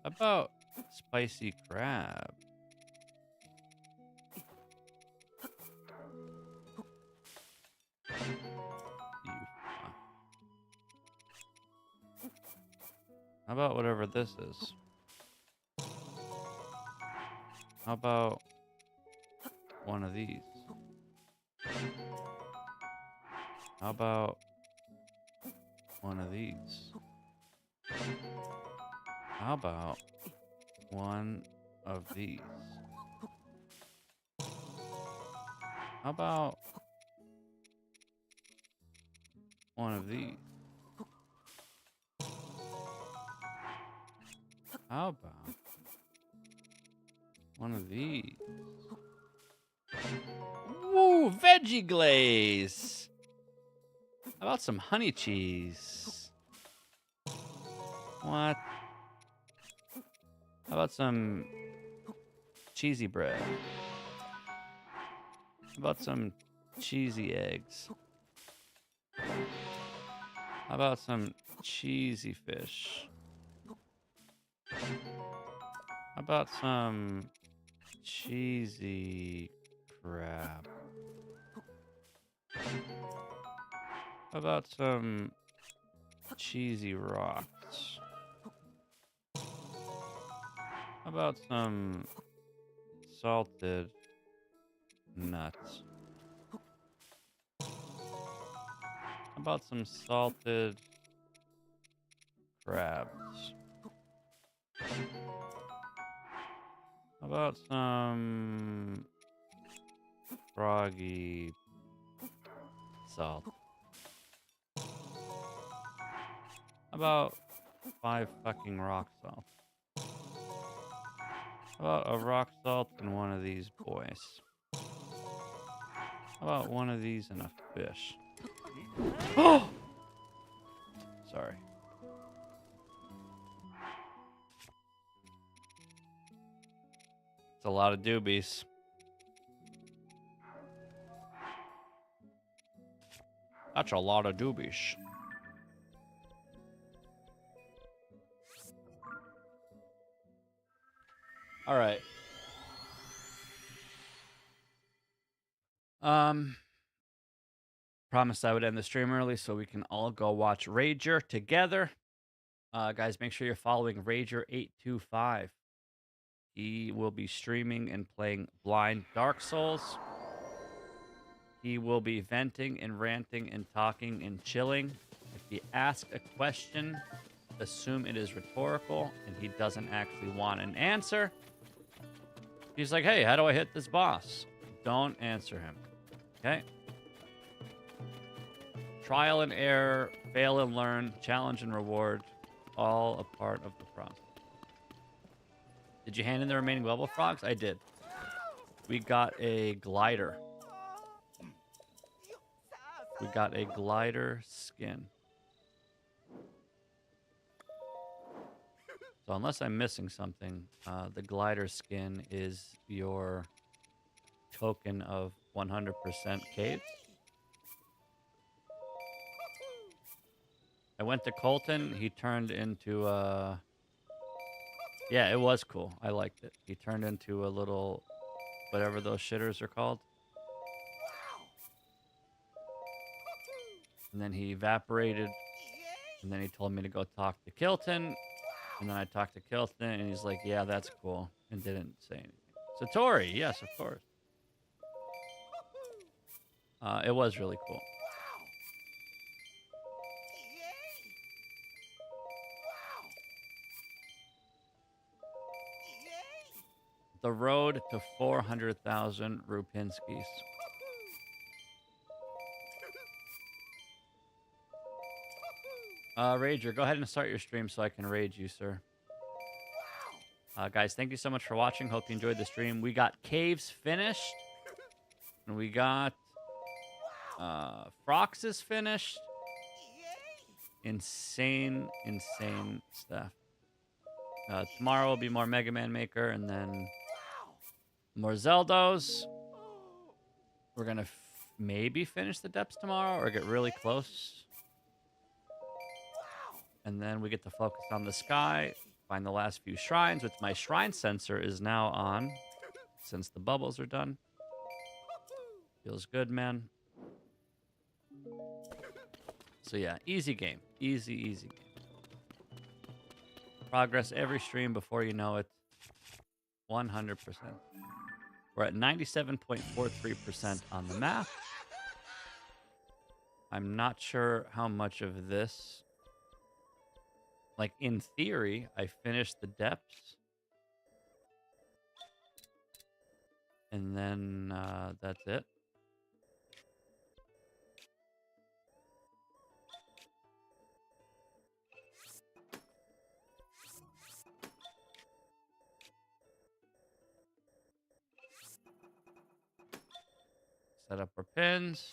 Speaker 1: How about spicy crab? You fuck. How about whatever this is? How about one of these? How about one of these? How about one of these? How about one of these? How about one of these? Woo, veggie glaze. How about some honey cheese? What? How about some cheesy bread? How about some cheesy eggs? How about some cheesy fish? How about some cheesy crab? How about some cheesy rocks? How about some salted nuts? How about some salted crabs? How about some froggy salt? How about 5 fucking rock salt? How about a rock salt and one of these boys? How about one of these and a fish? Oh! Sorry. It's a lot of doobies. That's a lot of doobies. All right. Promised I would end the stream early so we can all go watch Rager together. Guys, make sure you're following Rager825. He will be streaming and playing Blind Dark Souls. He will be venting and ranting and talking and chilling. If he asks a question, assume it is rhetorical and he doesn't actually want an answer. He's like, hey, how do I hit this boss? Don't answer him. Okay? Trial and error, fail and learn, challenge and reward, all a part of the process. Did you hand in the remaining level frogs? I did. We got a glider. We got a glider skin. So unless I'm missing something, the glider skin is your token of 100% caves. I went to Colton. He turned into yeah, it was cool. I liked it. He turned into a little, whatever those shitters are called. And then he evaporated. And then he told me to go talk to Kilton. And then I talked to Kilton, and he's like, yeah, that's cool. And didn't say anything. Satori, yes, of course. It was really cool. The road to 400,000 Rupinskis. Rager, go ahead and start your stream so I can rage you, sir. Guys, thank you so much for watching. Hope you enjoyed the stream. We got caves finished. And we got Frox is finished. Insane stuff. Tomorrow will be more Mega Man Maker and then more Zeldos. We're going to maybe finish the depths tomorrow or get really close. And then we get to focus on the sky, find the last few shrines, which my shrine sensor is now on since the bubbles are done. Feels good, man. So yeah, easy game. Easy game. Progress every stream before you know it. 100%. We're at 97.43% on the map. I'm not sure how much of this... Like, in theory, I finished the depths. And then, that's it. Set up our pins.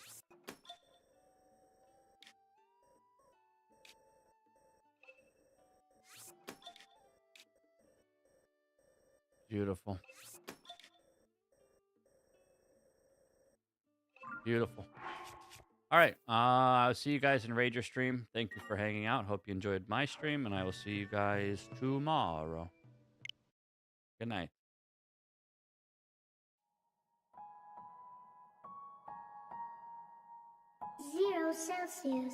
Speaker 1: Beautiful. Beautiful. All right. I'll see you guys in Rager stream. Thank you for hanging out. Hope you enjoyed my stream, and I will see you guys tomorrow. Good night.
Speaker 3: 0°C.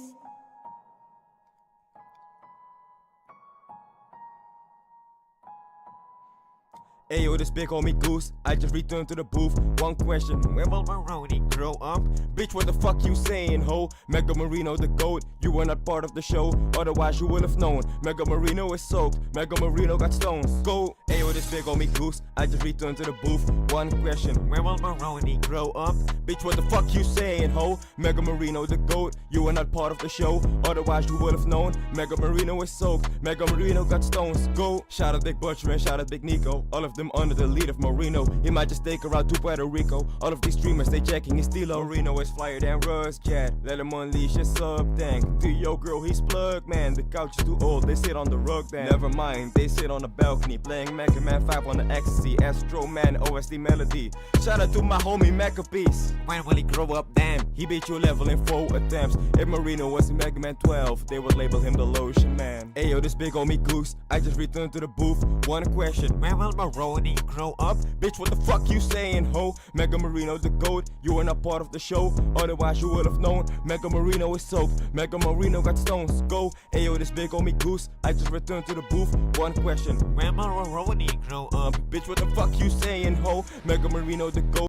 Speaker 4: Ayo, this big homie Goose, I just returned to the booth. One question, when will Maroni grow up? Bitch, what the fuck you saying, ho? Mega Marino the GOAT, you were not part of the show, otherwise you would have known. Mega Marino is soaked, Mega Marino got stones. Go! Ayo, this big homie Goose, I just returned to the booth. One question, when will Maroni grow up? Bitch, what the fuck you saying, ho? Mega Marino the GOAT, you were not part of the show, otherwise you would have known. Mega Marino is soaked, Mega Marino got stones. Go! Shout out Big Butcher and shout out Big Nico, all of them under the lead of Marino. He might just take her out to Puerto Rico. All of these streamers, they checking his stilo. Marino is flyer than Russ Cat. Let him unleash his sub tank. To your girl, he's plugged, man. The couch is too old, they sit on the rug then. Never mind, they sit on the balcony playing Mega Man 5 on the ecstasy. Astro Man, OSD melody. Shout out to my homie Macabees. When will he grow up? Damn, he beat your level in 4 attempts. If Marino was in Mega Man 12, they would label him the lotion man. Ayo, this big homie Goose, I just returned to the booth. One question, when will Maroni grow up? Bitch, what the fuck you saying, ho? Mega Marino the GOAT, you were not part of the show, otherwise you would have known. Mega Marino is soaked, Mega Marino got stones. Go! Ayo, this big homie Goose, I just returned to the booth. One question, when will Maroni grow up? Bitch, what the fuck you saying, ho? Mega Marino the GOAT.